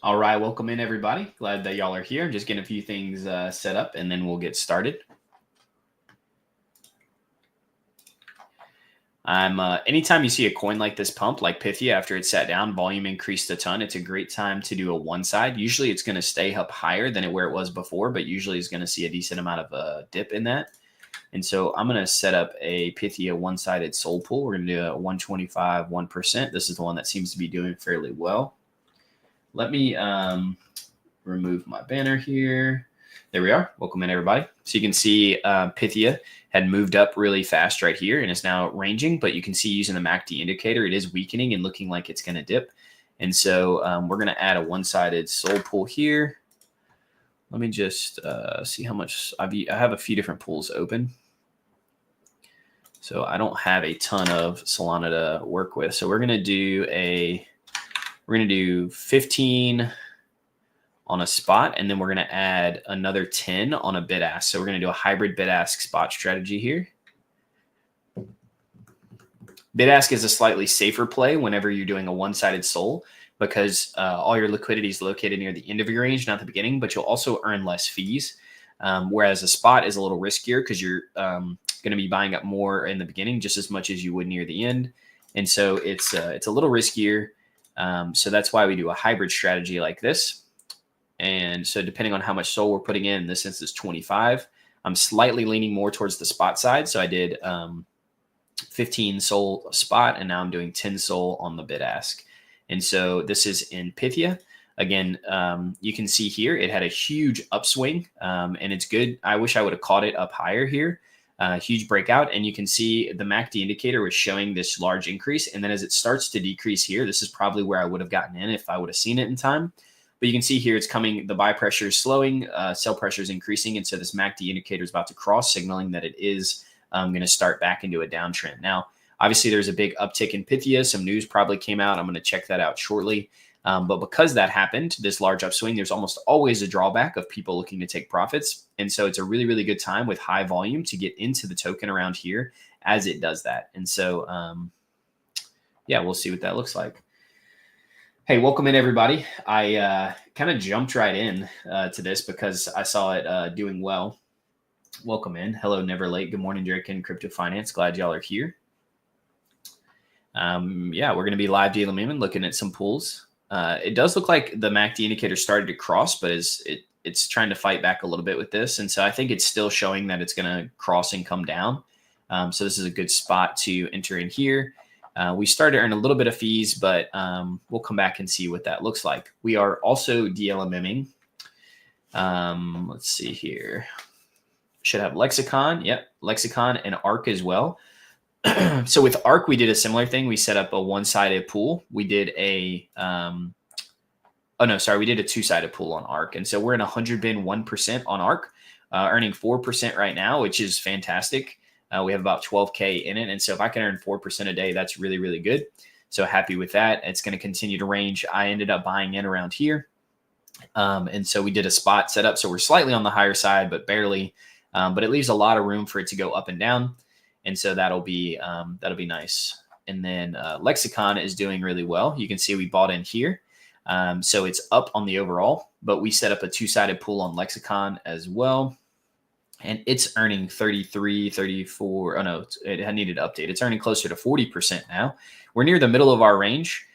All right, welcome in everybody. Glad that y'all are here. I'm just getting a few things set up and then we'll get started. Anytime you see a coin like this pump, like Pythia, after it sat down, volume increased a ton. It's a great time to do a one side. Usually it's going to stay up higher than where it was before, but usually it's going to see a decent amount of a dip in that. And so I'm going to set up a Pythia one-sided soul pool. We're going to do a 125, 1%. This is the one that seems to be doing fairly well. Let me remove my banner here. There we are. Welcome in, everybody. So you can see Pythia had moved up really fast right here and is now ranging, but you can see using the MACD indicator, it is weakening and looking like it's going to dip. And so we're going to add a one-sided soul pool here. Let me just see how much I have a few different pools open. So I don't have a ton of Solana to work with. So we're going to do 15 on a spot, and then we're going to add another 10 on a bid ask. So we're going to do a hybrid bid ask spot strategy here. Bid ask is a slightly safer play whenever you're doing a one-sided soul, because all your liquidity is located near the end of your range, not the beginning, but you'll also earn less fees. Whereas a spot is a little riskier because you're going to be buying up more in the beginning just as much as you would near the end. And so it's a little riskier. So that's why we do a hybrid strategy like this. And so depending on how much SOL we're putting in this instance, 25, I'm slightly leaning more towards the spot side. So I did 15 SOL spot, and now I'm doing 10 SOL on the bid ask. And so this is in Pythia. Again, you can see here, it had a huge upswing and it's good. I wish I would have caught it up higher here. Huge breakout. And you can see the MACD indicator was showing this large increase. And then as it starts to decrease here, this is probably where I would have gotten in if I would have seen it in time. But you can see here it's coming, the buy pressure is slowing, sell pressure is increasing. And so this MACD indicator is about to cross, signaling that it is going to start back into a downtrend. Now, obviously, there's a big uptick in Pythia. Some news probably came out. I'm going to check that out shortly. But because that happened, this large upswing, there's almost always a drawback of people looking to take profits. And so it's a really, really good time with high volume to get into the token around here as it does that. And so, yeah, we'll see what that looks like. Hey, welcome in, everybody. I kind of jumped right in to this because I saw it doing well. Welcome in. Hello, Never Late. Good morning, Drake and Crypto Finance. Glad y'all are here. Yeah, we're going to be live DLMMing, looking at some pools. It does look like the MACD indicator started to cross, but it's trying to fight back a little bit with this. And so I think it's still showing that it's going to cross and come down. So this is a good spot to enter in here. We started to earn a little bit of fees, but we'll come back and see what that looks like. We are also DLMMing. Let's see here. Should have Lexicon. Yep, Lexicon and ARC as well. So with ARC, we did a similar thing. We set up a one-sided pool. We did a we did a two-sided pool on ARC. And so we're in 100 bin 1% on ARC, earning 4% right now, which is fantastic. We have about 12K in it. And so if I can earn 4% a day, that's really, really good. So happy with that. It's going to continue to range. I ended up buying in around here. And so we did a spot setup. So we're slightly on the higher side, but barely. But it leaves a lot of room for it to go up and down. And so that'll be nice. And then Lexicon is doing really well. You can see we bought in here. So it's up on the overall, but we set up a two-sided pool on Lexicon as well. And it's earning 33, 34. Oh, no, it had needed to update. It's earning closer to 40% now. We're near the middle of our range.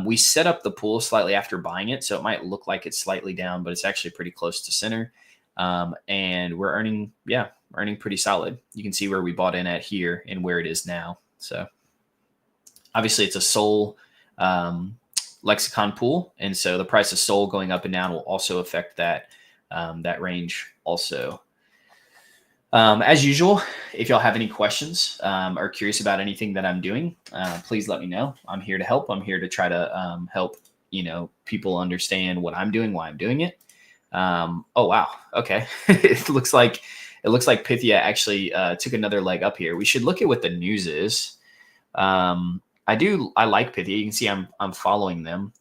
We set up the pool slightly after buying it, so it might look like it's slightly down, but it's actually pretty close to center. And we're earning pretty solid. You can see where we bought in at here and where it is now. So obviously it's a SOL Lexicon pool. And so the price of SOL going up and down will also affect that range also. As usual, if y'all have any questions or curious about anything that I'm doing, please let me know. I'm here to help. I'm here to try to help, people understand what I'm doing, why I'm doing it. Oh, wow. Okay. It looks like Pythia actually took another leg up here. We should look at what the news is. I like Pythia. You can see I'm following them.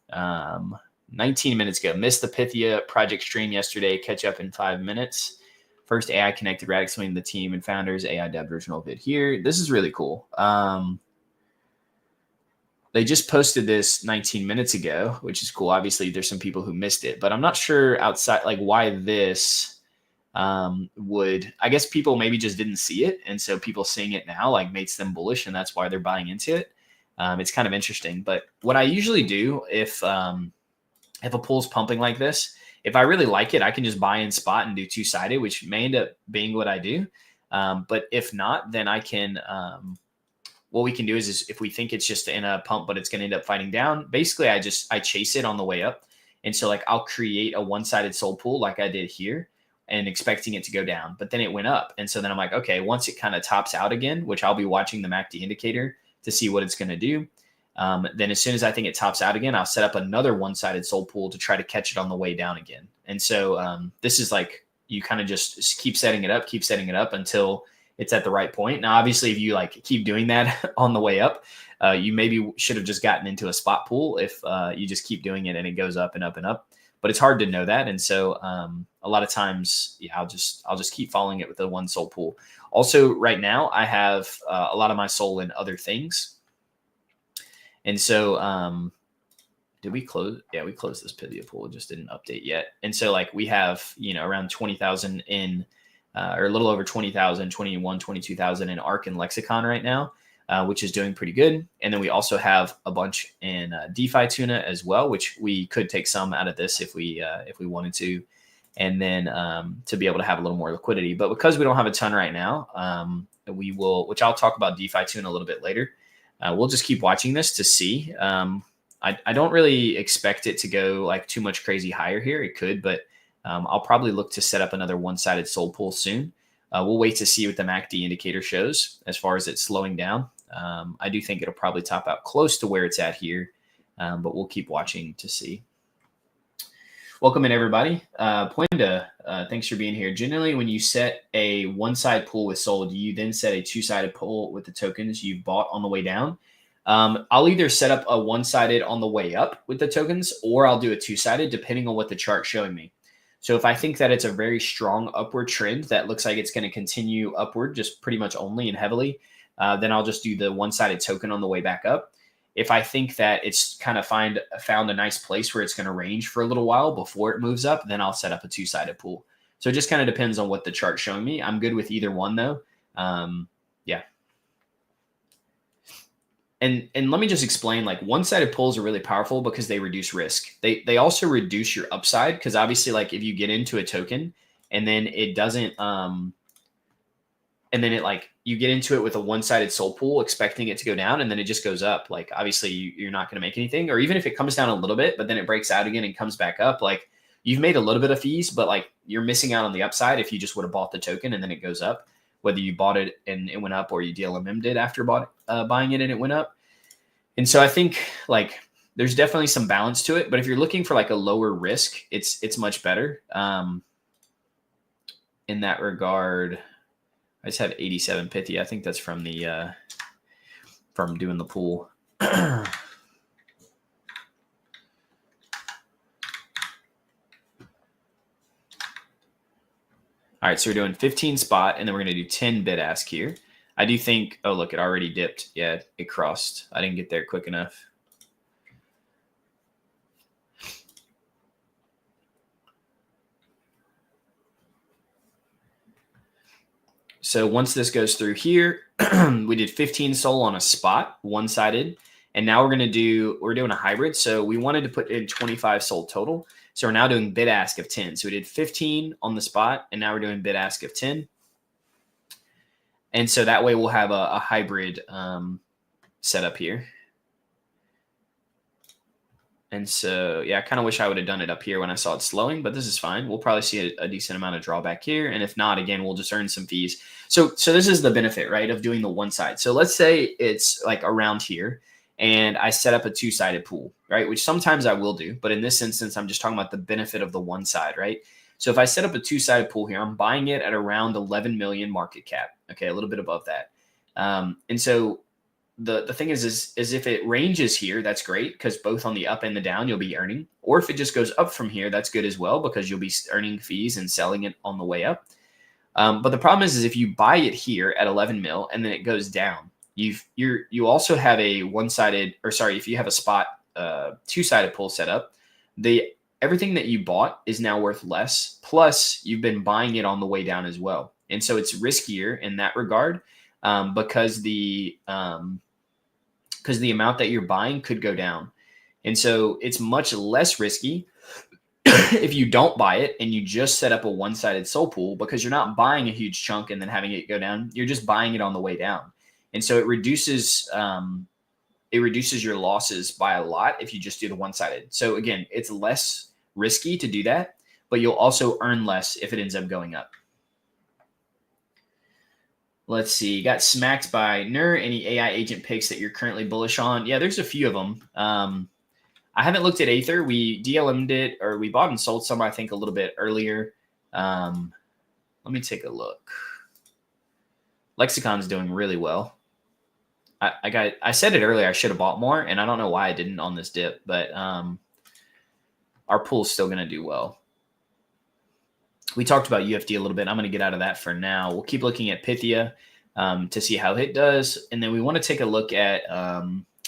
19 minutes ago, missed the Pythia project stream yesterday. Catch up in 5 minutes. First AI connected rad explaining the team and founders, AI dev original vid here. This is really cool. they just posted this 19 minutes ago, which is cool. Obviously, there's some people who missed it, but I'm not sure outside like why this would. I guess people maybe just didn't see it, and so people seeing it now like makes them bullish, and that's why they're buying into it. It's kind of interesting. But what I usually do if a pool's pumping like this, if I really like it, I can just buy in spot and do two-sided, which may end up being what I do. But if not, then I can. What we can do is if we think it's just in a pump, but it's going to end up fighting down, basically I chase it on the way up. And so like I'll create a one-sided sold pool like I did here and expecting it to go down, but then it went up. And so then I'm like, okay, once it kind of tops out again, which I'll be watching the MACD indicator to see what it's going to do. Then as soon as I think it tops out again, I'll set up another one-sided sold pool to try to catch it on the way down again. And so this is like, you kind of just keep setting it up until it's at the right point. Now, obviously, if you like keep doing that on the way up, you maybe should have just gotten into a spot pool if you just keep doing it and it goes up and up and up. But it's hard to know that, and so a lot of times, yeah, I'll just keep following it with the one sold pool. Also, right now, I have a lot of my soul in other things, and so did we close? Yeah, we closed this Pythia pool. It just didn't update yet, and so like we have around 20,000 in. Or a little over 20,000, 21, 22,000 in ARC and Lexicon right now, which is doing pretty good. And then we also have a bunch in DeFi tuna as well, which we could take some out of this if we wanted to, and then to be able to have a little more liquidity. But because we don't have a ton right now, we will, which I'll talk about DeFi tuna a little bit later. We'll just keep watching this to see. I don't really expect it to go like too much crazy higher here. It could, but I'll probably look to set up another one-sided sold pool soon. We'll wait to see what the MACD indicator shows as far as it's slowing down. I do think it'll probably top out close to where it's at here, but we'll keep watching to see. Welcome in, everybody. Puenda, thanks for being here. Generally, when you set a one-side pool with SOL, do you then set a two-sided pool with the tokens you've bought on the way down? I'll either set up a one-sided on the way up with the tokens, or I'll do a two-sided depending on what the chart's showing me. So if I think that it's a very strong upward trend that looks like it's going to continue upward, just pretty much only and heavily, then I'll just do the one-sided token on the way back up. If I think that it's kind of found a nice place where it's going to range for a little while before it moves up, then I'll set up a two-sided pool. So it just kind of depends on what the chart's showing me. I'm good with either one though. Yeah. And let me just explain, like one-sided pools are really powerful because they reduce risk. They also reduce your upside because obviously like if you get into a token and then it doesn't, and then it like you get into it with a one-sided sold pool expecting it to go down and then it just goes up. Like obviously you're not going to make anything, or even if it comes down a little bit, but then it breaks out again and comes back up, like you've made a little bit of fees, but like you're missing out on the upside if you just would have bought the token and then it goes up. Whether you bought it and it went up or you DLMM did after buying it and it went up. And so I think like there's definitely some balance to it, but if you're looking for like a lower risk, it's much better. In that regard, I just have 87 Pythia. I think that's from the from doing the pool. All right, so we're doing 15 spot, and then we're going to do 10 bid ask here. I do think, oh, look, it already dipped. Yeah, it crossed. I didn't get there quick enough. So once this goes through here, we did 15 SOL on a spot, one-sided. And now we're doing a hybrid. So we wanted to put in 25 SOL total. So we're now doing bid ask of 10. So we did 15 on the spot, and now we're doing bid ask of 10. And so that way we'll have a hybrid setup here. And so, yeah, I kind of wish I would have done it up here when I saw it slowing, but this is fine. We'll probably see a decent amount of drawback here. And if not, again, we'll just earn some fees. So this is the benefit, right, of doing the one side. So let's say it's like around here and I set up a two-sided pool, right, which sometimes I will do. But in this instance, I'm just talking about the benefit of the one side, right? So if I set up a two-sided pool here, I'm buying it at around 11 million market cap. Okay, a little bit above that. And so the thing is if it ranges here, that's great because both on the up and the down, you'll be earning. Or if it just goes up from here, that's good as well because you'll be earning fees and selling it on the way up. But the problem is if you buy it here at 11 mil and then it goes down, you also have a one-sided, or sorry, if you have a spot two-sided pull set up, everything that you bought is now worth less. Plus, you've been buying it on the way down as well, and so it's riskier in that regard because the amount that you're buying could go down, and so it's much less risky if you don't buy it and you just set up a one-sided soul pool, because you're not buying a huge chunk and then having it go down. You're just buying it on the way down, and so it reduces your losses by a lot if you just do the one-sided. So again, it's less risky to do that, but you'll also earn less if it ends up going up. Let's see. Got smacked by NER. Any AI agent picks that you're currently bullish on? Yeah, there's a few of them. I haven't looked at Aether. We DLM'd it, or we bought and sold some, I think, a little bit earlier. Let me take a look. Lexicon's doing really well. I said it earlier, I should have bought more, and I don't know why I didn't on this dip, but our pool's still going to do well. We talked about UFD a little bit. I'm going to get out of that for now. We'll keep looking at Pythia to see how it does, and then we want to take a look at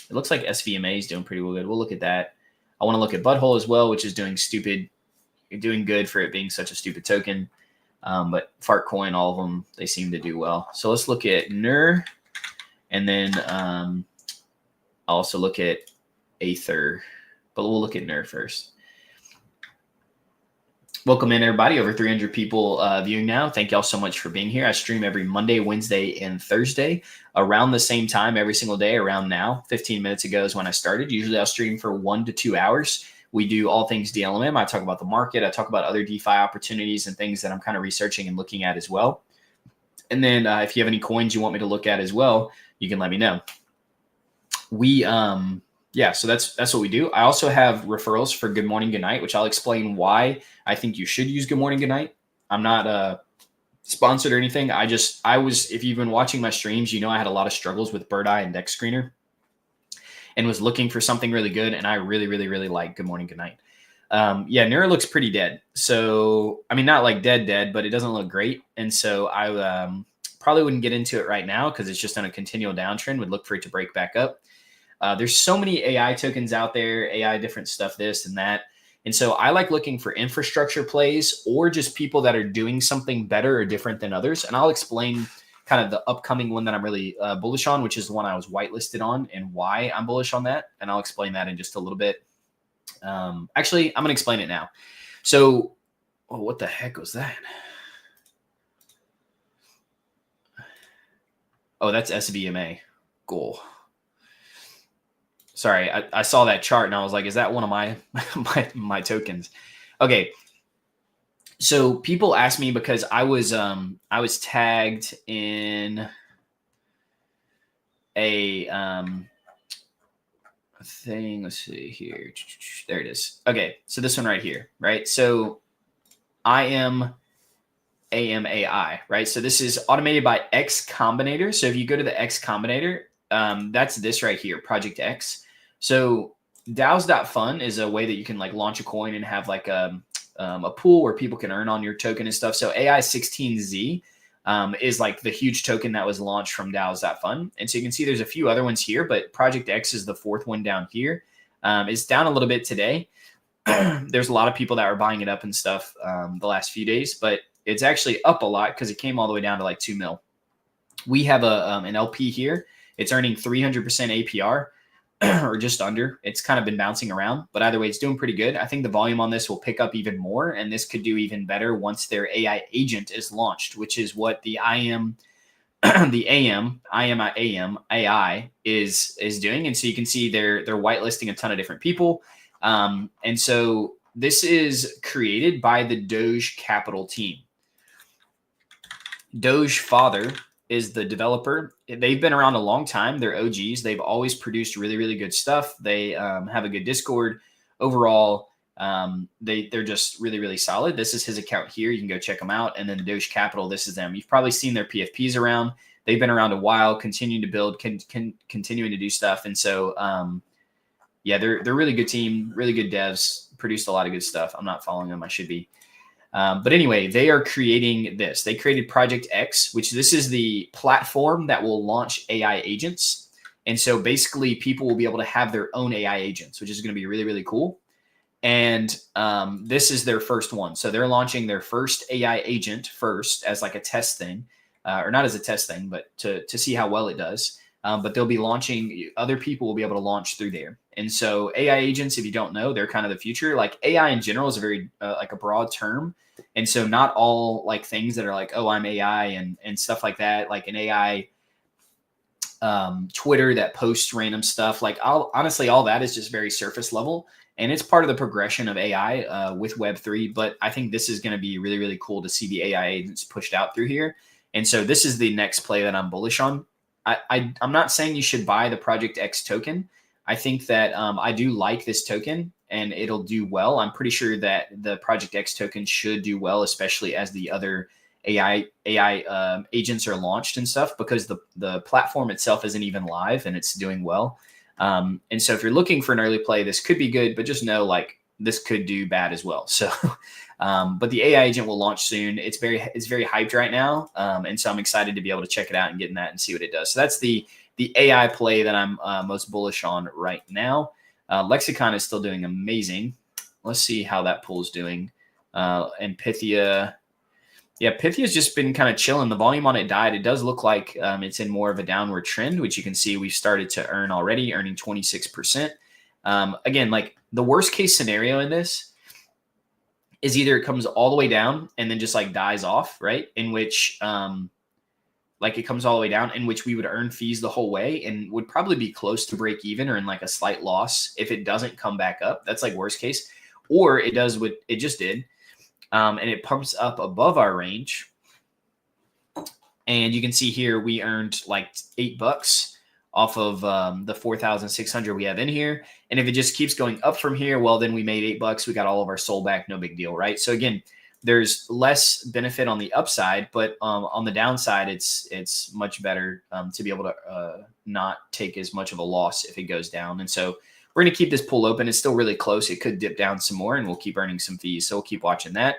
it looks like SVMA is doing pretty good. We'll look at that. I want to look at Butthole as well, which is doing good for it being such a stupid token. But Fartcoin, all of them, they seem to do well. So let's look at NER, and then I'll also look at Aether, but we'll look at NER first. Welcome in, everybody. Over 300 people viewing now. Thank y'all so much for being here. I stream every Monday, Wednesday, and Thursday around the same time every single day around now. 15 minutes ago is when I started. Usually I'll stream for 1 to 2 hours. We do all things DLMM. I talk about the market. I talk about other DeFi opportunities and things that I'm kind of researching and looking at as well. And then if you have any coins you want me to look at as well, you can let me know. So that's what we do. I also have referrals for Good Morning, Good Night, which I'll explain why I think you should use Good Morning, Good Night. I'm not sponsored or anything. If you've been watching my streams, you know I had a lot of struggles with Bird Eye and Dex Screener and was looking for something really good. And I really, really, really like Good Morning, Good Night. NER looks pretty dead. So, I mean, not like dead, but it doesn't look great. And so I probably wouldn't get into it right now because it's just on a continual downtrend. Would look for it to break back up. There's so many AI tokens out there, AI different stuff, this and that. And so I like looking for infrastructure plays or just people that are doing something better or different than others. And I'll explain kind of the upcoming one that I'm really bullish on, which is the one I was whitelisted on and why I'm bullish on that. And I'll explain that in just a little bit. Actually, I'm going to explain it now. So, what the heck was that? Oh, that's SVMA. Cool. Sorry, I saw that chart and I was like, is that one of my tokens? Okay. So people ask me because I was tagged in a thing. Let's see here. There it is. Okay. So this one right here, right? So I am AMAI, right? So this is automated by X Combinator. So if you go to the X Combinator, that's this right here, Project X. So DAOs.fun is a way that you can like launch a coin and have like a pool where people can earn on your token and stuff. So AI16Z is like the huge token that was launched from DAOs.fun. And so you can see there's a few other ones here, but Project X is the fourth one down here. It's down a little bit today. There's a lot of people that are buying it up and stuff the last few days, but it's actually up a lot because it came all the way down to like 2 mil. We have an LP here. It's earning 300% APR. Or just under. It's kind of been bouncing around, but either way, it's doing pretty good. I think the volume on this will pick up even more, and this could do even better once their AI agent is launched, which is what the AI is doing. And so you can see they're whitelisting a ton of different people. And so this is created by the Doge Capital team. Doge Father is the developer. They've been around a long time. They're OGs. They've always produced really, really good stuff. They have a good Discord. Overall, they're just really, really solid. This is his account here. You can go check them out. And then Doge Capital, this is them. You've probably seen their PFPs around. They've been around a while, continuing to build, continuing to do stuff. And so, they're a really good team, really good devs, produced a lot of good stuff. I'm not following them. I should be. But anyway, they are creating this. They created Project X, which this is the platform that will launch AI agents. And so basically people will be able to have their own AI agents, which is going to be really, really cool. And this is their first one. So they're launching their first AI agent first as like a test thing, or not as a test thing, but to see how well it does. But they'll be launching, other people will be able to launch through there. And so AI agents, if you don't know, they're kind of the future. Like AI in general is a very like a broad term. And so not all like things that are like, oh, I'm AI and stuff like that, like an AI Twitter that posts random stuff. Like honestly, all that is just very surface level. And it's part of the progression of AI with Web3. But I think this is going to be really, really cool to see the AI agents pushed out through here. And so this is the next play that I'm bullish on. I'm not saying you should buy the Project X token. I think that I do like this token and it'll do well. I'm pretty sure that the Project X token should do well, especially as the other AI agents are launched and stuff, because the platform itself isn't even live and it's doing well. And so if you're looking for an early play, this could be good, but just know like this could do bad as well. So, but the AI agent will launch soon. It's very hyped right now. And so I'm excited to be able to check it out and get in that and see what it does. So that's the AI play that I'm most bullish on right now. Lexicon is still doing amazing. Let's see how that pool is doing. And Pythia. Yeah, Pythia's just been kind of chilling. The volume on it died. It does look like it's in more of a downward trend, which you can see we've started to earn already, earning 26%. Again, like the worst case scenario in this is either it comes all the way down and then just like dies off, right? In which like it comes all the way down, in which we would earn fees the whole way and would probably be close to break even or in like a slight loss if it doesn't come back up. That's like worst case. Or it does what it just did. And it pumps up above our range. And you can see here we earned like $8 off of the 4,600 we have in here. And if it just keeps going up from here, well, then we made $8. We got all of our SOL back. No big deal, right? So again, there's less benefit on the upside, but on the downside, it's much better to be able to not take as much of a loss if it goes down. And so we're going to keep this pool open. It's still really close. It could dip down some more and we'll keep earning some fees. So we'll keep watching that.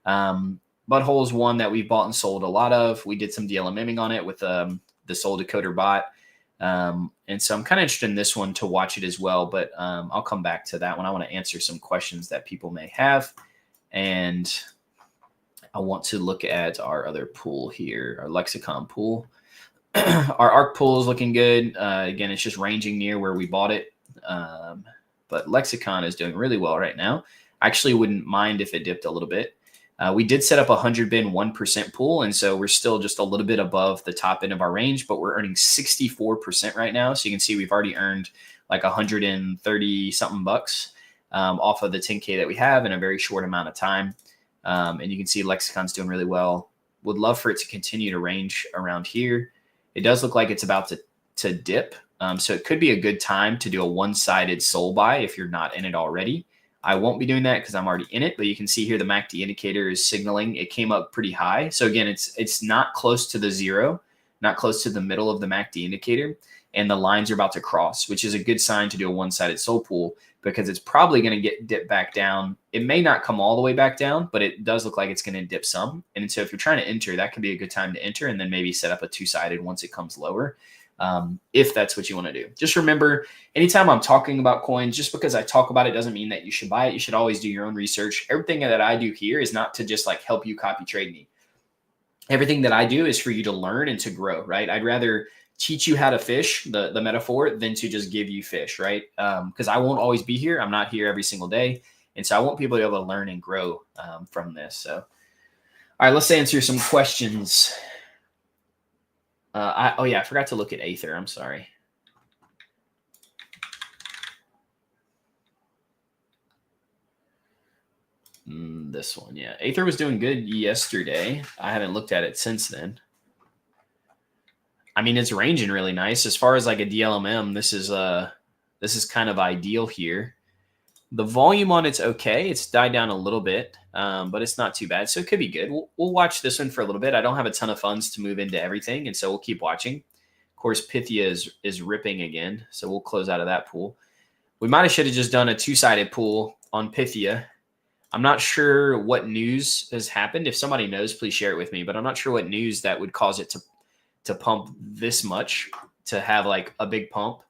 Butthole is one that we've bought and sold a lot of. We did some DLMMing on it with the Soul Decoder bot. And so I'm kind of interested in this one to watch it as well, but I'll come back to that one. I want to answer some questions that people may have. And I want to look at our other pool here, our Lexicon pool. Our ARC pool is looking good. Again, it's just ranging near where we bought it. But Lexicon is doing really well right now. I actually wouldn't mind if it dipped a little bit. We did set up a 100 bin 1% pool, and so we're still just a little bit above the top end of our range, but we're earning 64% right now. So you can see we've already earned like 130 something bucks off of the 10K that we have in a very short amount of time. And you can see Lexicon's doing really well. Would love for it to continue to range around here. It does look like it's about to dip. So it could be a good time to do a one-sided SOL buy if you're not in it already. I won't be doing that because I'm already in it, but you can see here the MACD indicator is signaling. It came up pretty high. So again, it's not close to the zero, not close to the middle of the MACD indicator, and the lines are about to cross, which is a good sign to do a one-sided SOL pool because it's probably going to dip back down. It may not come all the way back down, but it does look like it's going to dip some. And so if you're trying to enter, that can be a good time to enter and then maybe set up a two-sided once it comes lower. If that's what you want to do. Just remember, anytime I'm talking about coins, just because I talk about it doesn't mean that you should buy it. You should always do your own research. Everything that I do here is not to just like help you copy trade me. Everything that I do is for you to learn and to grow, right? I'd rather teach you how to fish, the metaphor, than to just give you fish, right? Because I won't always be here. I'm not here every single day. And so I want people to be able to learn and grow from this. So, all right, let's answer some questions. I forgot to look at Aether. I'm sorry. This one, yeah. Aether was doing good yesterday. I haven't looked at it since then. I mean, it's ranging really nice. As far as like a DLMM, this is kind of ideal here. The volume on it's okay. It's died down a little bit, but it's not too bad. So it could be good. We'll watch this one for a little bit. I don't have a ton of funds to move into everything, and so we'll keep watching. Of course, Pythia is ripping again, so we'll close out of that pool. We might have should have just done a two-sided pool on Pythia, I'm not sure what news has happened. If somebody knows, please share it with me. But I'm not sure what news that would cause it to pump this much, to have like a big pump,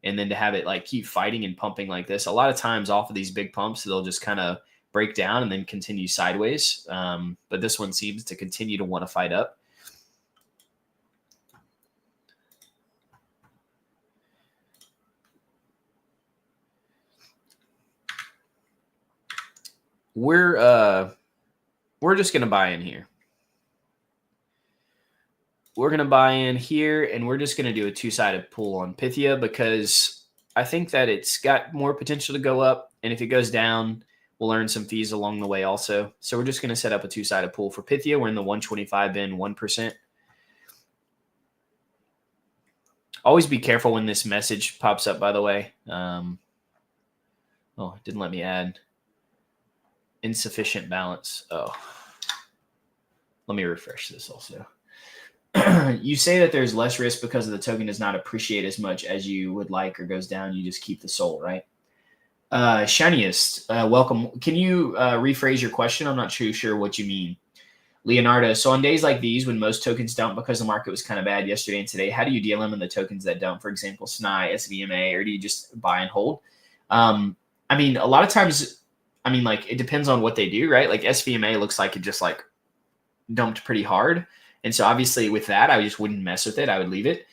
and then to have it like keep fighting and pumping like this. A lot of times off of these big pumps, they'll just kind of break down and then continue sideways. But this one seems to continue to want to fight up. We're just gonna buy in here. We're gonna buy in here, and we're just gonna do a two-sided pull on Pythia because I think that it's got more potential to go up, and if it goes down, we'll earn some fees along the way also. So we're just gonna set up a two-sided pull for Pythia. We're in the 125 bin 1%. Always be careful when this message pops up, by the way. Oh, it didn't let me add. Insufficient balance. Oh, let me refresh this also. You say that there's less risk because the token does not appreciate as much as you would like, or goes down, you just keep the SOL, right? Shiniest, welcome. Can you rephrase your question? I'm not too sure what you mean. Leonardo, so on days like these when most tokens dump because the market was kind of bad yesterday and today, how do you DLM in the tokens that dump? For example, SNI, SVMA, or do you just buy and hold? I mean, a lot of times, I mean, like, it depends on what they do, right? Like SVMA looks like it just like dumped pretty hard. And so obviously with that, I just wouldn't mess with it. I would leave it.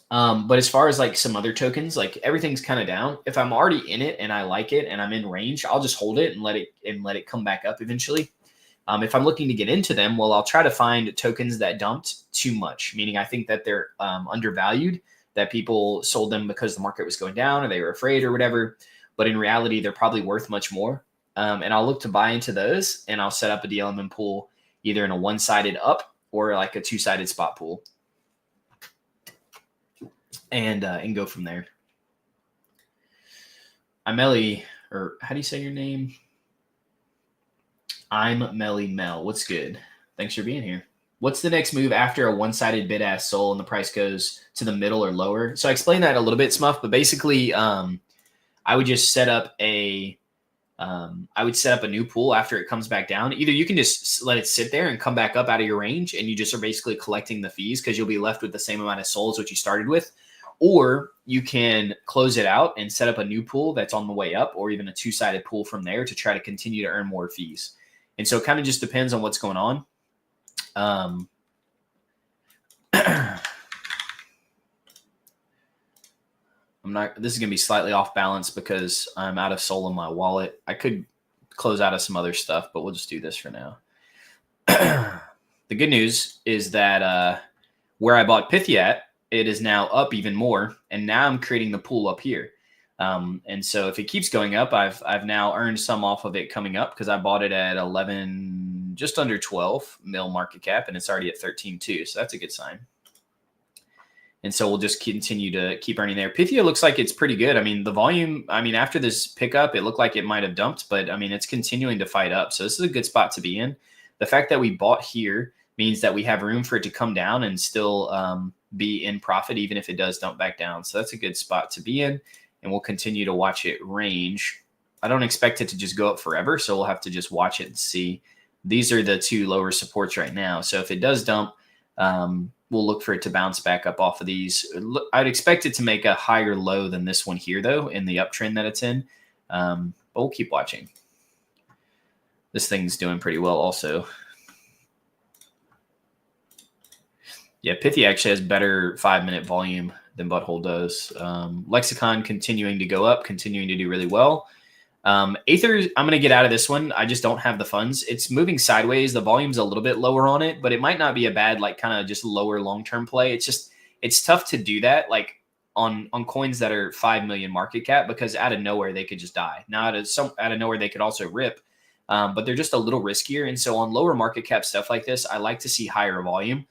But as far as like some other tokens, like everything's kind of down. If I'm already in it and I like it and I'm in range, I'll just hold it and let it come back up eventually. If I'm looking to get into them, well, I'll try to find tokens that dumped too much, meaning I think that they're undervalued, that people sold them because the market was going down or they were afraid or whatever. But in reality, they're probably worth much more. And I'll look to buy into those, and I'll set up a DLMM pool either in a one-sided up or like a two-sided spot pool, and go from there. Melly, or how do you say your name? I'm Melly Mel. What's good? Thanks for being here. What's the next move after a one-sided bid-ask SOL and the price goes to the middle or lower? So I explained that a little bit, Smuff, but basically I would just set up a new pool after it comes back down. Either you can just let it sit there and come back up out of your range, and you just are basically collecting the fees because you'll be left with the same amount of SOLs which you started with. Or you can close it out and set up a new pool that's on the way up, or even a two-sided pool from there to try to continue to earn more fees. And so it kind of just depends on what's going on. This is going to be slightly off balance because I'm out of SOL in my wallet. I could close out of some other stuff, but we'll just do this for now. The good news is that where I bought Pythia at, it is now up even more. And now I'm creating the pool up here. And so if it keeps going up, I've now earned some off of it coming up because I bought it at 11, just under 12 mil market cap, and it's already at 13.2. So that's a good sign. And so we'll just continue to keep earning there. Pythia looks like it's pretty good. I mean, the volume, I mean, after this pickup, it looked like it might have dumped, but I mean, it's continuing to fight up. So this is a good spot to be in. The fact that we bought here means that we have room for it to come down and still be in profit, even if it does dump back down. So that's a good spot to be in. And we'll continue to watch it range. I don't expect it to just go up forever, so we'll have to just watch it and see. These are the two lower supports right now. So if it does dump, we'll look for it to bounce back up off of these. I'd expect it to make a higher low than this one here, though, in the uptrend that it's in. But we'll keep watching. This thing's doing pretty well also. Yeah, Pythia actually has better 5-minute volume than Butthole does. Lexicon continuing to go up, continuing to do really well. Aether, I'm going to get out of this one. I just don't have the funds. It's moving sideways. The volume's a little bit lower on it, but it might not be a bad, like, kind of just lower long-term play. It's just, it's tough to do that, like, on coins that are 5 million market cap, because out of nowhere, they could just die. Now, out of nowhere, they could also rip, but they're just a little riskier. And so on lower market cap stuff like this, I like to see higher volume.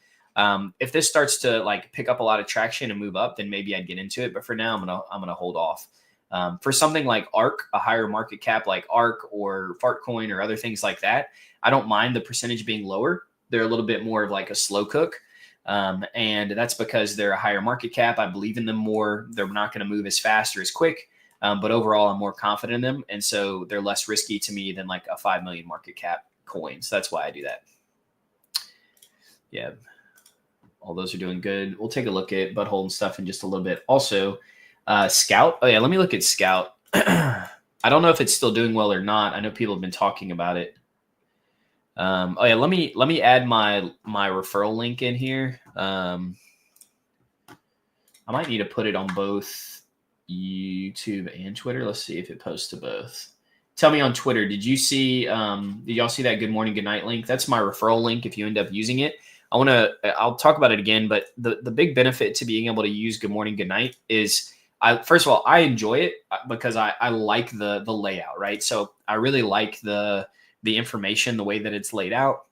If this starts to like pick up a lot of traction and move up, then maybe I'd get into it. But for now, I'm gonna hold off. For something like ARK, a higher market cap like ARK or Fartcoin or other things like that, I don't mind the percentage being lower. They're a little bit more of like a slow cook. And that's because they're a higher market cap. I believe in them more. They're not going to move as fast or as quick. But overall, I'm more confident in them. And so they're less risky to me than like a 5 million market cap coin. So that's why I do that. Yeah. All those are doing good. We'll take a look at Butthole and stuff in just a little bit. Also, Scout. Oh, yeah. Let me look at Scout. I don't know if it's still doing well or not. I know people have been talking about it. Oh yeah, let me add my referral link in here. I might need to put it on both YouTube and Twitter. Let's see if it posts to both. Tell me on Twitter, did y'all see that good morning, good night link? That's my referral link if you end up using it. I'll talk about it again, but the big benefit to being able to use good morning, good night is first of all, I enjoy it because I like the layout, right? So I really like the information, the way that it's laid out,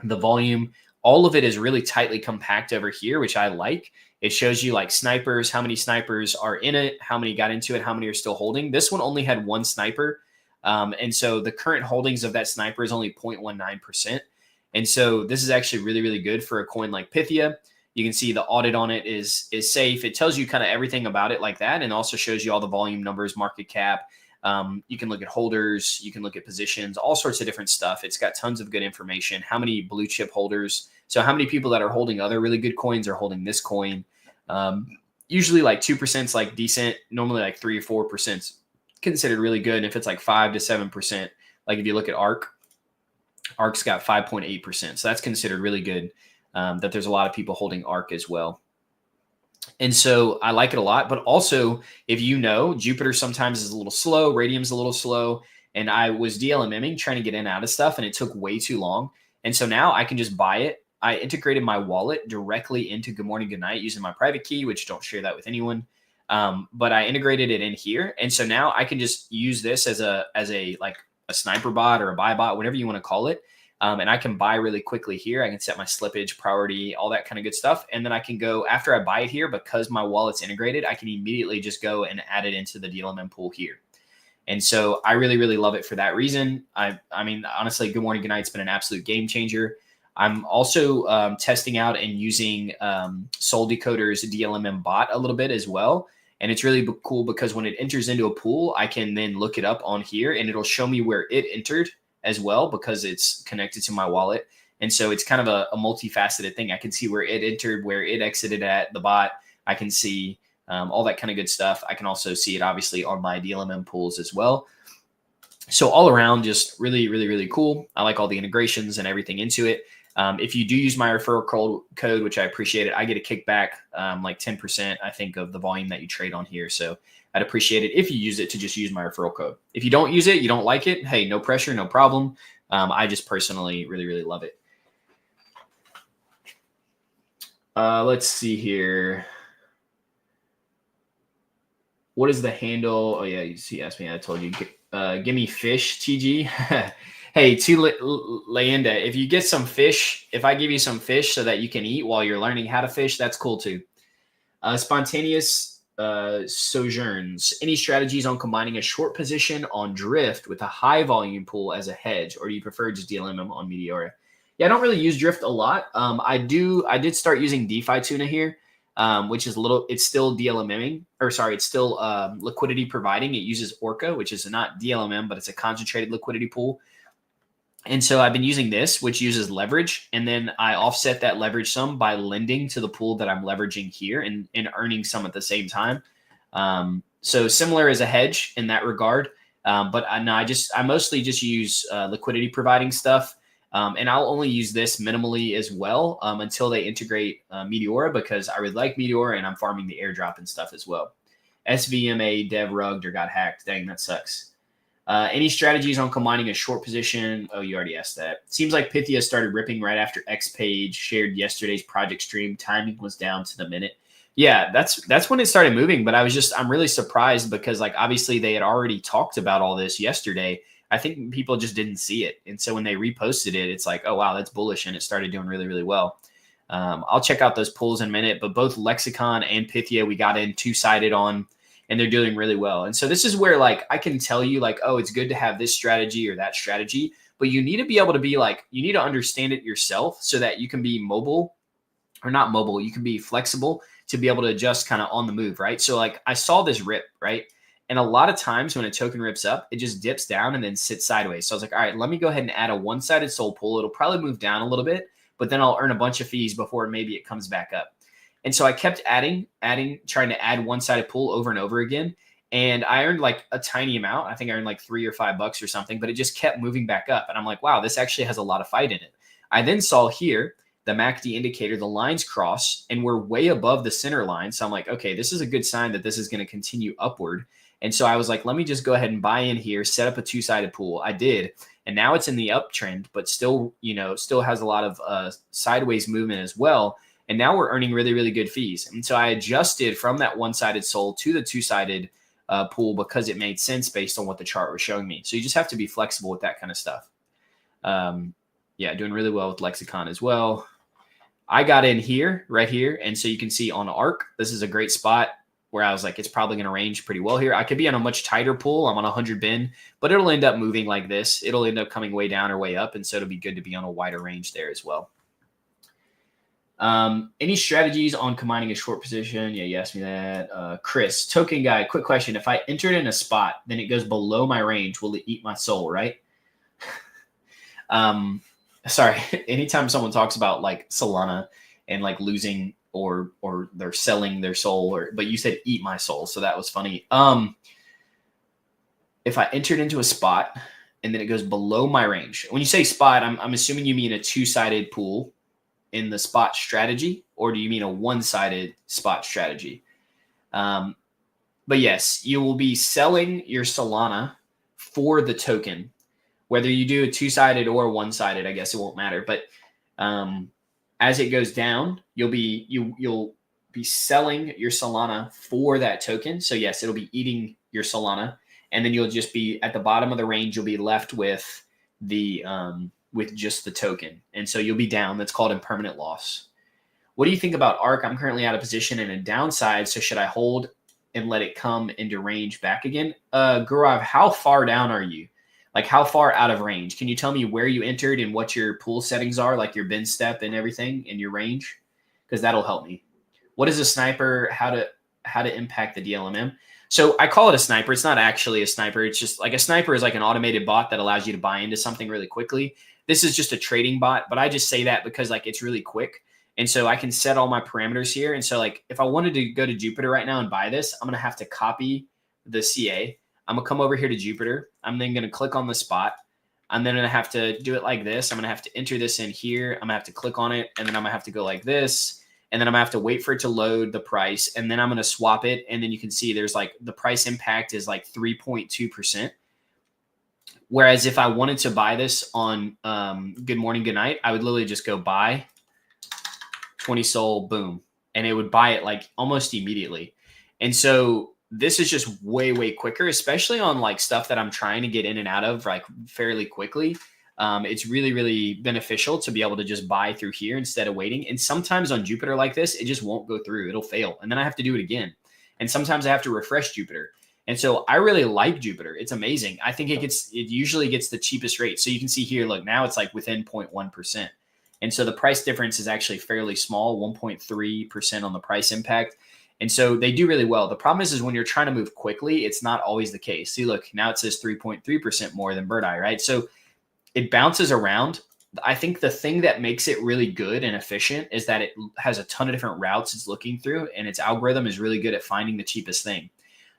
the volume, all of it is really tightly compact over here, which I like. It shows you like snipers, how many snipers are in it, how many got into it, how many are still holding. This one only had one sniper. And so the current holdings of that sniper is only 0.19%. And so this is actually really, really good for a coin like Pythia. You can see the audit on it is safe. It tells you kind of everything about it like that, and also shows you all the volume numbers, market cap. You can look at holders, you can look at positions, all sorts of different stuff. It's got tons of good information. How many blue chip holders? So how many people that are holding other really good coins are holding this coin? Usually like 2% is like decent. Normally like 3 or 4% considered really good. And if it's like 5 to 7%, like if you look at ARK's got 5.8%. So that's considered really good. That there's a lot of people holding ARK as well. And so I like it a lot, but also if you know, Jupiter sometimes is a little slow, Radium's a little slow, and I was DLMMing trying to get in and out of stuff and it took way too long. And so now I can just buy it. I integrated my wallet directly into Good Morning Good Night using my private key, which don't share that with anyone. But I integrated it in here. And so now I can just use this as a like a sniper bot or a buy bot, whatever you want to call it. And I can buy really quickly here. I can set my slippage, priority, all that kind of good stuff. And then I can go after I buy it here, because my wallet's integrated, I can immediately just go and add it into the DLMM pool here. And so I really, really love it for that reason. I mean, honestly, Good Morning Good Night's been an absolute game changer. I'm also testing out and using Soul Decoder's DLMM bot a little bit as well. And it's really cool because when it enters into a pool, I can then look it up on here and it'll show me where it entered as well, because it's connected to my wallet. And so it's kind of a multifaceted thing. I can see where it entered, where it exited at the bot. I can see all that kind of good stuff. I can also see it obviously on my DLMM pools as well. So all around, just really, really, really cool. I like all the integrations and everything into it. If you do use my referral code, which I appreciate it, I get a kickback, like 10%, I think, of the volume that you trade on here. So I'd appreciate it if you use it to just use my referral code. If you don't use it, you don't like it, hey, no pressure, no problem. I just personally really, really love it. Let's see here. What is the handle? Oh yeah, you asked me. I told you. Give me fish, TG. Hey, Leanda, if you get some fish, if I give you some fish so that you can eat while you're learning how to fish, that's cool too. Spontaneous sojourns. Any strategies on combining a short position on drift with a high volume pool as a hedge, or do you prefer just DLMM on Meteora? Yeah, I don't really use drift a lot. I did start using DeFi tuna here, which is it's still DLMMing, or sorry, it's still liquidity providing. It uses Orca, which is not DLMM, but it's a concentrated liquidity pool. And so I've been using this, which uses leverage, and then I offset that leverage some by lending to the pool that I'm leveraging here and earning some at the same time. So similar as a hedge in that regard. But I mostly just use liquidity providing stuff. And I'll only use this minimally as well until they integrate Meteora, because I really like Meteora and I'm farming the airdrop and stuff as well. SVMA dev rugged or got hacked. Dang, that sucks. Any strategies on combining a short position? Oh, you already asked that. Seems like Pythia started ripping right after XPage shared yesterday's project stream. Timing was down to the minute. Yeah, that's when it started moving. But I'm really surprised because like obviously they had already talked about all this yesterday. I think people just didn't see it. And so when they reposted it, it's like, oh, wow, that's bullish. And it started doing really, really well. I'll check out those pools in a minute. But both Lexicon and Pythia, we got in two-sided on, and they're doing really well. And so this is where like I can tell you like, oh, it's good to have this strategy or that strategy. But you need to be able to be like, you need to understand it yourself so that you can be mobile, or not mobile. You can be flexible to be able to adjust kind of on the move, right? So like I saw this rip, right? And a lot of times when a token rips up, it just dips down and then sits sideways. So I was like, all right, let me go ahead and add a one-sided SOL pool. It'll probably move down a little bit, but then I'll earn a bunch of fees before maybe it comes back up. And so I kept adding, trying to add one-sided pool over and over again. And I earned like a tiny amount. I think I earned like $3 or $5 or something, but it just kept moving back up. And I'm like, wow, this actually has a lot of fight in it. I then saw here the MACD indicator, the lines cross, and we're way above the center line. So I'm like, okay, this is a good sign that this is going to continue upward. And so I was like, let me just go ahead and buy in here, set up a two-sided pool. I did. And now it's in the uptrend, but still, still has a lot of sideways movement as well. And now we're earning really, really good fees. And so I adjusted from that one-sided SOL to the two-sided pool because it made sense based on what the chart was showing me. So you just have to be flexible with that kind of stuff. Yeah, doing really well with Lexicon as well. I got in here, right here. And so you can see on ARC, this is a great spot where I was like, it's probably going to range pretty well here. I could be on a much tighter pool. I'm on 100 bin, but it'll end up moving like this. It'll end up coming way down or way up. And so it'll be good to be on a wider range there as well. Any strategies on combining a short position? Yeah, you asked me that. Chris, token guy, quick question. If I entered in a spot, then it goes below my range, will it eat my soul, right? Sorry, anytime someone talks about like Solana and like losing or they're selling their soul, but you said eat my soul, so that was funny. If I entered into a spot and then it goes below my range, when you say spot, I'm assuming you mean a two-sided pool in the spot strategy, or do you mean a one-sided spot strategy? But yes, you will be selling your Solana for the token. Whether you do a two-sided or one-sided, I guess it won't matter. But as it goes down, you'll be selling your Solana for that token. So yes, it'll be eating your Solana, and then you'll just be at the bottom of the range. You'll be left with the with just the token, and so you'll be down. That's called impermanent loss. What do you think about ARC? I'm currently out of position in a downside. So should I hold and let it come into range back again? Gaurav, how far down are you? Like how far out of range? Can you tell me where you entered and what your pool settings are, like your bin step and everything in your range? Because that'll help me. What is a sniper? How to impact the DLMM? So I call it a sniper. It's not actually a sniper. It's just like a sniper is like an automated bot that allows you to buy into something really quickly. This is just a trading bot, but I just say that because like it's really quick. And so I can set all my parameters here. And so like if I wanted to go to Jupiter right now and buy this, I'm going to have to copy the CA. I'm going to come over here to Jupiter. I'm then going to click on the spot. I'm then going to have to do it like this. I'm going to have to enter this in here. I'm going to have to click on it. And then I'm going to have to go like this. And then I'm going to have to wait for it to load the price. And then I'm going to swap it. And then you can see there's like the price impact is like 3.2%. Whereas if I wanted to buy this on Good Morning, Good Night, I would literally just go buy 20 SOL, boom. And it would buy it like almost immediately. And so this is just way, way quicker, especially on like stuff that I'm trying to get in and out of like fairly quickly. It's really, really beneficial to be able to just buy through here instead of waiting. And sometimes on Jupiter like this, it just won't go through. It'll fail. And then I have to do it again. And sometimes I have to refresh Jupiter. And so I really like Jupiter. It's amazing. I think it usually gets the cheapest rate. So you can see here, look, now it's like within 0.1%. And so the price difference is actually fairly small, 1.3% on the price impact. And so they do really well. The problem is when you're trying to move quickly, it's not always the case. See, look, now it says 3.3% more than Bird Eye, right? So it bounces around. I think the thing that makes it really good and efficient is that it has a ton of different routes it's looking through, and its algorithm is really good at finding the cheapest thing.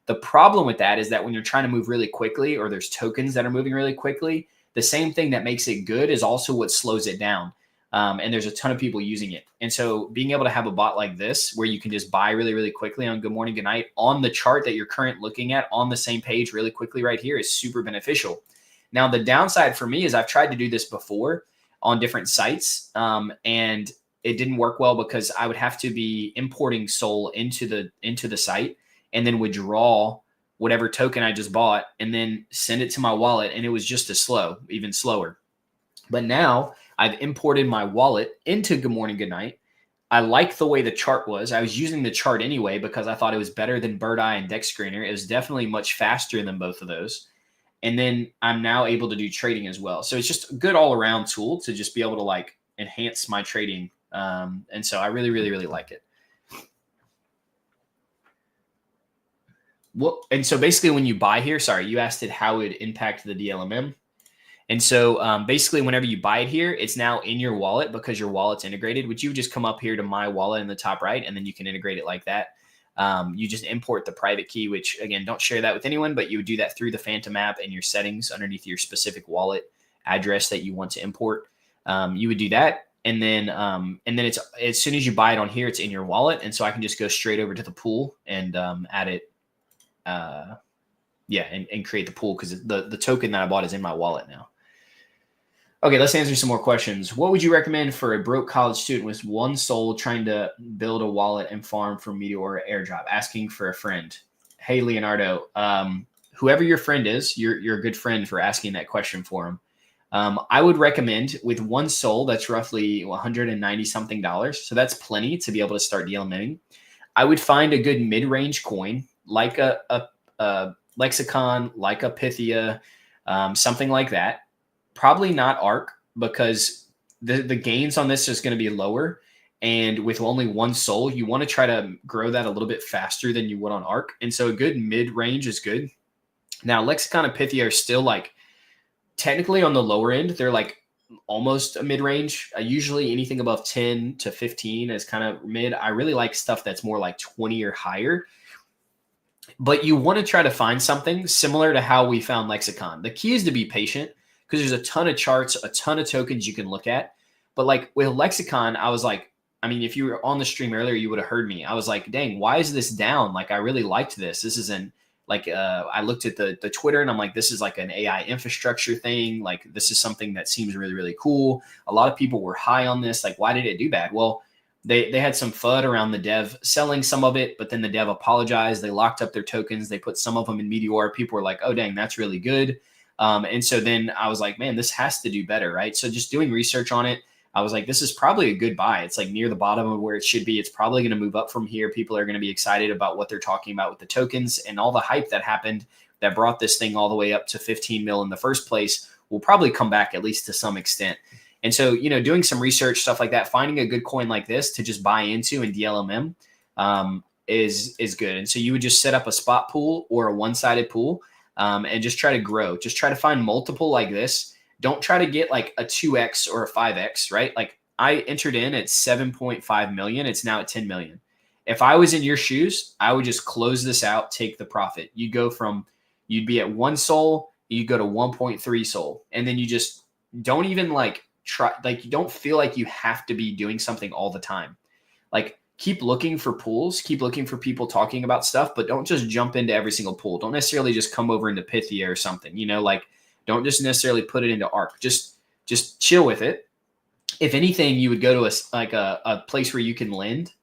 The problem with that is that when you're trying to move really quickly, or there's tokens that are moving really quickly, the same thing that makes it good is also what slows it down. And there's a ton of people using it. And so being able to have a bot like this, where you can just buy really, really quickly on Good Morning, Good Night on the chart that you're currently looking at on the same page really quickly right here is super beneficial. Now, the downside for me is I've tried to do this before on different sites, and it didn't work well because I would have to be importing SOL into the site and then withdraw whatever token I just bought and then send it to my wallet. And it was just as slow, even slower. But now I've imported my wallet into Good Morning, Good Night. I like the way the chart was. I was using the chart anyway because I thought it was better than Bird Eye and Dex Screener. It was definitely much faster than both of those. And then I'm now able to do trading as well. So it's just a good all-around tool to just be able to like enhance my trading. And so I really, really, really like it. Well, and so basically when you buy here, sorry, you asked it how it would impact the DLMM. And so basically whenever you buy it here, it's now in your wallet because your wallet's integrated, which you would just come up here to my wallet in the top right, and then you can integrate it like that. You just import the private key, which again, don't share that with anyone, but you would do that through the Phantom app and your settings underneath your specific wallet address that you want to import. You would do that. And then it's as soon as you buy it on here, it's in your wallet. And so I can just go straight over to the pool and add it. And create the pool because the token that I bought is in my wallet now. Okay, let's answer some more questions. What would you recommend for a broke college student with one soul trying to build a wallet and farm from Meteor airdrop? Asking for a friend. Hey, Leonardo, whoever your friend is, you're a good friend for asking that question for him. I would recommend with one soul, that's roughly $190 something. So that's plenty to be able to start DLMMing. I would find a good mid-range coin like a Lexicon, like a Pythia, something like that. Probably not ARC because the gains on this is going to be lower. And with only one soul, you want to try to grow that a little bit faster than you would on ARC. And so a good mid-range is good. Now, Lexicon and Pythia are still like technically on the lower end. They're like almost a mid-range. Usually anything above 10 to 15 is kind of mid. I really like stuff that's more like 20 or higher. But you want to try to find something similar to how we found Lexicon. The key is to be patient because there's a ton of charts, a ton of tokens you can look at. But like with Lexicon, I was like, I mean, if you were on the stream earlier, you would have heard me. I was like, dang, why is this down? Like, I really liked this. This isn't like, I looked at the Twitter and I'm like, this is like an AI infrastructure thing. Like, this is something that seems really, really cool. A lot of people were high on this. Like, why did it do bad? Well, they had some FUD around the dev selling some of it, but then the dev apologized. They locked up their tokens. They put some of them in Meteor. People were like, oh, dang, that's really good. And so then I was like, man, this has to do better, right? So just doing research on it, I was like, this is probably a good buy. It's like near the bottom of where it should be. It's probably going to move up from here. People are going to be excited about what they're talking about with the tokens and all the hype that happened that brought this thing all the way up to 15 mil in the first place will probably come back at least to some extent. And so, doing some research, stuff like that, finding a good coin like this to just buy into in DLMM is good. And so you would just set up a spot pool or a one-sided pool and just try to grow. Just try to find multiple like this. Don't try to get like a 2x or a 5x, right? Like I entered in at 7.5 million. It's now at 10 million. If I was in your shoes, I would just close this out, take the profit. You'd be at 1 soul, you go to 1.3 soul. And then you just don't even you don't feel like you have to be doing something all the time. Like keep looking for pools, keep looking for people talking about stuff, but don't just jump into every single pool. Don't necessarily just come over into Pythia or something, don't just necessarily put it into ARC. Just chill with it. If anything, you would go to a place where you can lend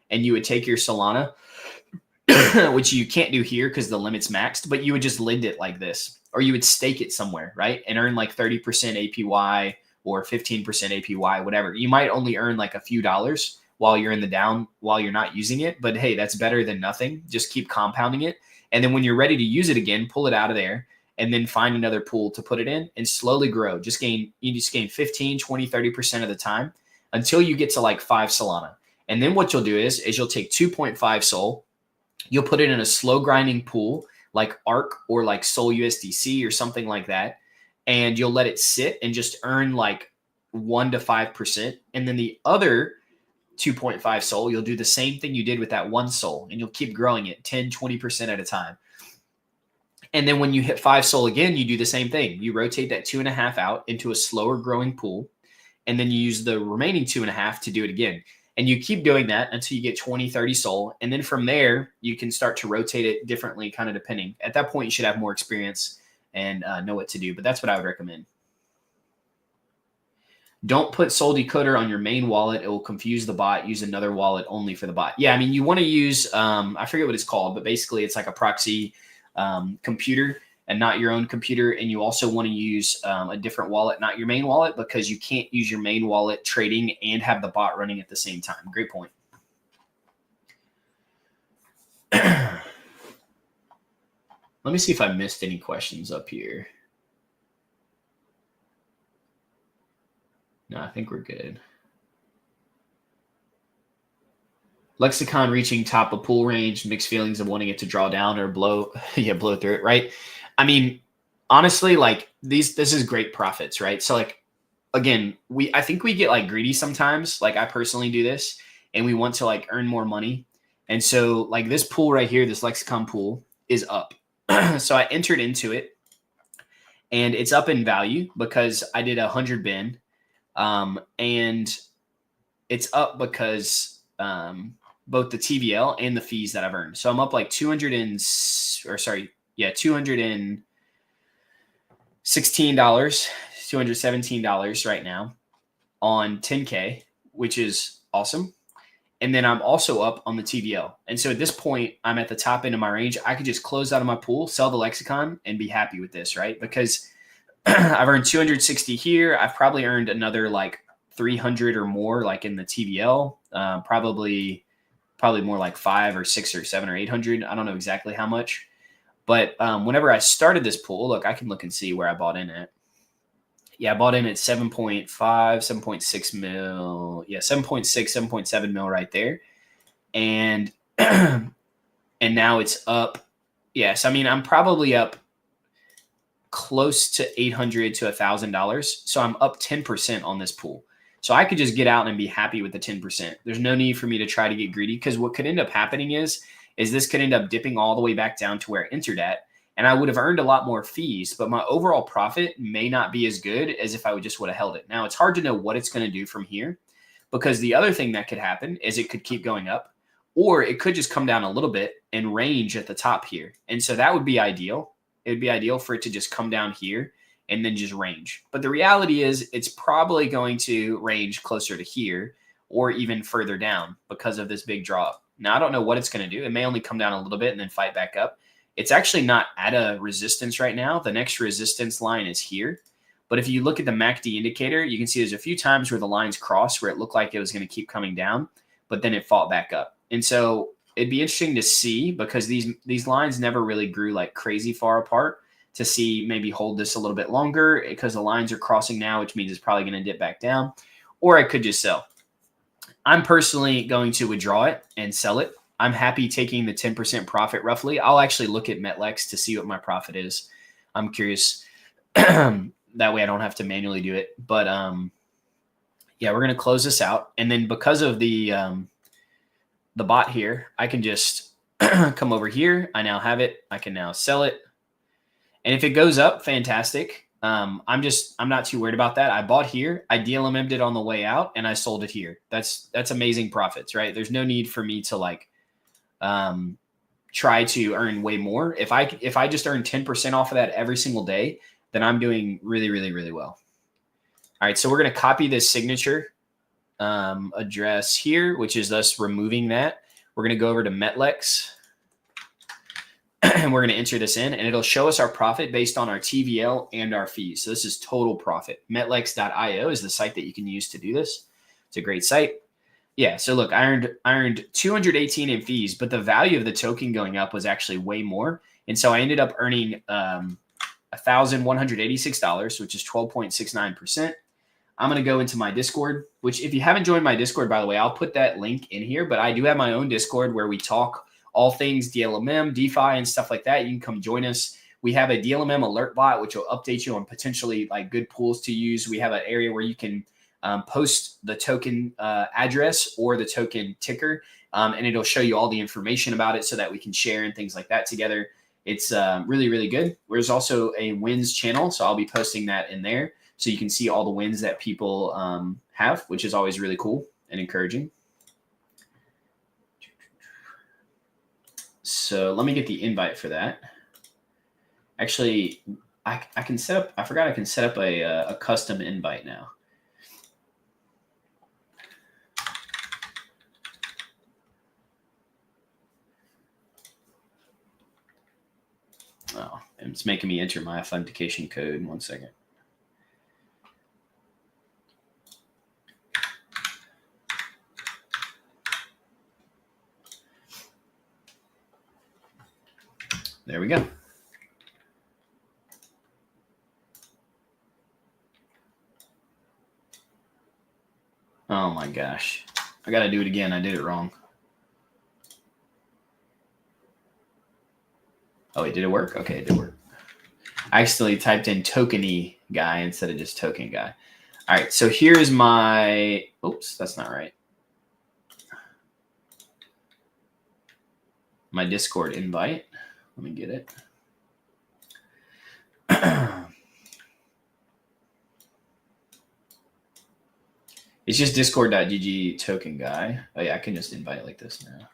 and you would take your Solana, which you can't do here because the limit's maxed, but you would just lend it like this, or you would stake it somewhere, right? And earn like 30% APY or 15% APY, whatever. You might only earn like a few dollars while you're in the down, while you're not using it. But hey, that's better than nothing. Just keep compounding it. And then when you're ready to use it again, pull it out of there and then find another pool to put it in and slowly grow. You just gain 15, 20, 30% of the time until you get to like 5 Solana. And then what you'll do is you'll take 2.5 Sol, you'll put it in a slow grinding pool like ARC or like Sol USDC or something like that. And you'll let it sit and just earn like 1 to 5%. And then the other 2.5 Sol, you'll do the same thing you did with that 1 Sol and you'll keep growing it 10, 20% at a time. And then when you hit 5 Sol again, you do the same thing. You rotate that 2.5 out into a slower growing pool. And then you use the remaining 2.5 to do it again. And you keep doing that until you get 20, 30 Sol. And then from there, you can start to rotate it differently, kind of depending. At that point, you should have more experience and know what to do. But that's what I would recommend. Don't put Sol Decoder on your main wallet. It will confuse the bot. Use another wallet only for the bot. Yeah, I mean, you want to use, I forget what it's called, but basically it's like a proxy computer and not your own computer. And you also want to use a different wallet, not your main wallet, because you can't use your main wallet trading and have the bot running at the same time. Great point. Let me see if I missed any questions up here. No, I think we're good. Lexicon reaching top of pool range, mixed feelings of wanting it to draw down or blow, blow through it, right? I mean, honestly, like this is great profits, right? So like, again, I think we get like greedy sometimes. Like I personally do this and we want to like earn more money. And so like this pool right here, this Lexicon pool is up. So I entered into it and it's up in value because I did 100 bin. And it's up because both the TVL and the fees that I've earned. So I'm up like $216, $217 right now on 10K, which is awesome. And then I'm also up on the TVL. And so at this point, I'm at the top end of my range. I could just close out of my pool, sell the Lexicon, and be happy with this, right? Because I've earned 260 here. I've probably earned another like 300 or more, like in the TVL. Probably more like 5 or 6 or 7 or 800. I don't know exactly how much. But whenever I started this pool, look, I can look and see where I bought in at. Yeah, I bought in at 7.5, 7.6 mil. Yeah, 7.6, 7.7 mil right there. And and now it's up. Yes, I mean, I'm probably up close to $800 to $1,000. So I'm up 10% on this pool. So I could just get out and be happy with the 10%. There's no need for me to try to get greedy because what could end up happening is this could end up dipping all the way back down to where I entered at. And I would have earned a lot more fees, but my overall profit may not be as good as if I would have held it. Now, it's hard to know what it's going to do from here because the other thing that could happen is it could keep going up or it could just come down a little bit and range at the top here. And so that would be ideal. It would be ideal for it to just come down here and then just range. But the reality is it's probably going to range closer to here or even further down because of this big drop. Now, I don't know what it's going to do. It may only come down a little bit and then fight back up. It's actually not at a resistance right now. The next resistance line is here. But if you look at the MACD indicator, you can see there's a few times where the lines cross where it looked like it was going to keep coming down, but then it fought back up. And so it'd be interesting to see because these lines never really grew like crazy far apart to see maybe hold this a little bit longer because the lines are crossing now, which means it's probably going to dip back down, or I could just sell. I'm personally going to withdraw it and sell it. I'm happy taking the 10% profit roughly. I'll actually look at Metlex to see what my profit is. I'm curious. That way I don't have to manually do it. But yeah, we're going to close this out. And then because of the bot here, I can just come over here. I now have it. I can now sell it. And if it goes up, fantastic. I'm not too worried about that. I bought here. I DLMM'd it on the way out and I sold it here. That's amazing profits, right? There's no need for me to like try to earn way more. If I just earn 10% off of that every single day, then I'm doing really, really, really well. All right, so we're going to copy this signature address here, which is us removing that. We're going to go over to Metlex and we're going to enter this in and it'll show us our profit based on our TVL and our fees. So this is total profit. Metlex.io is the site that you can use to do this. It's a great site. Yeah, so look, I earned 218 in fees, but the value of the token going up was actually way more. And so I ended up earning $1,186, which is 12.69%. I'm going to go into my Discord, which if you haven't joined my Discord, by the way, I'll put that link in here, but I do have my own Discord where we talk all things DLMM, DeFi, and stuff like that. You can come join us. We have a DLMM alert bot, which will update you on potentially like good pools to use. We have an area where you can post the token address or the token ticker, and it'll show you all the information about it so that we can share and things like that together. It's really, really good. There's also a wins channel, so I'll be posting that in there so you can see all the wins that people have, which is always really cool and encouraging. So let me get the invite for that. Actually, I can set up, I forgot I can set up a custom invite now. Oh, it's making me enter my authentication code. 1 second. There we go. Oh my gosh. I got to do it again. I did it wrong. Oh, wait, did it work? Okay, it did work. I accidentally typed in tokeny guy instead of just token guy. All right, so here's my, oops, that's not right. My Discord invite. Let me get it. It's just discord.gg token guy. Oh yeah, I can just invite like this now.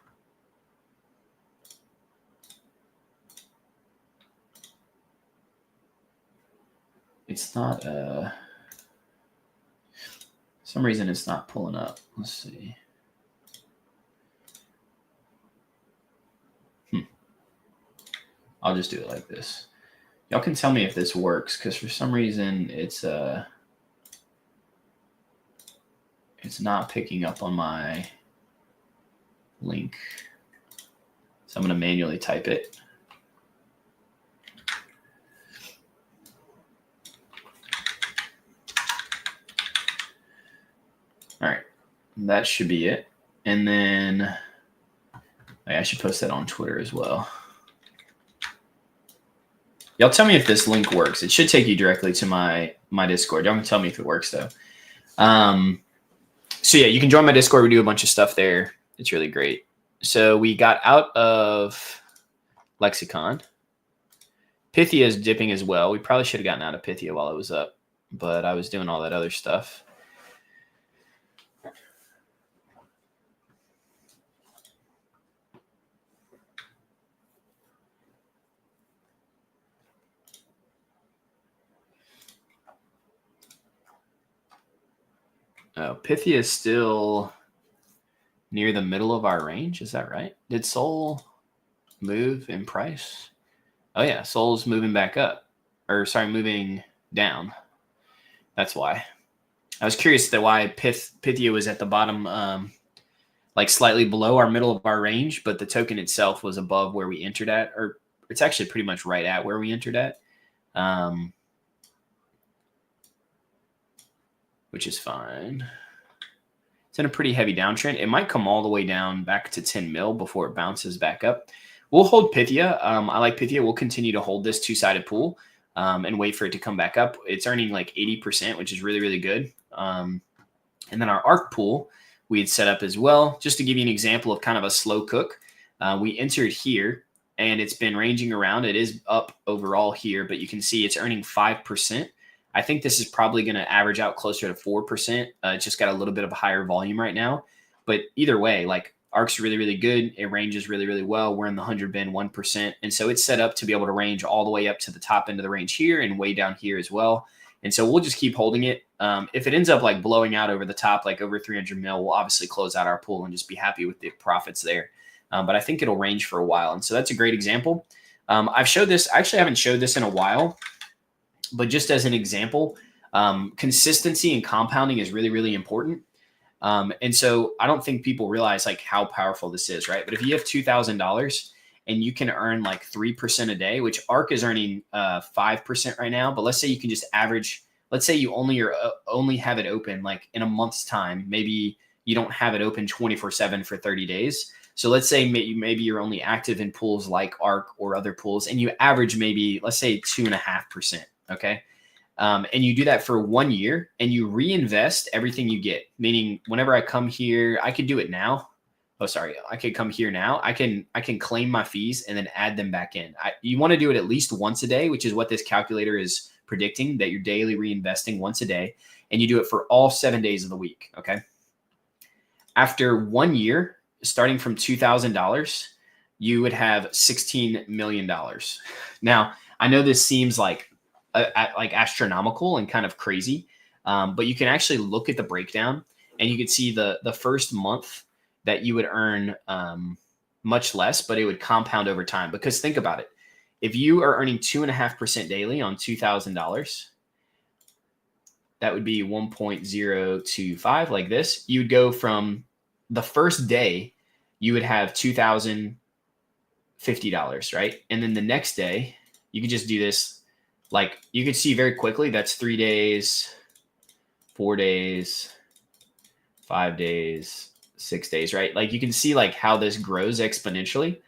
It's not, some reason it's not pulling up. Let's see. I'll just do it like this. Y'all can tell me if this works, because for some reason it's not picking up on my link. So I'm going to manually type it. All right, that should be it. And then I should post that on Twitter as well. Y'all tell me if this link works. It should take you directly to my Discord. Y'all can tell me if it works though. So yeah, you can join my Discord. We do a bunch of stuff there. It's really great. So we got out of Lexicon. Pythia is dipping as well. We probably should have gotten out of Pythia while it was up, but I was doing all that other stuff. Oh, Pythia is still near the middle of our range. Is that right? Did Sol move in price? Oh yeah, Sol's moving back up. Or sorry, moving down. That's why. I was curious that why Pythia was at the bottom, like slightly below our middle of our range, but the token itself was above where we entered at, or it's actually pretty much right at where we entered at. Which is fine. It's in a pretty heavy downtrend. It might come all the way down back to 10 mil before it bounces back up. We'll hold Pythia. I like Pythia. We'll continue to hold this two-sided pool and wait for it to come back up. It's earning like 80%, which is really, really good. And then our ARC pool we had set up as well. Just to give you an example of kind of a slow cook, we entered here and it's been ranging around. It is up overall here, but you can see it's earning 5%. I think this is probably going to average out closer to 4%. It's just got a little bit of a higher volume right now. But either way, like ARC's really, really good. It ranges really, really well. We're in the 100 bin 1%. And so it's set up to be able to range all the way up to the top end of the range here and way down here as well. And so we'll just keep holding it. If it ends up like blowing out over the top, like over 300 mil, we'll obviously close out our pool and just be happy with the profits there. But I think it'll range for a while. And so that's a great example. I've showed this. I actually haven't showed this in a while. But just as an example, consistency and compounding is really, really important. And so I don't think people realize like how powerful this is, right? But if you have $2,000 and you can earn like 3% a day, which ARC is earning 5% right now, but let's say you can just average, let's say you only have it open like in a month's time, maybe you don't have it open 24/7 for 30 days. So let's say maybe you're only active in pools like ARC or other pools and you average maybe, let's say 2.5%. Okay. And you do that for 1 year and you reinvest everything you get. Meaning whenever I come here, I could do it now. Oh, sorry. I could come here now. I can claim my fees and then add them back in. You want to do it at least once a day, which is what this calculator is predicting, that you're daily reinvesting once a day. And you do it for all 7 days of the week. Okay. After 1 year, starting from $2,000, you would have $16 million. Now, I know this seems like astronomical and kind of crazy. But you can actually look at the breakdown and you can see the first month that you would earn much less, but it would compound over time. Because think about it. If you are earning 2.5% daily on $2,000, that would be 1.025 like this. You would go from the first day, you would have $2,050, right? And then the next day, you could just do this. Like you could see very quickly, that's 3 days, 4 days, 5 days, 6 days, right? Like you can see like how this grows exponentially.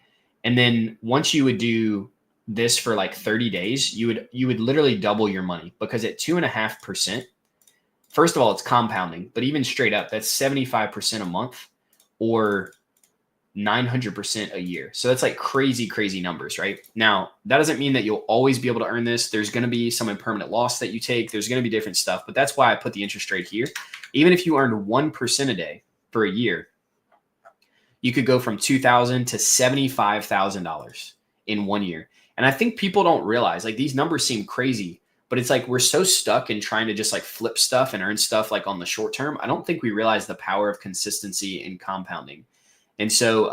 And then once you would do this for like 30 days, you would literally double your money, because at 2.5%, first of all, it's compounding, but even straight up, that's 75% a month, or 900% a year. So that's like crazy, crazy numbers, right? Now, that doesn't mean that you'll always be able to earn this. There's going to be some impermanent loss that you take. There's going to be different stuff, but that's why I put the interest rate here. Even if you earned 1% a day for a year, you could go from $2,000 to $75,000 in 1 year. And I think people don't realize, like, these numbers seem crazy, but it's like we're so stuck in trying to just like flip stuff and earn stuff like on the short term. I don't think we realize the power of consistency and compounding. And so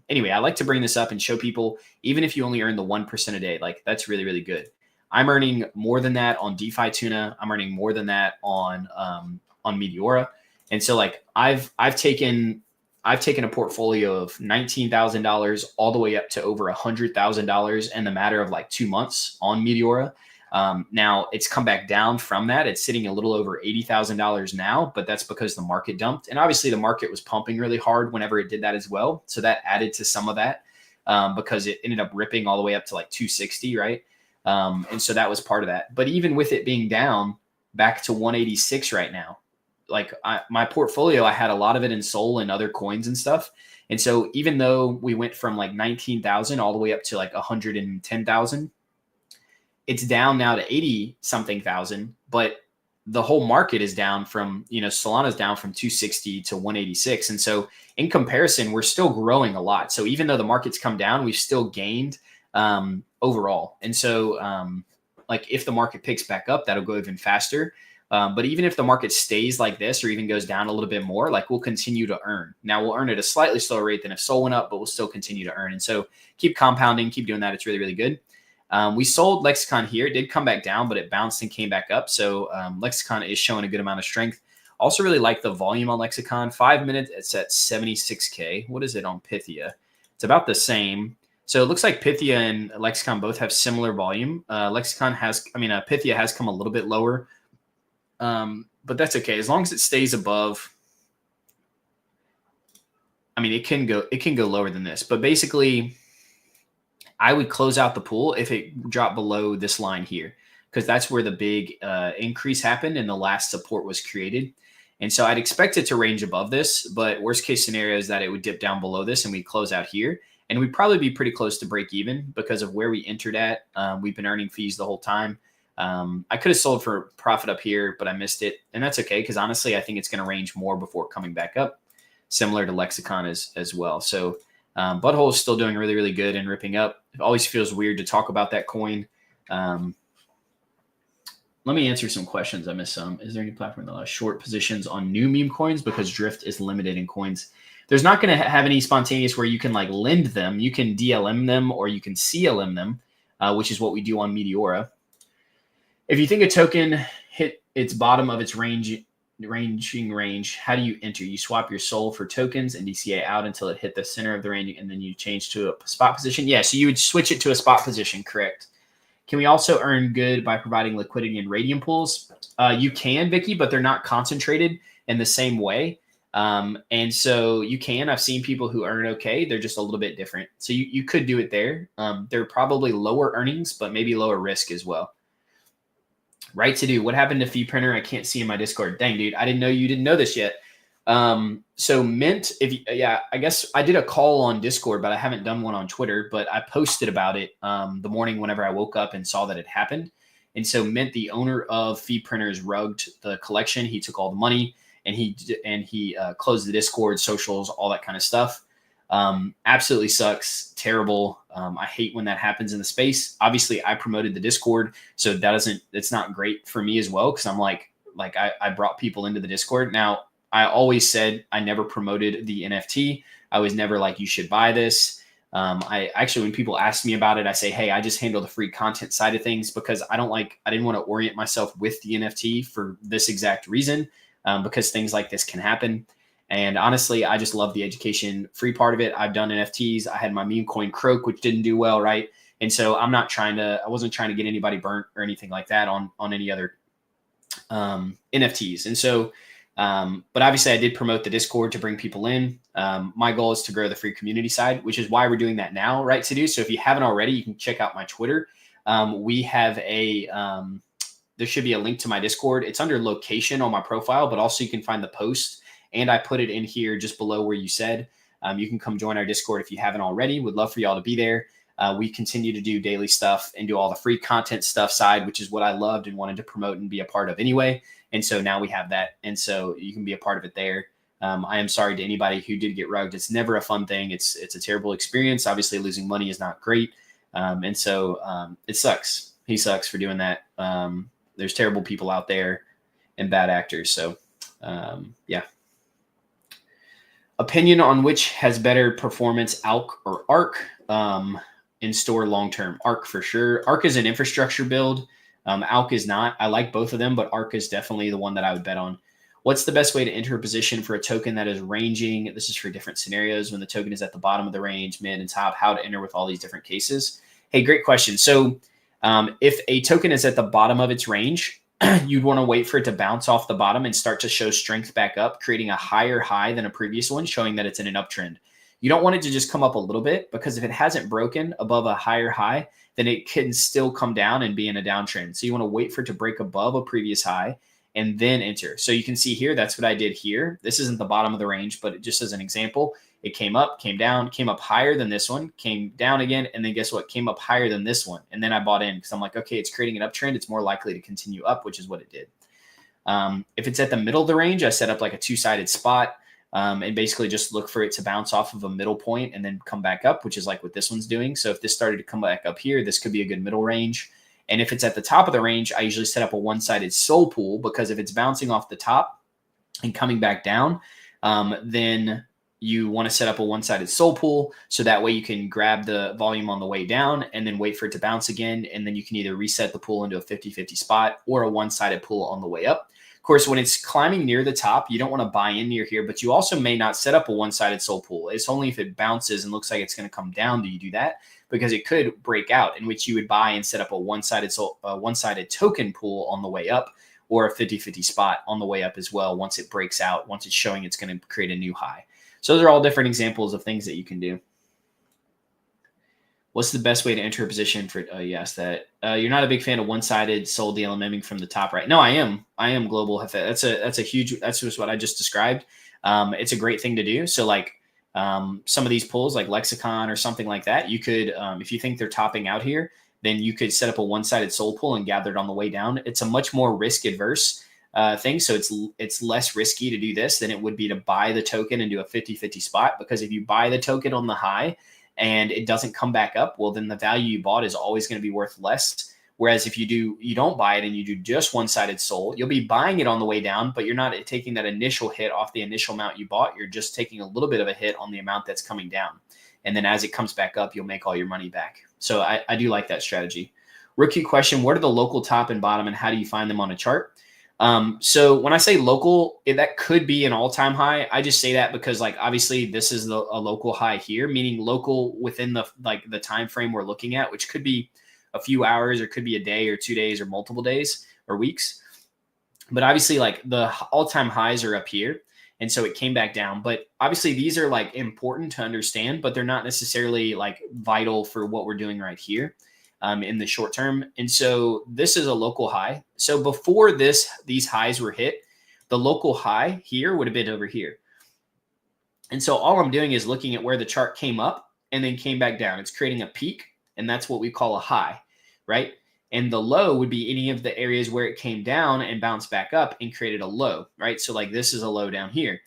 anyway, I like to bring this up and show people, even if you only earn the 1% a day, like, that's really, really good. I'm earning more than that on DeFi Tuna. I'm earning more than that on Meteora. And so like I've taken a portfolio of $19,000 all the way up to over $100,000 in the matter of like 2 months on Meteora. Now it's come back down from that. It's sitting a little over $80,000 now, but that's because the market dumped. And obviously the market was pumping really hard whenever it did that as well. So that added to some of that, because it ended up ripping all the way up to like 260, right? And so that was part of that. But even with it being down back to 186 right now, like my portfolio, I had a lot of it in Sol and other coins and stuff. And so even though we went from like 19,000 all the way up to like 110,000, it's down now to 80 something thousand, but the whole market is down from, Solana's down from 260 to 186. And so in comparison, we're still growing a lot. So even though the market's come down, we've still gained overall. And so like if the market picks back up, that'll go even faster. But even if the market stays like this or even goes down a little bit more, like, we'll continue to earn. Now we'll earn at a slightly slower rate than if Sol went up, but we'll still continue to earn. And so keep compounding, keep doing that. It's really, really good. We sold Lexicon here. It did come back down, but it bounced and came back up. So Lexicon is showing a good amount of strength. Also really like the volume on Lexicon. 5 minutes, it's at 76K. What is it on Pythia? It's about the same. So it looks like Pythia and Lexicon both have similar volume. Pythia has come a little bit lower, but that's okay. As long as it stays above, it can go lower than this, but basically I would close out the pool if it dropped below this line here, because that's where the big increase happened and the last support was created. And so I'd expect it to range above this, but worst case scenario is that it would dip down below this and we close out here. And we'd probably be pretty close to break even because of where we entered at. We've been earning fees the whole time. I could have sold for profit up here, but I missed it. And that's okay, because honestly, I think it's going to range more before coming back up, similar to Lexicon as well. So Butthole is still doing really, really good and ripping up. It always feels weird to talk about that coin. Let me answer some questions. I missed some. Is there any platform that allows short positions on new meme coins, because drift is limited in coins? There's not going to have any spontaneous where you can like lend them. You can DLM them or you can CLM them, which is what we do on Meteora. If you think a token hit its bottom of its ranging range, how do you enter? You swap your Sol for tokens and DCA out until it hit the center of the range, and then you change to a spot position. Yeah, so you would switch it to a spot position, correct? Can we also earn good by providing liquidity and radium pools? You can, Vicky, but they're not concentrated in the same way. And so you can. I've seen people who earn okay. They're just a little bit different. So you could do it there. They're probably lower earnings, but maybe lower risk as well. Right to do. What happened to Fee Printer? I can't see in my Discord. Dang, dude. I didn't know you didn't know this yet. So Mint, I guess I did a call on Discord, but I haven't done one on Twitter, but I posted about it the morning whenever I woke up and saw that it happened. And so Mint, the owner of Fee Printers, rugged the collection. He took all the money and he closed the Discord, socials, all that kind of stuff. Absolutely sucks. Terrible. I hate when that happens in the space. Obviously I promoted the Discord, so it's not great for me as well. Cause I'm like I brought people into the Discord. Now I always said I never promoted the NFT. I was never like, you should buy this. I actually, when people ask me about it, I say, hey, I just handle the free content side of things, because I didn't want to orient myself with the NFT for this exact reason, because things like this can happen. And honestly, I just love the education free part of it. I've done NFTs. I had my meme coin Croak, which didn't do well, right? And so I wasn't trying to get anybody burnt or anything like that on any other NFTs. And so But obviously I did promote the Discord to bring people in. My goal is to grow the free community side, which is why we're doing that now, right, to do. So if you haven't already, you can check out my Twitter. We have there should be a link to my Discord. It's under location on my profile, but also you can find the post. And I put it in here just below where you said. You can come join our Discord if you haven't already. Would love for y'all to be there. We continue to do daily stuff and do all the free content stuff side, which is what I loved and wanted to promote and be a part of anyway. And so now we have that. And so you can be a part of it there. I am sorry to anybody who did get rugged. It's never a fun thing. It's a terrible experience. Obviously, losing money is not great. And so it sucks. He sucks for doing that. There's terrible people out there and bad actors. So yeah. Opinion on which has better performance, ALK or ARK in store long-term? ARK for sure. ARK is an infrastructure build. ALK is not. I like both of them, but ARK is definitely the one that I would bet on. What's the best way to enter a position for a token that is ranging? This is for different scenarios when the token is at the bottom of the range, mid and top, how to enter with all these different cases. Hey, great question. So if a token is at the bottom of its range, you'd want to wait for it to bounce off the bottom and start to show strength back up, creating a higher high than a previous one, showing that it's in an uptrend. You don't want it to just come up a little bit, because if it hasn't broken above a higher high, then it can still come down and be in a downtrend. So you want to wait for it to break above a previous high and then enter. So you can see here, that's what I did here. This isn't the bottom of the range, but just as an example, it came up, came down, came up higher than this one, came down again, and then guess what? Came up higher than this one. And then I bought in because I'm like, okay, it's creating an uptrend. It's more likely to continue up, which is what it did. If it's at the middle of the range, I set up like a two-sided spot and basically just look for it to bounce off of a middle point and then come back up, which is like what this one's doing. So if this started to come back up here, this could be a good middle range. And if it's at the top of the range, I usually set up a one-sided soul pool, because if it's bouncing off the top and coming back down, then you want to set up a one-sided soul pool. So that way you can grab the volume on the way down and then wait for it to bounce again. And then you can either reset the pool into a 50-50 spot or a one-sided pool on the way up. Of course, when it's climbing near the top, you don't want to buy in near here, but you also may not set up a one-sided soul pool. It's only if it bounces and looks like it's going to come down do you do that, because it could break out, in which you would buy and set up a one-sided token pool on the way up, or a 50-50 spot on the way up as well once it breaks out, once it's showing it's going to create a new high. So those are all different examples of things that you can do. What's the best way to enter a position for? You asked that. You're not a big fan of one-sided soul DLMMing from the top, right? No, I am. I am global. That's a huge. That's just what I just described. It's a great thing to do. So like some of these pools, like Lexicon or something like that, you could, if you think they're topping out here, then you could set up a one-sided soul pool and gather it on the way down. It's a much more risk-adverse thing. So it's less risky to do this than it would be to buy the token and do a 50-50 spot, because if you buy the token on the high and it doesn't come back up, well, then the value you bought is always going to be worth less. Whereas if you don't buy it and you do just one-sided soul, you'll be buying it on the way down, but you're not taking that initial hit off the initial amount you bought. You're just taking a little bit of a hit on the amount that's coming down. And then as it comes back up, you'll make all your money back. So I do like that strategy. Rookie question, what are the local top and bottom and how do you find them on a chart? So when I say local, that could be an all-time high. I just say that because like, obviously this is a local high here, meaning local within the time frame we're looking at, which could be a few hours or could be a day or 2 days or multiple days or weeks. But obviously like the all-time highs are up here. And so it came back down, but obviously these are like important to understand, but they're not necessarily like vital for what we're doing right here. In the short term. And so this is a local high. So before these highs were hit, the local high here would have been over here. And so all I'm doing is looking at where the chart came up and then came back down. It's creating a peak, and that's what we call a high, right? And the low would be any of the areas where it came down and bounced back up and created a low, right? So like this is a low down here.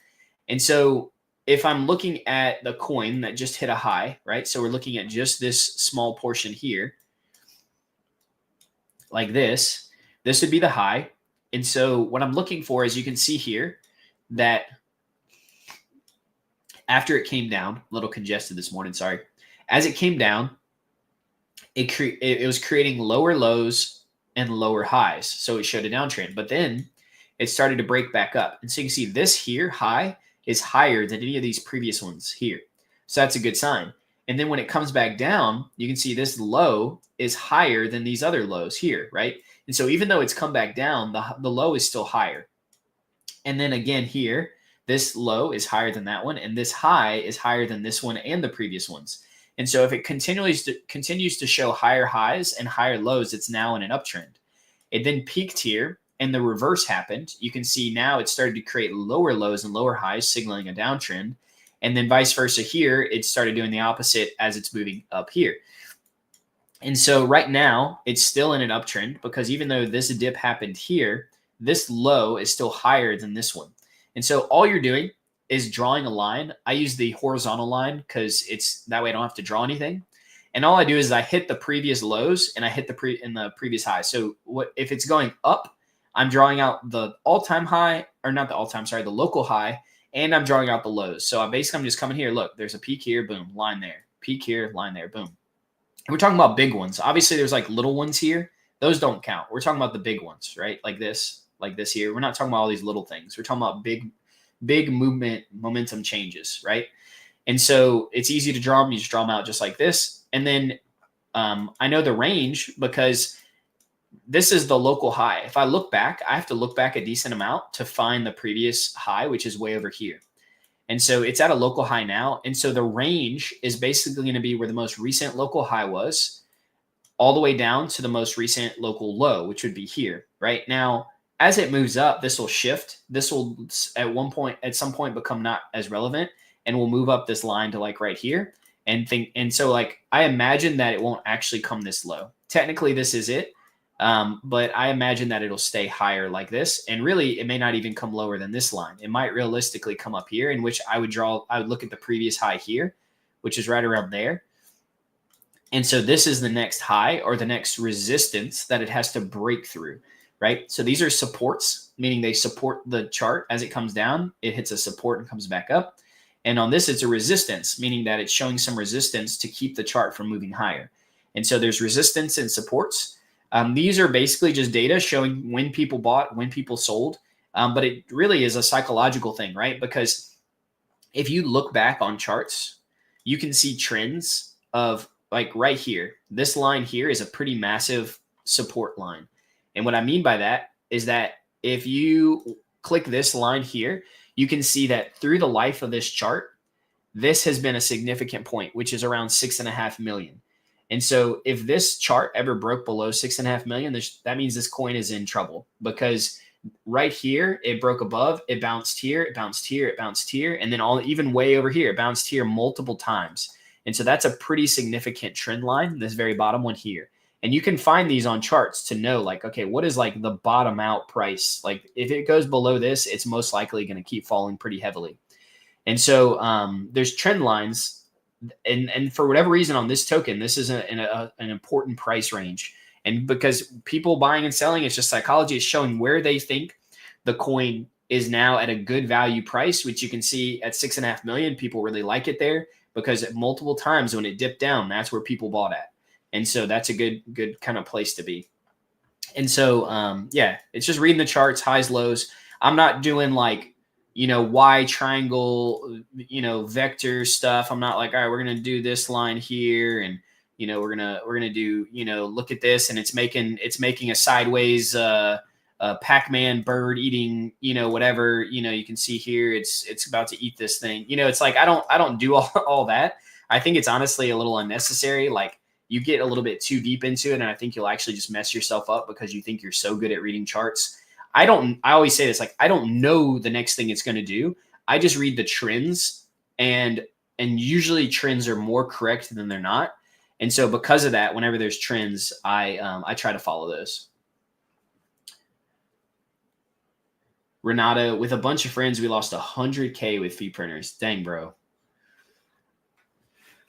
And so if I'm looking at the coin that just hit a high, right? So we're looking at just this small portion here, like this would be the high. And so what I'm looking for is, you can see here that after it came down, a little congested this morning, sorry. As it came down, it was creating lower lows and lower highs. So it showed a downtrend, but then it started to break back up. And so you can see this here high is higher than any of these previous ones here. So that's a good sign. And then when it comes back down, you can see this low is higher than these other lows here, right? And so even though it's come back down, the low is still higher. And then again here, this low is higher than that one, and this high is higher than this one and the previous ones. And so if it continues to show higher highs and higher lows, it's now in an uptrend. It then peaked here, and the reverse happened. You can see now it started to create lower lows and lower highs, signaling a downtrend. And then vice versa here, it started doing the opposite as it's moving up here. And so right now, it's still in an uptrend because even though this dip happened here, this low is still higher than this one. And so all you're doing is drawing a line. I use the horizontal line because it's that way I don't have to draw anything. And all I do is I hit the previous lows and I hit the previous high. So what if it's going up, I'm drawing out the all-time high, or not the all-time, sorry, the local high, and I'm drawing out the lows. So I'm just coming here. Look, there's a peak here, boom, line there. Peak here, line there, boom. And we're talking about big ones. Obviously, there's like little ones here. Those don't count. We're talking about the big ones, right? Like this here. We're not talking about all these little things. We're talking about big momentum changes, right? And so it's easy to draw them. You just draw them out just like this. And then I know the range because this is the local high. If I look back, I have to look back a decent amount to find the previous high, which is way over here. And so it's at a local high now. And so the range is basically going to be where the most recent local high was all the way down to the most recent local low, which would be here. Right now, as it moves up, this will shift. This will at some point become not as relevant, and we'll move up this line to like right here. And so like I imagine that it won't actually come this low. Technically, this is it. But I imagine that it'll stay higher like this. And really, it may not even come lower than this line. It might realistically come up here, in which I would look at the previous high here, which is right around there. And so this is the next high or the next resistance that it has to break through, right? So these are supports, meaning they support the chart as it comes down. It hits a support and comes back up. And on this, it's a resistance, meaning that it's showing some resistance to keep the chart from moving higher. And so there's resistance and supports. These are basically just data showing when people bought, when people sold. But it really is a psychological thing, right? Because if you look back on charts, you can see trends of like right here. This line here is a pretty massive support line. And what I mean by that is that if you click this line here, you can see that through the life of this chart, this has been a significant point, which is around 6.5 million. And so if this chart ever broke below 6.5 million, that means this coin is in trouble, because right here, it broke above, it bounced here, it bounced here, it bounced here, and then even way over here, it bounced here multiple times. And so that's a pretty significant trend line, this very bottom one here. And you can find these on charts to know, like, okay, what is like the bottom out price? Like if it goes below this, it's most likely going to keep falling pretty heavily. And so there's trend lines. And for whatever reason on this token, this is an important price range. And because people buying and selling, it's just psychology. It's showing where they think the coin is now at a good value price, which you can see at 6.5 million. People really like it there because at multiple times when it dipped down, that's where people bought at. And so that's a good kind of place to be. And so, yeah, it's just reading the charts, highs, lows. I'm not doing like, Y triangle, vector stuff. I'm not like, all right, we're going to do this line here. And, we're going to do, look at this, and it's making a sideways, Pac-Man bird eating, whatever, you can see here, it's about to eat this thing. It's like, I don't do all that. I think it's honestly a little unnecessary. Like, you get a little bit too deep into it, and I think you'll actually just mess yourself up because you think you're so good at reading charts. I always say this, like, I don't know the next thing it's going to do. I just read the trends, and usually trends are more correct than they're not. And so because of that, whenever there's trends, I try to follow those. Renata, with a bunch of friends, we lost 100K with fee printers. Dang, bro.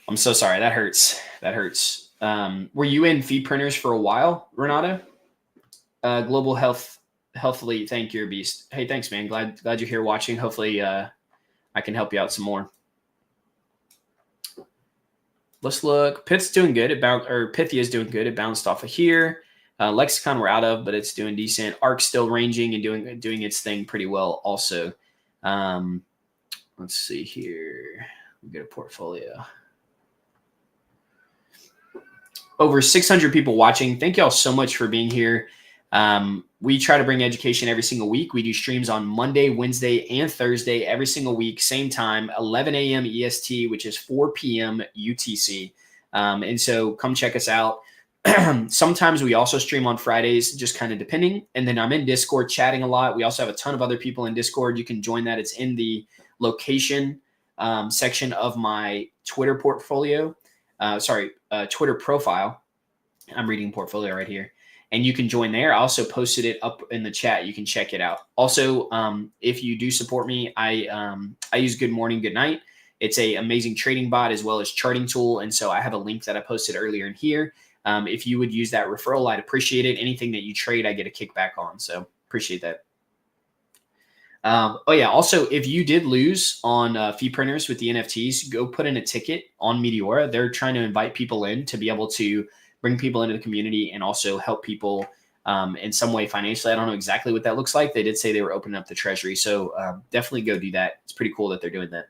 I'm so sorry. That hurts. That hurts. Were you in feed printers for a while, Renata? Global Healthily, thank you, Beast. Hey, thanks, man. Glad you're here watching. Hopefully, I can help you out some more. Let's look. Pyth's doing good. Pythia is doing good. It bounced off of here. Lexicon we're out of, but it's doing decent. Arc's still ranging and doing its thing pretty well also. Let's see here. We get a portfolio. Over 600 people watching. Thank y'all so much for being here. we try to bring education every single week. We do streams on Monday, Wednesday, and Thursday every single week, same time, 11 a.m. EST, which is 4 p.m. UTC. And so come check us out. Sometimes we also stream on Fridays, just kind of depending. And then I'm in Discord chatting a lot. We also have a ton of other people in Discord. You can join that. It's in the location section of my Twitter portfolio. Twitter profile. I'm reading portfolio right here. And you can join there. I also posted it up in the chat. You can check it out. Also, if you do support me, I use Good Morning, Good Night. It's an amazing trading bot as well as charting tool. And so I have a link that I posted earlier in here. If you would use that referral, I'd appreciate it. Anything that you trade, I get a kickback on. So appreciate that. Also, if you did lose on fee printers with the NFTs, go put in a ticket on Meteora. They're trying to invite people in to be able to bring people into the community and also help people in some way financially. I don't know exactly what that looks like. They did say they were opening up the treasury. So definitely go do that. It's pretty cool that they're doing that.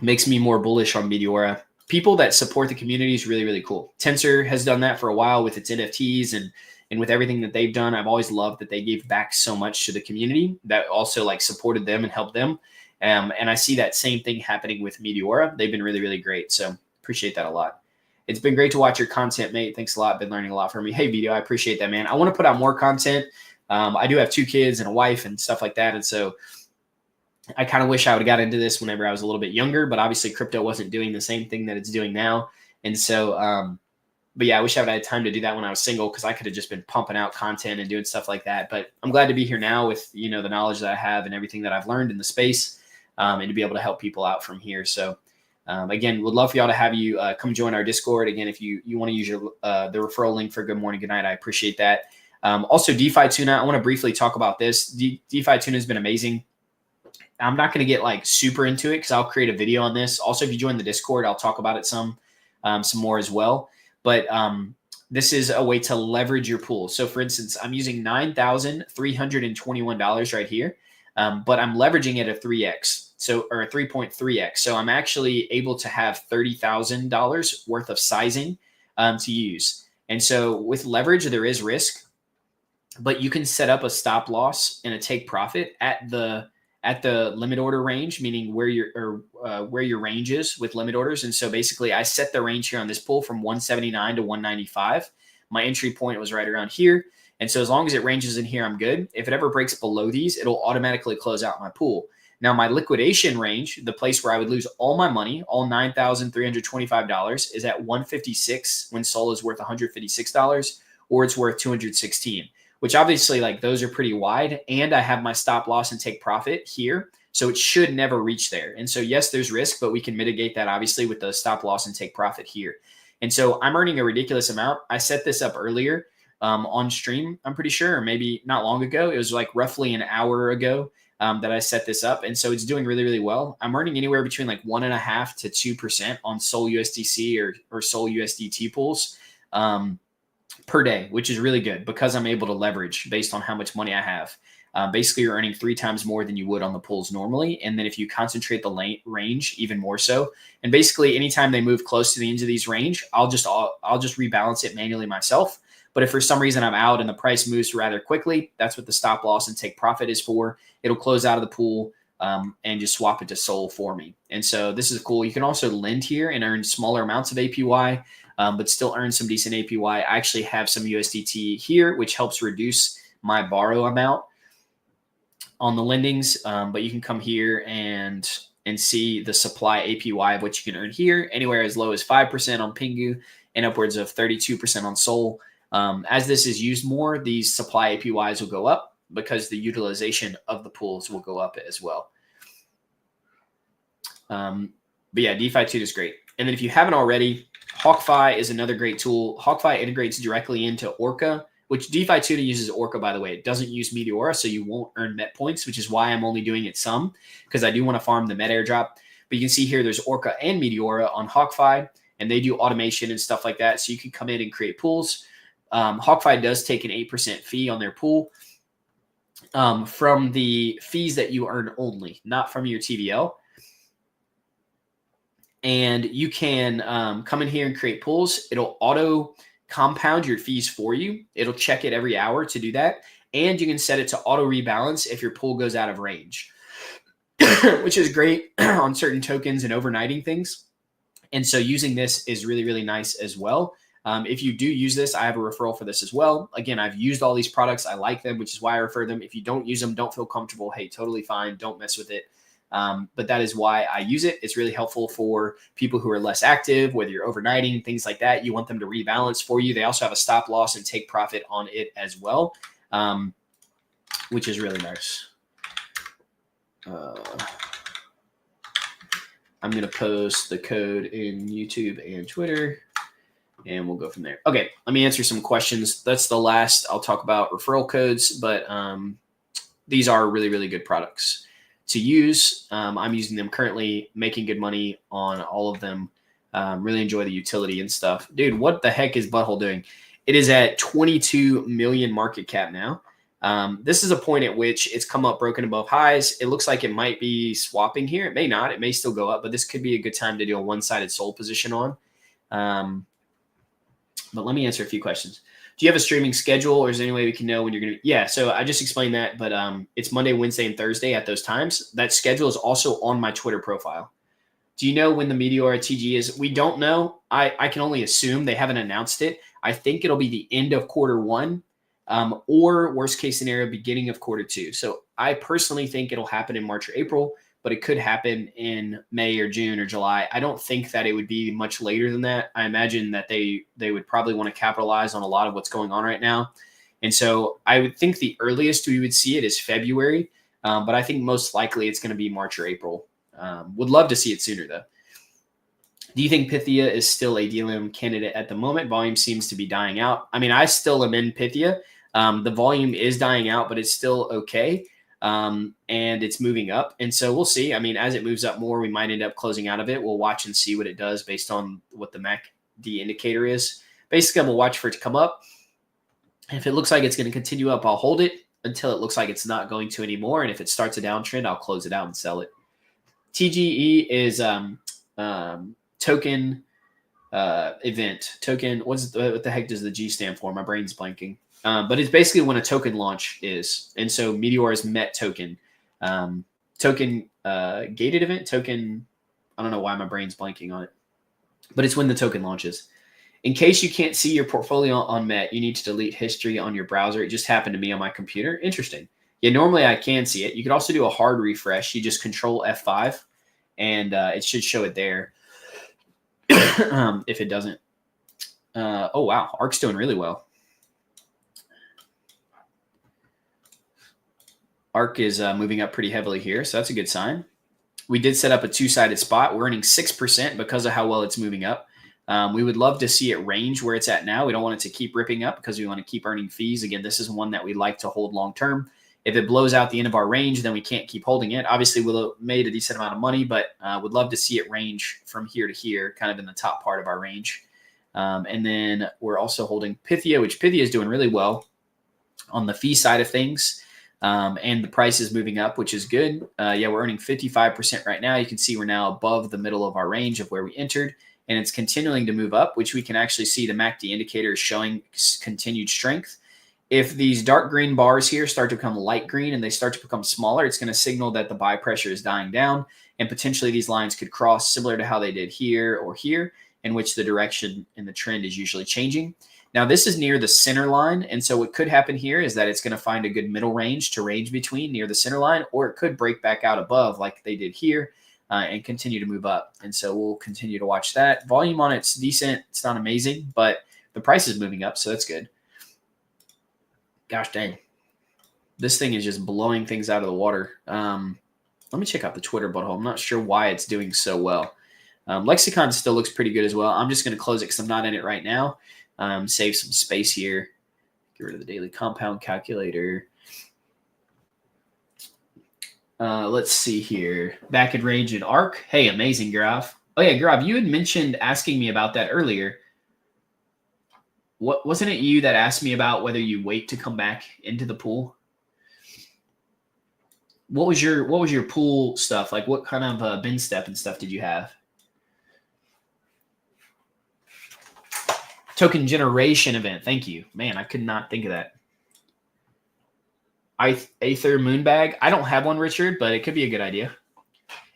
Makes me more bullish on Meteora. People that support the community is really, really cool. Tensor has done that for a while with its NFTs and with everything that they've done. I've always loved that they gave back so much to the community that also like supported them and helped them. And I see that same thing happening with Meteora. They've been really, really great. So appreciate that a lot. It's been great to watch your content, mate. Thanks a lot. Been learning a lot from me. Hey, Vito, I appreciate that, man. I want to put out more content. I do have 2 kids and a wife and stuff like that. And so I kind of wish I would have got into this whenever I was a little bit younger, but obviously crypto wasn't doing the same thing that it's doing now. And so, but yeah, I wish I would have had time to do that when I was single, because I could have just been pumping out content and doing stuff like that. But I'm glad to be here now with, the knowledge that I have and everything that I've learned in the space, and to be able to help people out from here. So again, would love for y'all to have you come join our Discord. Again, if you want to use the referral link for Good Morning, Good Night, I appreciate that. Also, DeFi Tuna, I want to briefly talk about this. DeFi Tuna has been amazing. I'm not going to get like super into it because I'll create a video on this. Also, if you join the Discord, I'll talk about it some more as well. But this is a way to leverage your pool. So for instance, I'm using $9,321 right here, but I'm leveraging it at 3x. Or a 3.3x. So I'm actually able to have $30,000 worth of sizing to use. And so with leverage, there is risk, but you can set up a stop loss and a take profit at the limit order range, meaning where your range is with limit orders. And so basically I set the range here on this pool from 179 to 195. My entry point was right around here. And so as long as it ranges in here, I'm good. If it ever breaks below these, it'll automatically close out my pool. Now my liquidation range, the place where I would lose all my money, all $9,325, is at 156 when Sol is worth $156, or it's worth 216, which obviously like those are pretty wide. And I have my stop loss and take profit here. So it should never reach there. And so yes, there's risk, but we can mitigate that obviously with the stop loss and take profit here. And so I'm earning a ridiculous amount. I set this up earlier on stream, I'm pretty sure, or maybe not long ago. It was like roughly an hour ago that I set this up. And so it's doing really, really well. I'm earning anywhere between like 1.5% to 2% on Sol USDC or Sol USDT pools per day, which is really good because I'm able to leverage based on how much money I have. Basically, you're earning 3 times more than you would on the pools normally. And then if you concentrate the range, even more so. And basically, anytime they move close to the ends of these range, I'll just rebalance it manually myself. But if for some reason I'm out and the price moves rather quickly, that's what the stop loss and take profit is for. It'll close out of the pool and just swap it to Sol for me. And so this is cool. You can also lend here and earn smaller amounts of APY, but still earn some decent APY. I actually have some USDT here, which helps reduce my borrow amount on the lendings. But you can come here and see the supply APY of what you can earn here, anywhere as low as 5% on Pingu and upwards of 32% on Sol. As this is used more, these supply APYs will go up because the utilization of the pools will go up as well. But yeah, DeFi 2 is great. And then if you haven't already, HawkFi is another great tool. HawkFi integrates directly into Orca, which DeFi 2 uses Orca, by the way. It doesn't use Meteora, so you won't earn Met points, which is why I'm only doing it some, because I do want to farm the Met airdrop. But you can see here there's Orca and Meteora on HawkFi, and they do automation and stuff like that. So you can come in and create pools. HawkFi does take an 8% fee on their pool from the fees that you earn only, not from your TVL. And you can come in here and create pools. It'll auto compound your fees for you. It'll check it every hour to do that. And you can set it to auto rebalance if your pool goes out of range, which is great on certain tokens and overnighting things. And so using this is really, really nice as well. If you do use this, I have a referral for this as well. Again, I've used all these products. I like them, which is why I refer them. If you don't use them, don't feel comfortable. Hey, totally fine. Don't mess with it. But that is why I use it. It's really helpful for people who are less active, whether you're overnighting, things like that. You want them to rebalance for you. They also have a stop loss and take profit on it as well, which is really nice. I'm going to post the code in YouTube and Twitter, and we'll go from there. Okay, let me answer some questions. That's the last. I'll talk about referral codes, but these are really, really good products to use. I'm using them currently, making good money on all of them. Really enjoy the utility and stuff. Dude, what the heck is Butthole doing? It is at 22 million market cap now. This is a point at which it's come up broken above highs. It looks like it might be swapping here. It may not. It may still go up, but this could be a good time to do a one-sided sold position on. But let me answer a few questions. Do you have a streaming schedule, or is there any way we can know when you're going to? Yeah, so I just explained that, but it's Monday, Wednesday, and Thursday at those times. That schedule is also on my Twitter profile. Do you know when the Meteora TG is? We don't know. I can only assume. They haven't announced it. I think it'll be the end of Q1. Or worst case scenario, beginning of Q2. So I personally think it'll happen in March or April, but it could happen in May or June or July. I don't think that it would be much later than that. I imagine that they would probably want to capitalize on a lot of what's going on right now. And so I would think the earliest we would see it is February, but I think most likely it's going to be March or April. Would love to see it sooner, though. Do you think Pythia is still a DLM candidate at the moment? Volume seems to be dying out. I mean, I still am in Pythia. The volume is dying out, but it's still okay. And it's moving up. And so we'll see. I mean, as it moves up more, we might end up closing out of it. We'll watch and see what it does based on what the MACD indicator is. Basically, I'm going to watch for it to come up. If it looks like it's going to continue up, I'll hold it until it looks like it's not going to anymore. And if it starts a downtrend, I'll close it out and sell it. TGE is token event. Token, what the heck does the G stand for? My brain's blanking. But it's basically when a token launch is. And so Meteora's MET token. Token gated event, token, I don't know why my brain's blanking on it. But it's when the token launches. In case you can't see your portfolio on MET, you need to delete history on your browser. It just happened to me on my computer. Interesting. Yeah, normally I can see it. You could also do a hard refresh. You just control F5, and it should show it there. If it doesn't. Oh, wow. ARK's doing really well. ARK is moving up pretty heavily here, so that's a good sign. We did set up a two-sided spot. We're earning 6% because of how well it's moving up. We would love to see it range where it's at now. We don't want it to keep ripping up because we want to keep earning fees. Again, this is one that we like to hold long-term. If it blows out the end of our range, then we can't keep holding it. Obviously, we'll have made a decent amount of money, but would love to see it range from here to here, kind of in the top part of our range. And then we're also holding Pythia, which Pythia is doing really well on the fee side of things. And the price is moving up, which is good. Yeah, we're earning 55% right now. You can see we're now above the middle of our range of where we entered, and it's continuing to move up, which we can actually see the MACD indicator is showing continued strength. If these dark green bars here start to become light green and they start to become smaller, it's going to signal that the buy pressure is dying down, and potentially these lines could cross similar to how they did here or here, in which the direction and the trend is usually changing. Now, this is near the center line, and so what could happen here is that it's going to find a good middle range to range between near the center line, or it could break back out above like they did here and continue to move up. And so we'll continue to watch that. Volume on it's decent. It's not amazing, but the price is moving up, so that's good. Gosh dang. This thing is just blowing things out of the water. Let me check out the Twitter butthole. I'm not sure why it's doing so well. Lexicon still looks pretty good as well. I'm just going to close it because I'm not in it right now. Save some space here. Get rid of the daily compound calculator. Let's see here. Back in range in ARK. Hey, amazing, Graf. Oh, yeah, Graf, you had mentioned asking me about that earlier. What wasn't it you that asked me about whether you wait to come back into the pool? What was your pool stuff? Like what kind of bin step and stuff did you have? Token generation event. Thank you. Man, I could not think of that. Aether Moonbag. I don't have one, Richard, but it could be a good idea.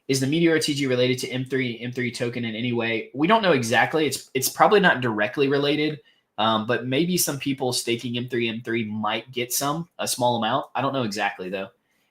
Is the Meteor TG related to M3 token in any way? We don't know exactly. It's probably not directly related, but maybe some people staking M3 might get a small amount. I don't know exactly, though.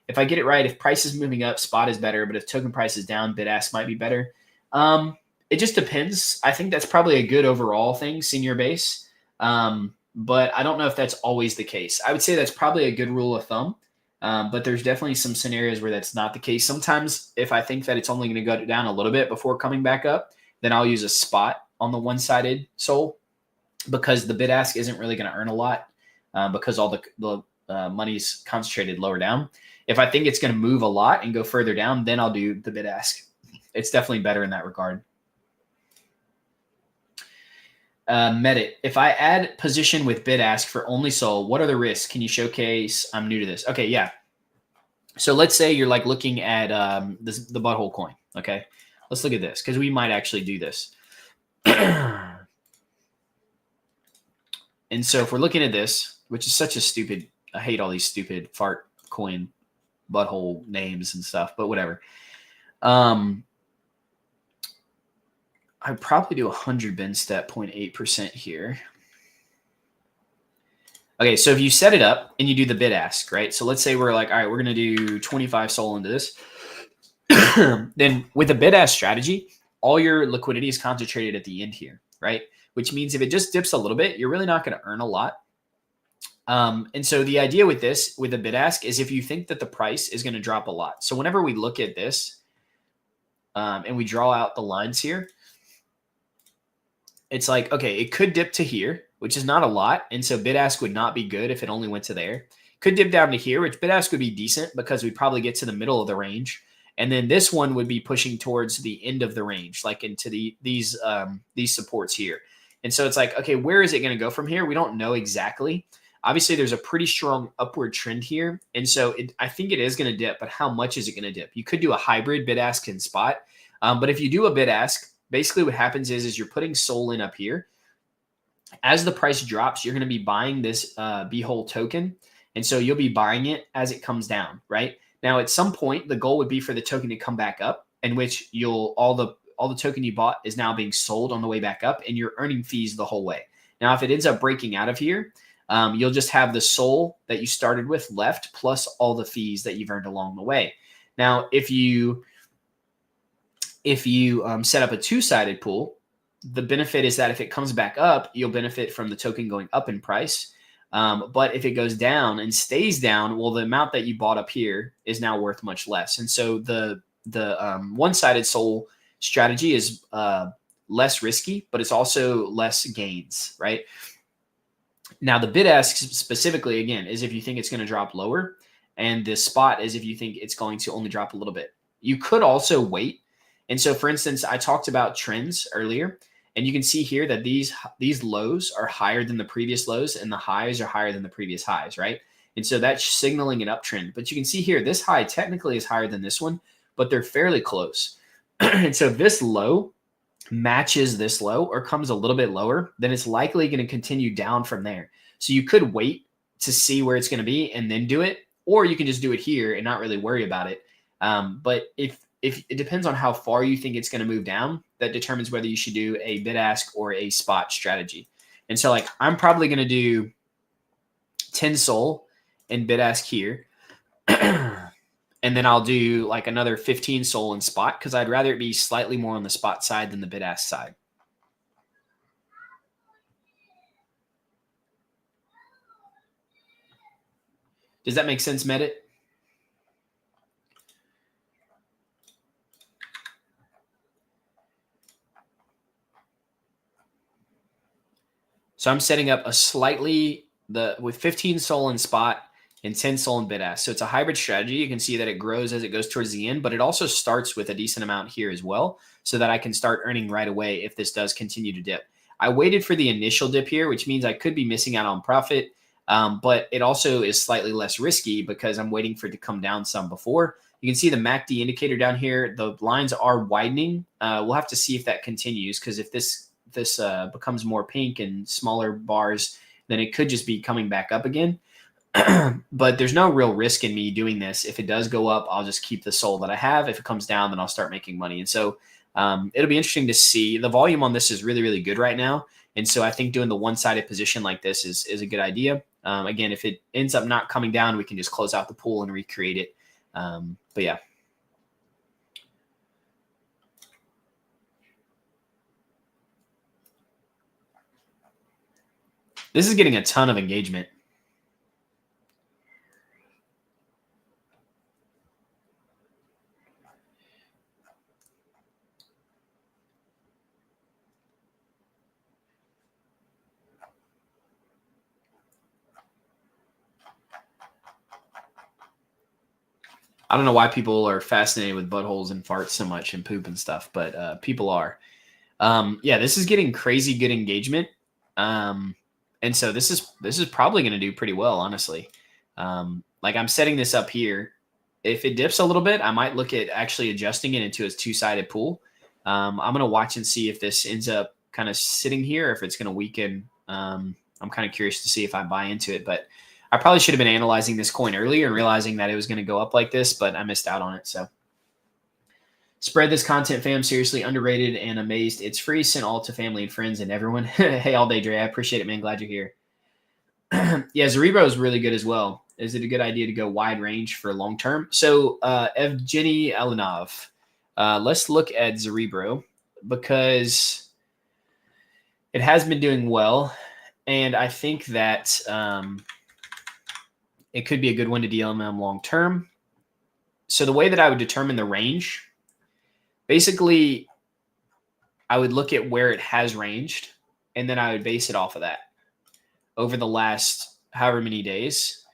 If I get it right, if price is moving up, spot is better, but if token price is down, bid ask might be better. It just depends. I think that's probably a good overall thing, senior base. But I don't know if that's always the case. I would say that's probably a good rule of thumb. But there's definitely some scenarios where that's not the case. Sometimes if I think that it's only going to go down a little bit before coming back up, then I'll use a spot on the one-sided SOL because the bid ask isn't really going to earn a lot because all the money's concentrated lower down. If I think it's going to move a lot and go further down, then I'll do the bid ask. It's definitely better in that regard. Medit. If I add position with bid ask for only SOL, what are the risks? Can you showcase? I'm new to this. Okay, yeah. So let's say you're like looking at the butthole coin. Okay, let's look at this because we might actually do this. And so if we're looking at this, which is such a stupid, I hate all these stupid fart coin butthole names and stuff, but whatever. I'd probably do 100 bin step 0.8% here. Okay, so if you set it up and you do the bid ask, right? So let's say we're like, all right, we're going to do 25 SOL into this. Then with the bid ask strategy, all your liquidity is concentrated at the end here, right? Which means if it just dips a little bit, you're really not going to earn a lot. And so the idea with this, with the bid ask, is if you think that the price is going to drop a lot. So whenever we look at this and we draw out the lines here, it's like, okay, it could dip to here, which is not a lot. And so bid ask would not be good if it only went to there. Could dip down to here, which bid ask would be decent because we'd probably get to the middle of the range. And then this one would be pushing towards the end of the range, like into these supports here. And so it's like, okay, where is it going to go from here? We don't know exactly. Obviously, there's a pretty strong upward trend here. And so I think it is going to dip, but how much is it going to dip? You could do a hybrid bid ask and spot. But if you do a bid ask, basically what happens is you're putting SOL in up here. As the price drops, you're going to be buying this B-hole token. And so you'll be buying it as it comes down, right? Now, at some point, the goal would be for the token to come back up, in which all the token you bought is now being sold on the way back up, and you're earning fees the whole way. Now, if it ends up breaking out of here, you'll just have the SOL that you started with left, plus all the fees that you've earned along the way. Now, if you set up a two-sided pool, the benefit is that if it comes back up, you'll benefit from the token going up in price. But if it goes down and stays down, well, the amount that you bought up here is now worth much less. And so the one-sided SOL strategy is less risky, but it's also less gains, right? Now, the bid ask specifically, again, is if you think it's going to drop lower, and the spot is if you think it's going to only drop a little bit. You could also wait. And so, for instance, I talked about trends earlier, and you can see here that these lows are higher than the previous lows, and the highs are higher than the previous highs, right? And so that's signaling an uptrend. But you can see here, this high technically is higher than this one, but they're fairly close. And so if this low matches this low or comes a little bit lower, then it's likely going to continue down from there. So you could wait to see where it's going to be and then do it, or you can just do it here and not really worry about it. But if it depends on how far you think it's going to move down, that determines whether you should do a bid ask or a spot strategy. And so like I'm probably going to do 10 SOL and bid ask here. And then I'll do like another 15 SOL in spot because I'd rather it be slightly more on the spot side than the bid ask side. Does that make sense, Medit? So I'm setting up a slightly with 15 SOL in spot and 10 SOL in bid ask. So it's a hybrid strategy. You can see that it grows as it goes towards the end, but it also starts with a decent amount here as well so that I can start earning right away if this does continue to dip. I waited for the initial dip here, which means I could be missing out on profit, but it also is slightly less risky because I'm waiting for it to come down some before. You can see the MACD indicator down here. The lines are widening. We'll have to see if that continues because if this this becomes more pink and smaller bars, then it could just be coming back up again. But there's no real risk in me doing this. If it does go up, I'll just keep the SOL that I have. If it comes down, then I'll start making money. And so it'll be interesting to see. The volume on this is really, really good right now. And so I think doing the one-sided position like this is a good idea. Again, if it ends up not coming down, we can just close out the pool and recreate it. But yeah. This is getting a ton of engagement. I don't know why people are fascinated with buttholes and farts so much and poop and stuff, but people are. Yeah, this is getting crazy good engagement. And so this is probably going to do pretty well, honestly. Like I'm setting this up here. If it dips a little bit, I might look at actually adjusting it into a two-sided pool. I'm going to watch and see if this ends up kind of sitting here, or if it's going to weaken. I'm kind of curious to see if I buy into it, but I probably should have been analyzing this coin earlier and realizing that it was going to go up like this, but I missed out on it. So spread this content, fam. Seriously underrated and amazed. It's free. Send all to family and friends and everyone. Hey, all day, Dre. I appreciate it, man. Glad you're here. Yeah, Zaribo is really good as well. Is it a good idea to go wide range for long term? So Evgeny Elenov, let's look at Zaribo because it has been doing well. And I think that it could be a good one to DLMM long term. So the way that I would determine the range, basically, I would look at where it has ranged, and then I would base it off of that over the last however many days.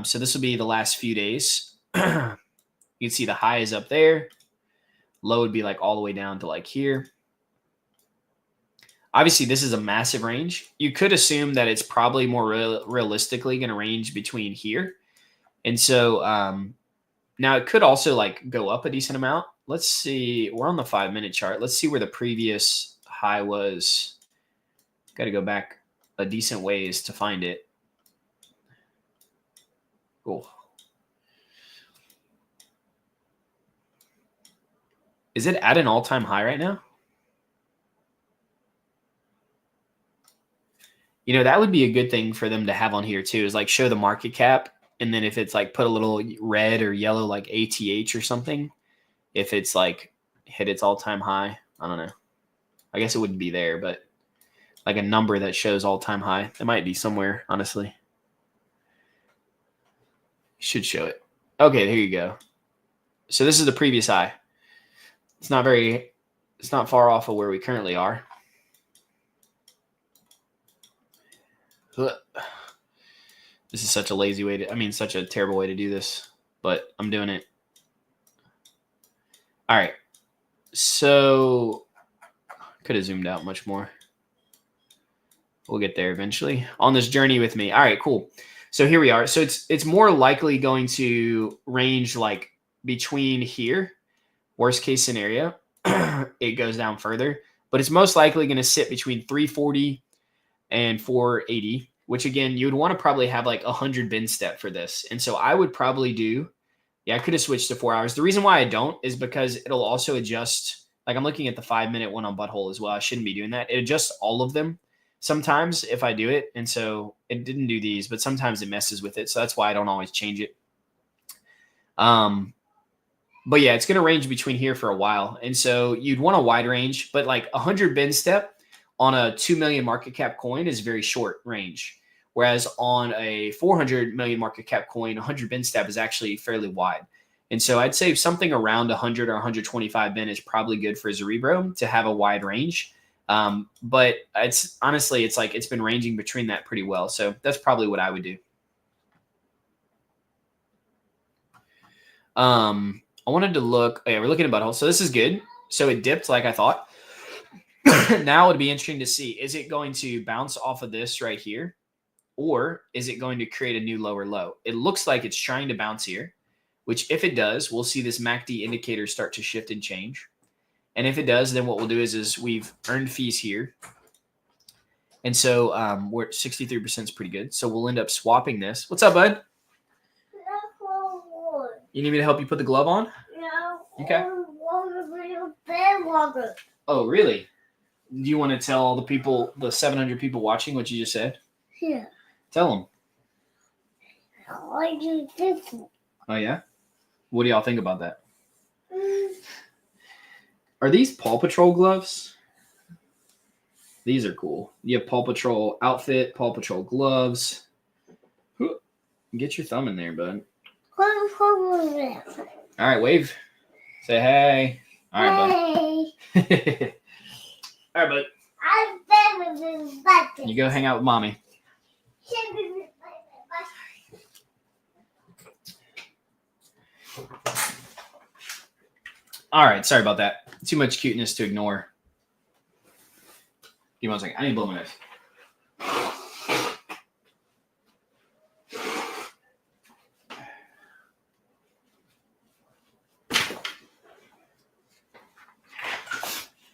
So this will be the last few days. You can see the high is up there. Low would be like all the way down to like here. Obviously, this is a massive range. You could assume that it's probably more realistically going to range between here. And so now it could also like go up a decent amount. Let's see. We're on the 5-minute chart. Let's see where the previous high was. Got to go back a decent ways to find it. Cool. Is it at an all-time high right now? You know, that would be a good thing for them to have on here too, is like show the market cap. And then if it's like put a little red or yellow, like ATH or something, if it's like hit its all-time high, I don't know. I guess it wouldn't be there, but like a number that shows all-time high. It might be somewhere, honestly. Should show it. Okay, there you go. So this is the previous high. It's not far off of where we currently are. This is such a lazy way to, such a terrible way to do this, but I'm doing it. All right. So could have zoomed out much more. We'll get there eventually on this journey with me. All right, cool. So here we are. So it's more likely going to range like between here, worst case scenario, it goes down further, but it's most likely going to sit between 340 and 480, which again, you would want to probably have like 100 bin step for this. And so I would probably do, I could have switched to 4 hours. The reason why I don't is because it'll also adjust. Like I'm looking at the 5-minute one on Butthole as well. I shouldn't be doing that. It adjusts all of them sometimes if I do it. And so it didn't do these, but sometimes it messes with it. So that's why I don't always change it. But yeah, it's going to range between here for a while. And so you'd want a wide range, but like 100 bin step on a 2 million market cap coin is very short range. Whereas on a 400 million market cap coin, 100 bin step is actually fairly wide. And so I'd say something around 100 or 125 bin is probably good for Cerebro to have a wide range. But it's honestly, it's been ranging between that pretty well. So that's probably what I would do. I wanted to look. Oh yeah, we're looking at Butthole. So this is good. So it dipped like I thought. Now it'd be interesting to see, is it going to bounce off of this right here? Or is it going to create a new lower low? It looks like it's trying to bounce here, which if it does, we'll see this MACD indicator start to shift and change. And if it does, then what we'll do is we've earned fees here. And so we're 63% is pretty good. So we'll end up swapping this. What's up, bud? You need me to help you put the glove on? No. Okay. Oh, really? Do you want to tell all the people, the 700 people watching, what you just said? Yeah. Tell them. I do this one. Oh, yeah? What do y'all think about that? Are these Paw Patrol gloves? These are cool. You have Paw Patrol outfit, Paw Patrol gloves. Get your thumb in there, bud. All right, wave. Say hey. All right, bud. Hey. All right, bud. I'm done with this button. You go hang out with mommy. All right, sorry about that. Too much cuteness to ignore. Give me 1 second. I need to blow my nose.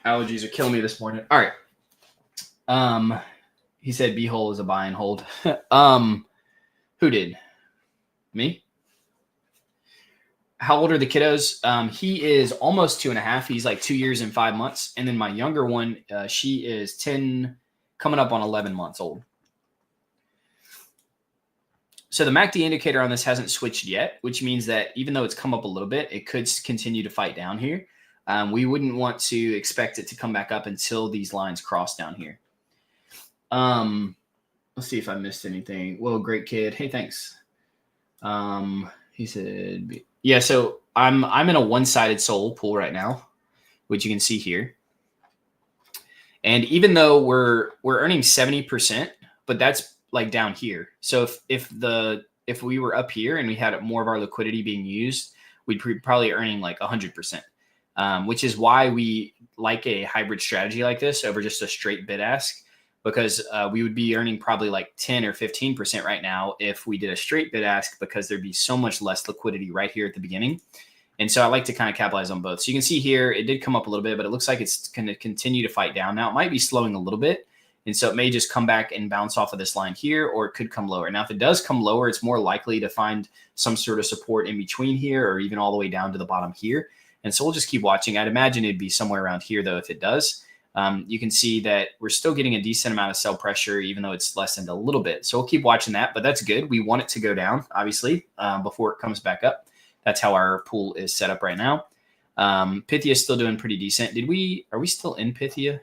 Allergies are killing me this morning. All right. He said B-hole is a buy and hold. Who did? Me? How old are the kiddos? He is almost 2.5. He's like 2 years and 5 months. And then my younger one, she is 10, coming up on 11 months old. So the MACD indicator on this hasn't switched yet, which means that even though it's come up a little bit, it could continue to fight down here. We wouldn't want to expect it to come back up until these lines cross down here. Let's see if I missed anything. Whoa, great kid. Hey, thanks. He said, yeah, so I'm in a one-sided SOL pool right now, which you can see here. And even though we're earning 70%, but that's like down here. So if we were up here and we had more of our liquidity being used, we'd probably earning like 100%. Which is why we like a hybrid strategy like this over just a straight bid ask, because we would be earning probably like 10 or 15% right now if we did a straight bid ask, because there'd be so much less liquidity right here at the beginning. And so I like to kind of capitalize on both. So you can see here, it did come up a little bit, but it looks like it's going to continue to fight down. Now it might be slowing a little bit. And so it may just come back and bounce off of this line here, or it could come lower. Now, if it does come lower, it's more likely to find some sort of support in between here, or even all the way down to the bottom here. And so we'll just keep watching. I'd imagine it'd be somewhere around here, though, if it does. You can see that we're still getting a decent amount of sell pressure, even though it's lessened a little bit. So we'll keep watching that, but that's good. We want it to go down, obviously, before it comes back up. That's how our pool is set up right now. Pythia is still doing pretty decent. Are we still in Pythia?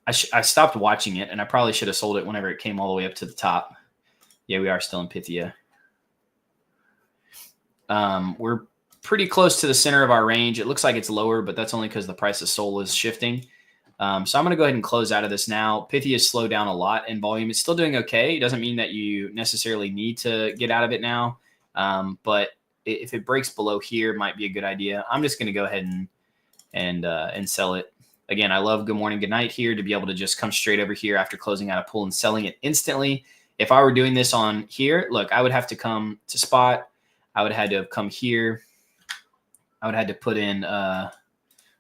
I stopped watching it, and I probably should have sold it whenever it came all the way up to the top. Yeah, we are still in Pythia. We're pretty close to the center of our range. It looks like it's lower, but that's only because the price of SOL is shifting. So I'm going to go ahead and close out of this now. Pythia has slowed down a lot in volume. It's still doing okay. It doesn't mean that you necessarily need to get out of it now. But if it breaks below here, it might be a good idea. I'm just going to go ahead and sell it. Again, I love good morning, good night here to be able to just come straight over here after closing out a pool and selling it instantly. If I were doing this on here, look, I would have to come to spot. I would have had to have come here. I would have had to put in,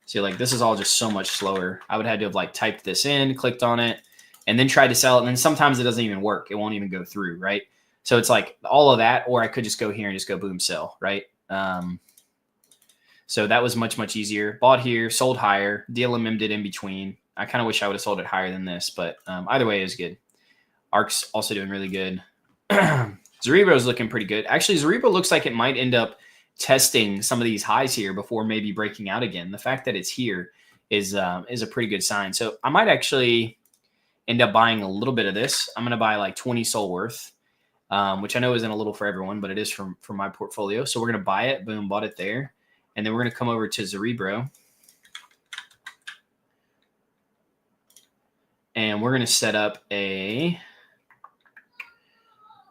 see, like this is all just so much slower. I would have had to have like typed this in, clicked on it, and then tried to sell it. And then sometimes it doesn't even work. It won't even go through, right? So it's like all of that, or I could just go here and just go boom, sell, right? So that was much, much easier. Bought here, sold higher, DLMM did in between. I kind of wish I would have sold it higher than this, but either way is good. ARC's also doing really good. Zerebro is looking pretty good. Actually, Zerebro looks like it might end up testing some of these highs here before maybe breaking out again. The fact that it's here is a pretty good sign. So I might actually end up buying a little bit of this. I'm going to buy like 20 SOL worth, which I know isn't a little for everyone, but it is from my portfolio. So we're going to buy it. Boom, bought it there. And then we're going to come over to Zerebro. And we're going to set up a...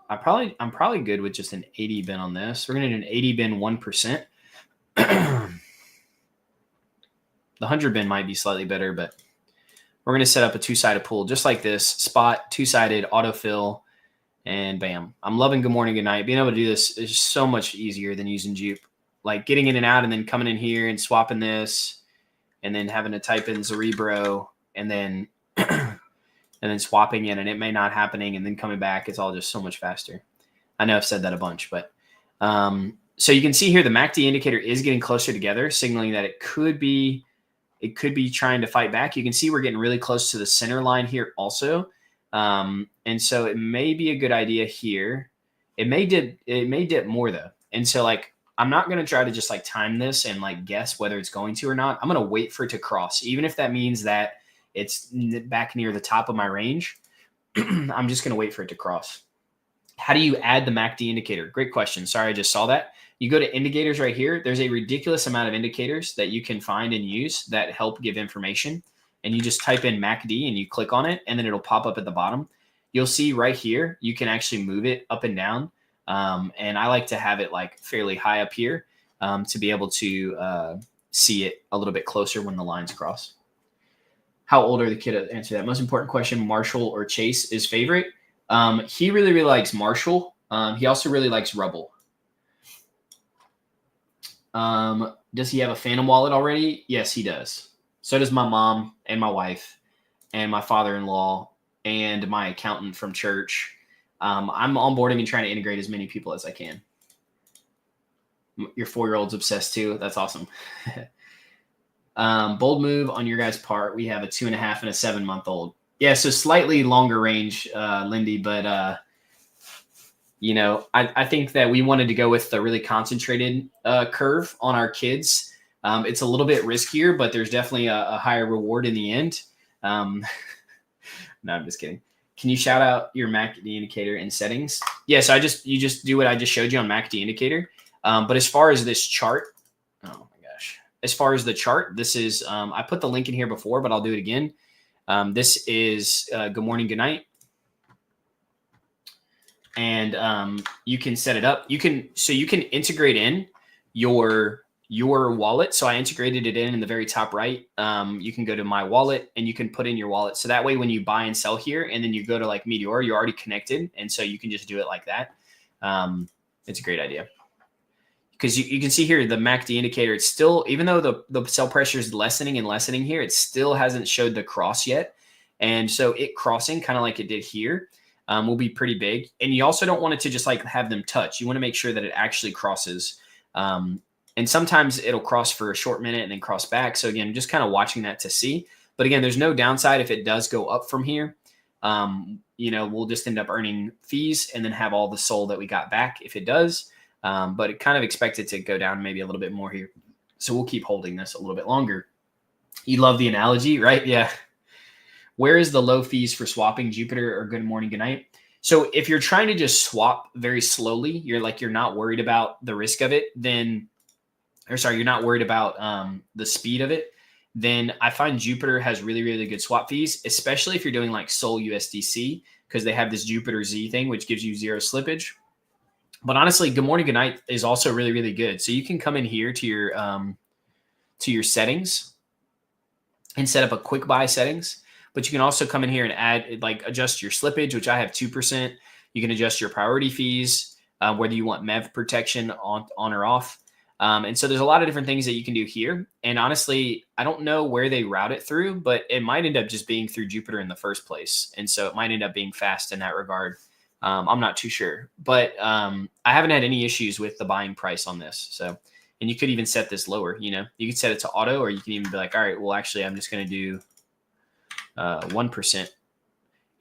I'm probably good with just an 80 bin on this. We're going to do an 80 bin 1%. The 100 bin might be slightly better, but we're going to set up a two-sided pool just like this. Spot, two-sided, autofill, and bam. I'm loving good morning, good night. Being able to do this is so much easier than using Jupe. like getting in and out and then coming in here and swapping this and then having to type in Cerebro and then and then swapping in, and it may not happening and then coming back. It's all just so much faster. I know I've said that a bunch, but so you can see here the MACD indicator is getting closer together, signaling that it could be trying to fight back. You can see we're getting really close to the center line here also. And so it may be a good idea here. It may dip more though. And so like, I'm not going to try to just like time this and like guess whether it's going to or not. I'm going to wait for it to cross, even if that means that it's back near the top of my range. I'm just going to wait for it to cross. How do you add the MACD indicator? Great question. Sorry, I just saw that. You go to indicators right here. There's a ridiculous amount of indicators that you can find and use that help give information. And you just type in MACD and you click on it, and then it'll pop up at the bottom. You'll see right here, you can actually move it up and down. And I like to have it like fairly high up here to be able to see it a little bit closer when the lines cross. How old are the kid? Answer that. Most important question, Marshall or Chase is favorite. He really, really likes Marshall. He also really likes Rubble. Does he have a Phantom wallet already? Yes, he does. So does my mom and my wife and my father-in-law and my accountant from church. I'm onboarding and trying to integrate as many people as I can. Your 4-year-old's obsessed too. That's awesome. Bold move on your guys' part. We have a 2.5 and a 7-month-old. Yeah, so slightly longer range, Lindy, but you know, I think that we wanted to go with the really concentrated curve on our kids. It's a little bit riskier, but there's definitely a higher reward in the end. No, I'm just kidding. Can you shout out your MACD indicator in settings? Yes, you just do what I just showed you on MACD indicator. But as far as this chart, oh my gosh, as far as the chart, this is I put the link in here before, but I'll do it again. This is good morning, good night. And you can set it up. You can integrate in your wallet. So I integrated it in the very top right. You can go to my wallet and you can put in your wallet. So that way, when you buy and sell here, and then you go to like Meteor, you're already connected. And so you can just do it like that. It's a great idea. Because you can see here, the MACD indicator, it's still, even though the sell pressure is lessening and lessening here, it still hasn't showed the cross yet. And so it crossing kind of like it did here will be pretty big. And you also don't want it to just like have them touch. You want to make sure that it actually crosses. And sometimes it'll cross for a short minute and then cross back. So again, just kind of watching that to see. But again, there's no downside if it does go up from here. You know, we'll just end up earning fees and then have all the SOL that we got back if it does. But it kind of expected to go down maybe a little bit more here. So we'll keep holding this a little bit longer. You love the analogy, right? Yeah. Where is the low fees for swapping Jupiter or good morning, good night? So if you're trying to just swap very slowly, you're not worried about the risk of it, then, you're not worried about the speed of it, then I find Jupiter has really, really good swap fees, especially if you're doing like Sol USDC, because they have this Jupiter Z thing, which gives you 0 slippage. But honestly, good morning, good night is also really, really good. So you can come in here to your settings and set up a quick buy settings. But you can also come in here and add, like, adjust your slippage, which I have 2%. You can adjust your priority fees, whether you want MEV protection on or off. And so there's a lot of different things that you can do here. And honestly, I don't know where they route it through, but it might end up just being through Jupiter in the first place. And so it might end up being fast in that regard. I'm not too sure, but I haven't had any issues with the buying price on this. So, and you could even set this lower, you could set it to auto, or you can even be like, all right, well, actually, I'm just going to do 1%.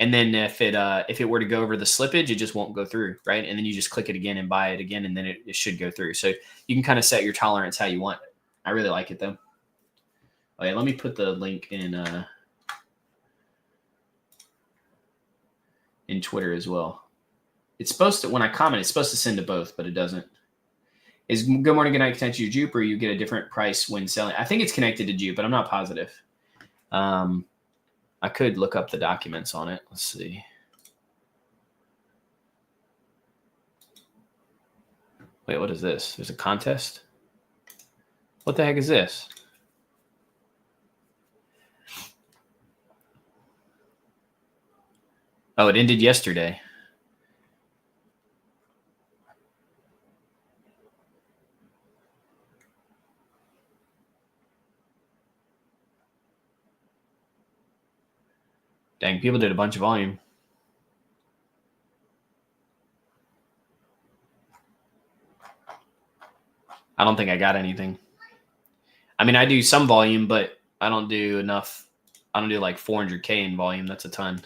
And then if it were to go over the slippage, it just won't go through, right? And then you just click it again and buy it again, and then it should go through. So you can kind of set your tolerance how you want. I really like it though. Okay, let me put the link in Twitter as well. It's supposed to, when I comment, it's supposed to send to both, but it doesn't. Is good morning, good night connected to Jupe, or you get a different price when selling? I think it's connected to Jupe, but I'm not positive. I could look up the documents on it. Let's see. Wait, what is this? There's a contest? What the heck is this? Oh, it ended yesterday. Dang, people did a bunch of volume. I don't think I got anything. I mean, I do some volume, but I don't do enough. I don't do like 400K in volume. That's a ton.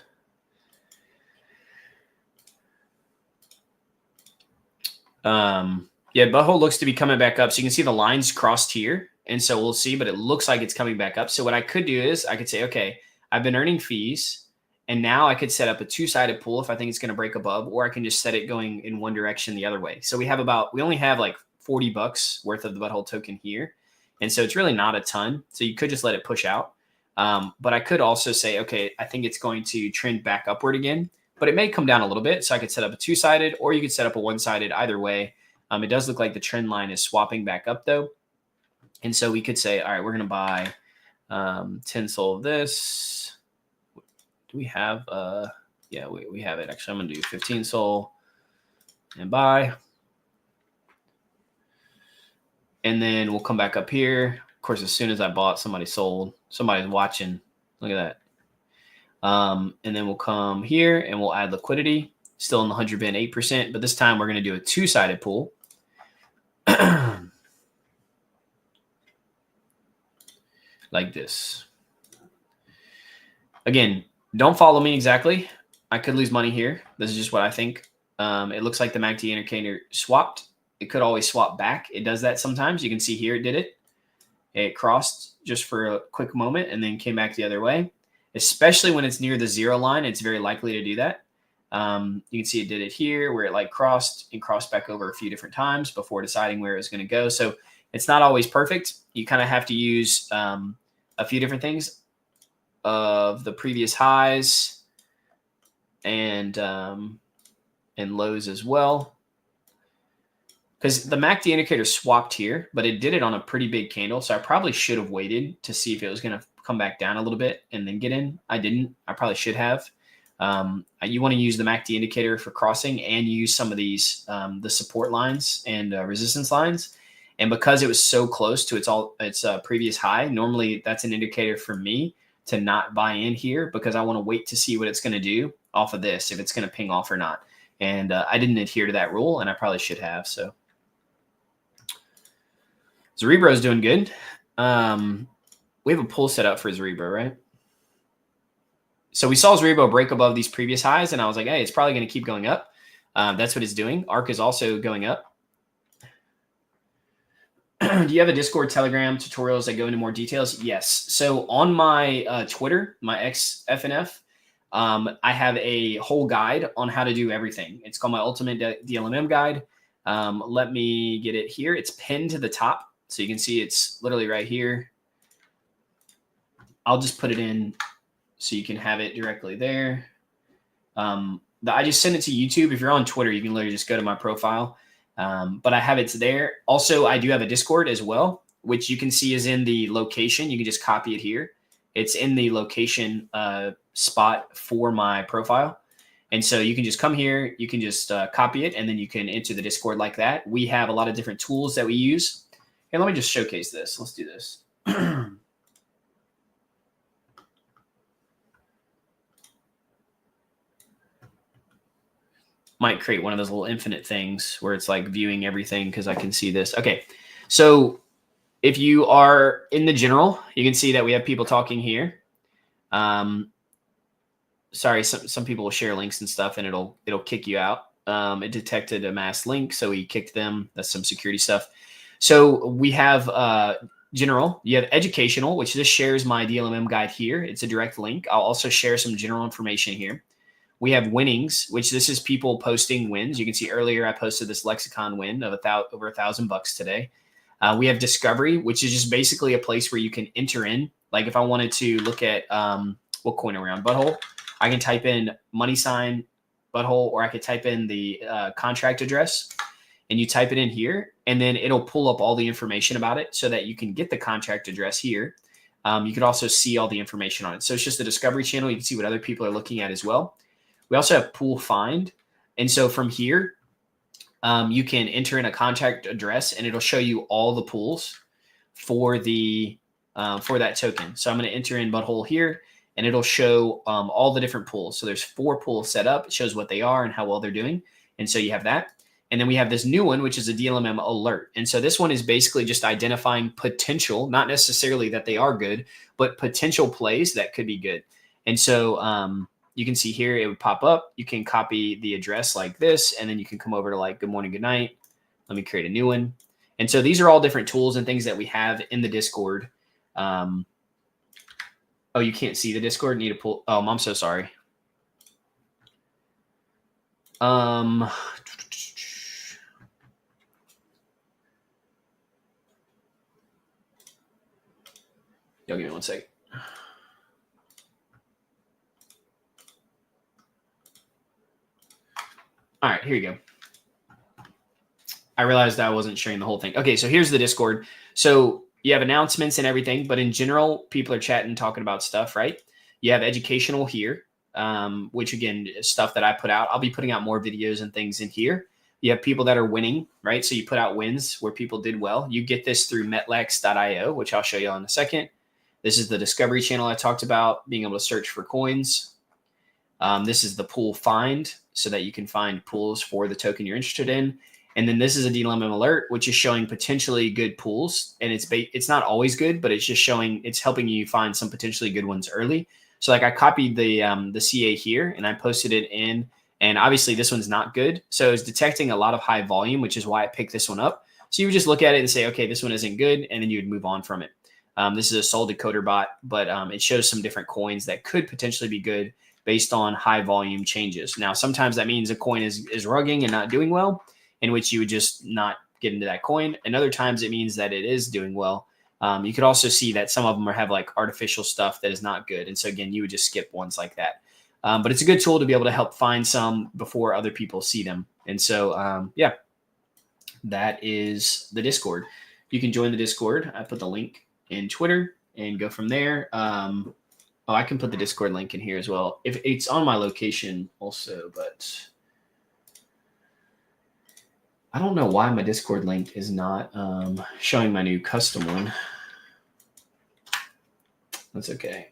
Yeah, butthole looks to be coming back up. So you can see the lines crossed here. And so we'll see, but it looks like it's coming back up. So what I could do is I could say, okay, I've been earning fees. And now I could set up a two-sided pool if I think it's going to break above, or I can just set it going in one direction the other way. So we only have like $40 worth of the butthole token here. And so it's really not a ton. So you could just let it push out. But I could also say, okay, I think it's going to trend back upward again, but it may come down a little bit. So I could set up a two-sided, or you could set up a one-sided. Either way. It does look like the trend line is swapping back up though. And so we could say, all right, we're going to buy 10 SOL of this. Do we have, yeah, we have it. Actually, I'm going to do 15 SOL and buy. And then we'll come back up here. Of course, as soon as I bought, somebody sold. Somebody's watching. Look at that. And then we'll come here and we'll add liquidity. Still in the 100 bin 8%, but this time we're going to do a two-sided pool. Like this. Again, don't follow me exactly. I could lose money here. This is just what I think. It looks like the MACD indicator swapped. It could always swap back. It does that sometimes. You can see here it did it. It crossed just for a quick moment and then came back the other way. Especially when it's near the zero line, it's very likely to do that. You can see it did it here where it like crossed and crossed back over a few different times before deciding where it was going to go. So it's not always perfect. You kind of have to use a few different things of the previous highs and lows as well. Because the MACD indicator swapped here, but it did it on a pretty big candle. So I probably should have waited to see if it was going to come back down a little bit and then get in. I didn't. I probably should have. You want to use the MACD indicator for crossing and use some of these, the support lines and resistance lines. And because it was so close to its previous high, normally that's an indicator for me to not buy in here because I want to wait to see what it's going to do off of this, if it's going to ping off or not. And I didn't adhere to that rule, and I probably should have. So Zerebro is doing good. We have a pull set up for Zerebro, right? So we saw Zerebro break above these previous highs, and I was like, hey, it's probably going to keep going up. That's what it's doing. ARK is also going up. Do you have a Discord, Telegram, tutorials that go into more details? Yes. So on my Twitter, my XFNF, I have a whole guide on how to do everything. It's called my Ultimate DLMM Guide. Let me get it here. It's pinned to the top. So you can see it's literally right here. I'll just put it in so you can have it directly there. I just sent it to YouTube. If you're on Twitter, you can literally just go to my profile. But I have it there. Also, I do have a Discord as well, which you can see is in the location. You can just copy it here. It's in the location spot for my profile. And so you can just come here, you can just copy it, and then you can enter the Discord like that. We have a lot of different tools that we use. Here, let me just showcase this. Let's do this. Might create one of those little infinite things where it's like viewing everything because I can see this. Okay, so if you are in the general, you can see that we have people talking here. Sorry, some people will share links and stuff, and it'll kick you out. It detected a mass link, so we kicked them. That's some security stuff. So we have general. You have educational, which just shares my DLMM guide here. It's a direct link. I'll also share some general information here. We have winnings, which this is people posting wins. You can see earlier I posted this lexicon win of over $1,000 today. We have discovery, which is just basically a place where you can enter in. Like if I wanted to look at what coin around butthole, I can type in money sign butthole, or I could type in the contract address, and you type it in here, and then it'll pull up all the information about it so that you can get the contract address here. You could also see all the information on it. So it's just the discovery channel. You can see what other people are looking at as well. We also have pool find. And so from here, you can enter in a contract address and it'll show you all the pools for the for that token. So I'm going to enter in butthole here, and it'll show all the different pools. So there's 4 pools set up. It shows what they are and how well they're doing. And so you have that. And then we have this new one, which is a DLMM alert. And so this one is basically just identifying potential, not necessarily that they are good, but potential plays that could be good. And so you can see here, it would pop up. You can copy the address like this, and then you can come over to like, good morning, good night. Let me create a new one. And so these are all different tools and things that we have in the Discord. Oh, you can't see the Discord? Need to pull. Oh, I'm so sorry. Y'all give me one second. All right, here you go. I realized I wasn't sharing the whole thing. Okay, so here's the Discord. So you have announcements and everything, but in general, people are chatting, talking about stuff, right? You have educational here, which again, is stuff that I put out. I'll be putting out more videos and things in here. You have people that are winning, right? So you put out wins where people did well. You get this through metlex.io, which I'll show you in a second. This is the discovery channel I talked about, being able to search for coins. This is the pool find, so that you can find pools for the token you're interested in. And then this is a DLMM alert, which is showing potentially good pools. And it's not always good, but it's just showing, it's helping you find some potentially good ones early. So like I copied the CA here and I posted it in, and obviously this one's not good. So it's detecting a lot of high volume, which is why I picked this one up. So you would just look at it and say, okay, this one isn't good. And then you would move on from it. This is a Sol Decoder bot, but it shows some different coins that could potentially be good based on high volume changes. Now, sometimes that means a coin is rugging and not doing well, in which you would just not get into that coin. And other times it means that it is doing well. You could also see that some of them have like artificial stuff that is not good. And so again, you would just skip ones like that. But it's a good tool to be able to help find some before other people see them. And so, yeah, that is the Discord. You can join the Discord. I put the link in Twitter and go from there. Oh, I can put the Discord link in here as well. If it's on my location also, but I don't know why my Discord link is not showing my new custom one. That's okay.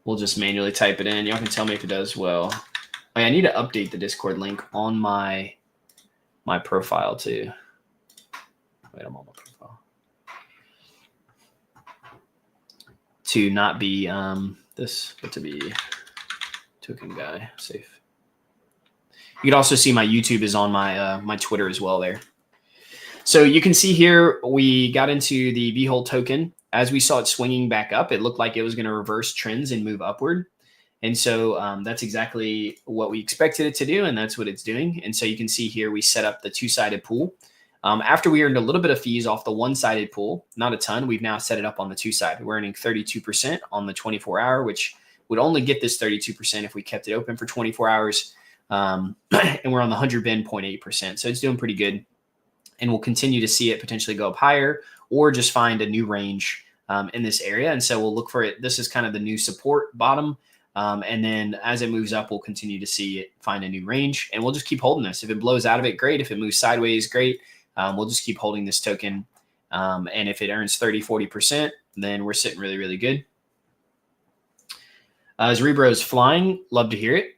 We'll just manually type it in. Y'all can tell me if it does well. Oh, yeah, I need to update the Discord link on my profile too. Wait, I'm on my profile. To not be this, but to be token guy safe. You can also see my YouTube is on my my Twitter as well there. So you can see here we got into the VHOLD token. As we saw it swinging back up, it looked like it was going to reverse trends and move upward. And so that's exactly what we expected it to do, and that's what it's doing. And so you can see here we set up the two-sided pool. After we earned a little bit of fees off the one-sided pool, not a ton, we've now set it up on the two-sided. We're earning 32% on the 24-hour, which would only get this 32% if we kept it open for 24 hours. And we're on the 100 bin 0.8%. So it's doing pretty good. And we'll continue to see it potentially go up higher or just find a new range in this area. And so we'll look for it. This is kind of the new support bottom. And then as it moves up, we'll continue to see it find a new range. And we'll just keep holding this. If it blows out of it, great. If it moves sideways, great. We'll just keep holding this token. And if it earns 30-40%, then we're sitting really, really good. Zerebro's flying. Love to hear it.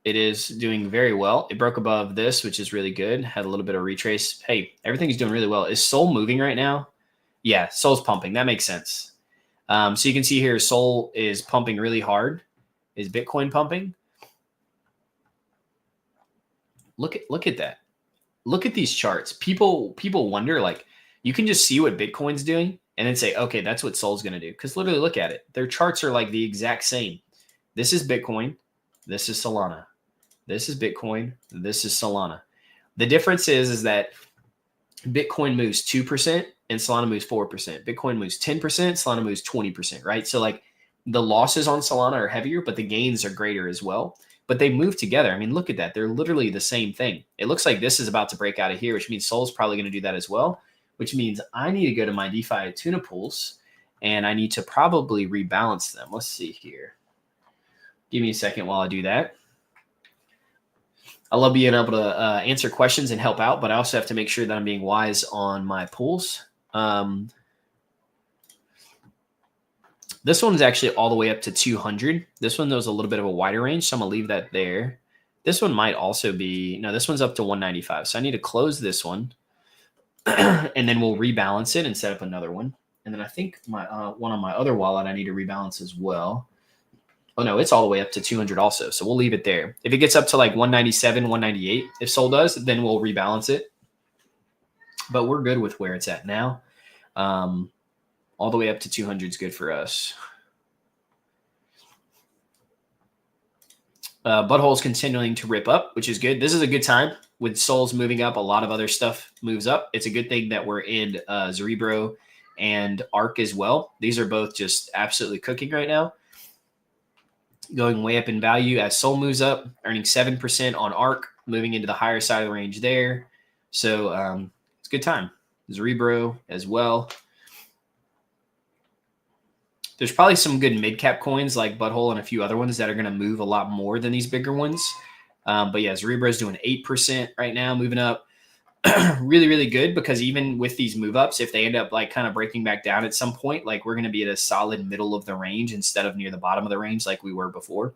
It is doing very well. It broke above this, which is really good. Had a little bit of retrace. Hey, everything's doing really well. Is Sol moving right now? Yeah, Sol's pumping. That makes sense. So you can see here, Sol is pumping really hard. Is Bitcoin pumping? Look at that. Look at these charts. People wonder, like, you can just see what Bitcoin's doing and then say, okay, that's what Sol's going to do. Because literally look at it. Their charts are like the exact same. This is Bitcoin. This is Solana. This is Bitcoin. This is Solana. The difference is that Bitcoin moves 2% and Solana moves 4%. Bitcoin moves 10%, Solana moves 20%, right? So like the losses on Solana are heavier, but the gains are greater as well. But they move together. I mean, look at that. They're literally the same thing. It looks like this is about to break out of here, which means Sol's probably going to do that as well, which means I need to go to my DeFi tuna pools and I need to probably rebalance them. Let's see here. Give me a second while I do that. I love being able to answer questions and help out, but I also have to make sure that I'm being wise on my pools. This one's actually all the way up to 200. This one was a little bit of a wider range, so I'm going to leave that there. This one might also be, no, this one's up to 195. So I need to close this one, and then we'll rebalance it and set up another one. And then I think my one on my other wallet I need to rebalance as well. Oh, no, it's all the way up to 200 also. So we'll leave it there. If it gets up to like 197, 198, if Sol does, then we'll rebalance it. But we're good with where it's at now. All the way up to 200 is good for us. Butthole's continuing to rip up, which is good. This is a good time. With Sol's moving up, a lot of other stuff moves up. It's a good thing that we're in Cerebro and ARC as well. These are both just absolutely cooking right now. Going way up in value as Sol moves up, earning 7% on ARC, moving into the higher side of the range there. So it's a good time. Cerebro as well. There's probably some good mid-cap coins like Butthole and a few other ones that are going to move a lot more than these bigger ones. But yeah, Cerebro is doing 8% right now, moving up. Really, really good, because even with these move ups, if they end up like kind of breaking back down at some point, like we're going to be at a solid middle of the range instead of near the bottom of the range like we were before.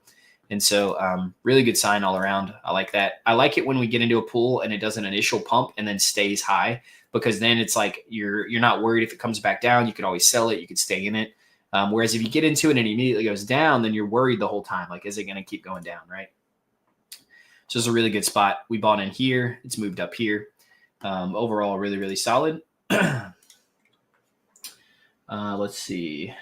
And so really good sign all around. I like that. I like it when we get into a pool and it does an initial pump and then stays high, because then it's like you're not worried if it comes back down. You can always sell it. You could stay in it. Whereas if you get into it and it immediately goes down, then you're worried the whole time. Like, is it going to keep going down, right? So it's a really good spot. We bought in here. It's moved up here. Overall, really, really solid. Let's see.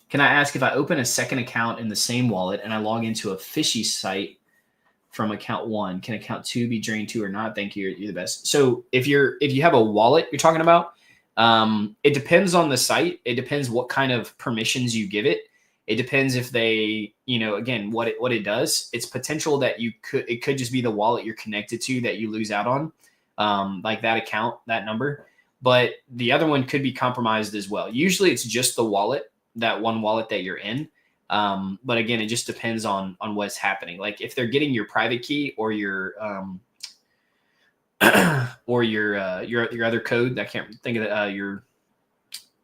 Can I ask, if I open a second account in the same wallet and I log into a fishy site from account 1, can account 2 be drained too or not? Thank you. You're the best. So if you have a wallet you're talking about, it depends on the site. It depends what kind of permissions you give it. It depends if they, again, what it does. It's potential that it could just be the wallet you're connected to that you lose out on. Like that account, that number, but the other one could be compromised as well. Usually it's just the wallet, that one wallet that you're in. But again, it just depends on what's happening. Like if they're getting your private key or your your other code, I can't think of your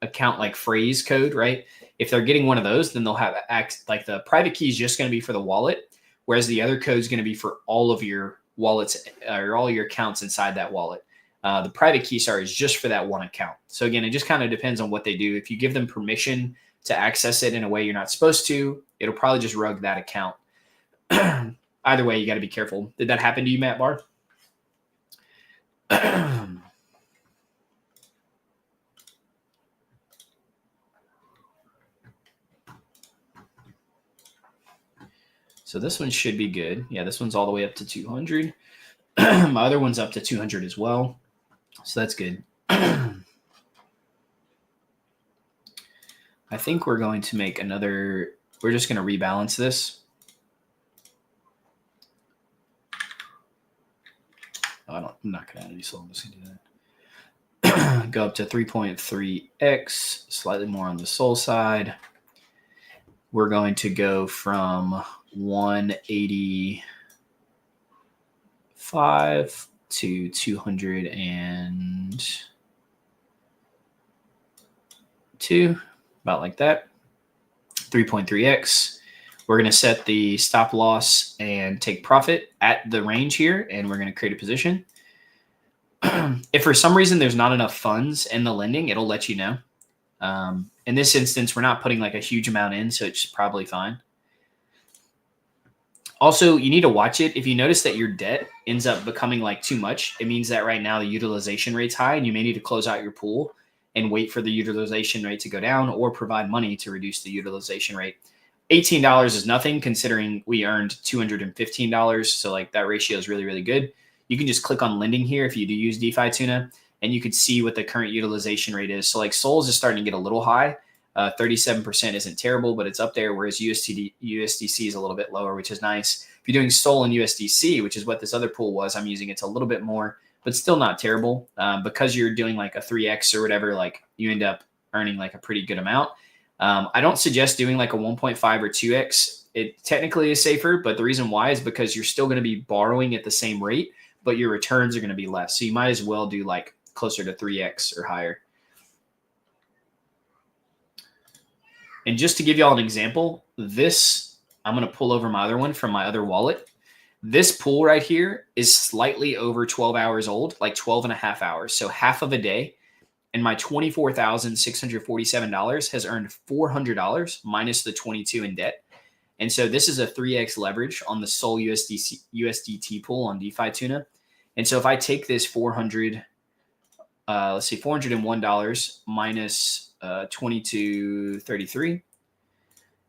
account like phrase code, right? If they're getting one of those, then they'll have like the private key is just going to be for the wallet, whereas the other code is going to be for all of your wallets or all your accounts inside that wallet. The private key, is just for that one account. So again, it just kind of depends on what they do. If you give them permission to access it in a way you're not supposed to, it'll probably just rug that account. Either way, you got to be careful. Did that happen to you, Matt Barr? So this one should be good. Yeah, this one's all the way up to 200. My other one's up to 200 as well. So that's good. I think we're going to make we're just going to rebalance this. I'm not going to add any Sol. I'm just going to do that. Go up to 3.3x, slightly more on the Sol side. We're going to go from 185 to 202, about like that. 3.3x. We're going to set the stop loss and take profit at the range here, and we're going to create a position. If for some reason there's not enough funds in the lending, it'll let you know. In this instance, we're not putting like a huge amount in, so it's probably fine. Also, you need to watch it. If you notice that your debt ends up becoming like too much, it means that right now the utilization rate's high and you may need to close out your pool and wait for the utilization rate to go down or provide money to reduce the utilization rate. $18 is nothing considering we earned $215. So like that ratio is really, really good. You can just click on lending here if you do use DeFi Tuna, and you could see what the current utilization rate is. So like Sol's is starting to get a little high. 37% isn't terrible, but it's up there, whereas USDC is a little bit lower, which is nice. If you're doing Sol and USDC, which is what this other pool was, I'm using it's a little bit more, but still not terrible. Because you're doing like a 3x or whatever, like you end up earning like a pretty good amount. I don't suggest doing like a 1.5 or 2x it technically is safer, but the reason why is because you're still going to be borrowing at the same rate, but your returns are going to be less. So you might as well do like closer to 3x or higher. And just to give y'all an example, this, I'm going to pull over my other one from my other wallet. This pool right here is slightly over 12 hours old, like 12 and a half hours. So half of a day. And my $24,647 has earned $400 minus the 22 in debt. And so this is a 3x leverage on the Sol USDT pool on DeFi Tuna. And so if I take this $401 minus 22.33,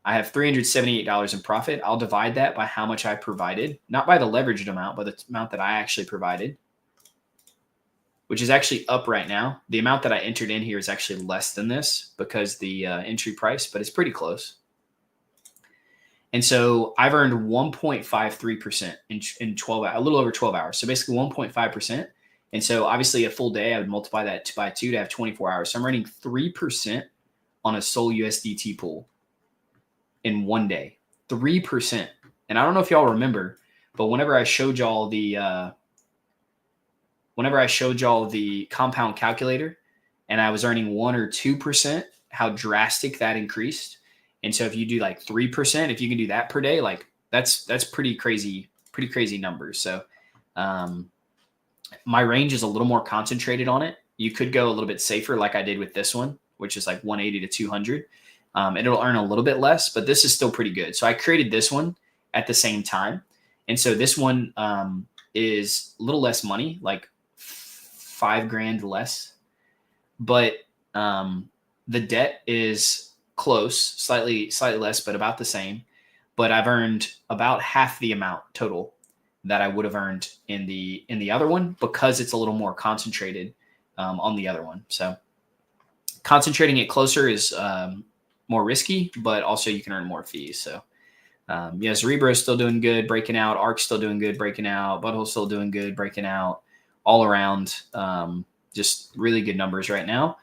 I have $378 in profit. I'll divide that by how much I provided, not by the leveraged amount, but the amount that I actually provided, which is actually up right now. The amount that I entered in here is actually less than this because the entry price, but it's pretty close. And so I've earned 1.53% in 12 hours, a little over 12 hours. So basically 1.5%. And so obviously a full day, I would multiply that by 2 to have 24 hours. So I'm earning 3% on a Sol USDT pool in one day, 3%. And I don't know if y'all remember, but whenever I showed y'all the compound calculator and I was earning 1 or 2%, how drastic that increased. And so if you do like 3%, if you can do that per day, like that's pretty crazy numbers. So my range is a little more concentrated on it. You could go a little bit safer like I did with this one, which is like 180 to 200. And it'll earn a little bit less, but this is still pretty good. So I created this one at the same time. And so this one is a little less money, like $5,000 less, but the debt is close, slightly less, but about the same. But I've earned about half the amount total that I would have earned in the other one because it's a little more concentrated on the other one. So concentrating it closer is more risky, but also you can earn more fees. So yeah, Cerebro is still doing good, breaking out. Arc's still doing good, breaking out. Butthole's still doing good, breaking out. All around, just really good numbers right now.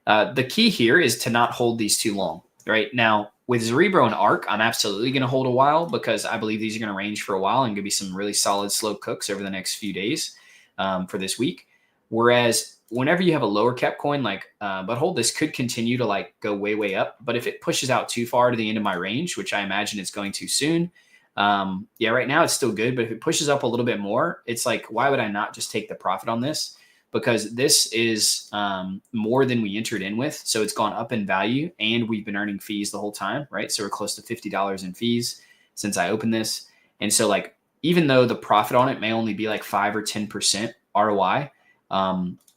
The key here is to not hold these too long. Right now, with Cerebro and Arc, I'm absolutely going to hold a while because I believe these are going to range for a while and going to be some really solid slow cooks over the next few days for this week. Whereas whenever you have a lower cap coin like Butthole, this could continue to like go way up. But if it pushes out too far to the end of my range, which I imagine it's going to soon, yeah, right now it's still good. But if it pushes up a little bit more, it's like, why would I not just take the profit on this? Because this is more than we entered in with. So it's gone up in value and we've been earning fees the whole time, right? So we're close to $50 in fees since I opened this. And so like, even though the profit on it may only be like 5 or 10% ROI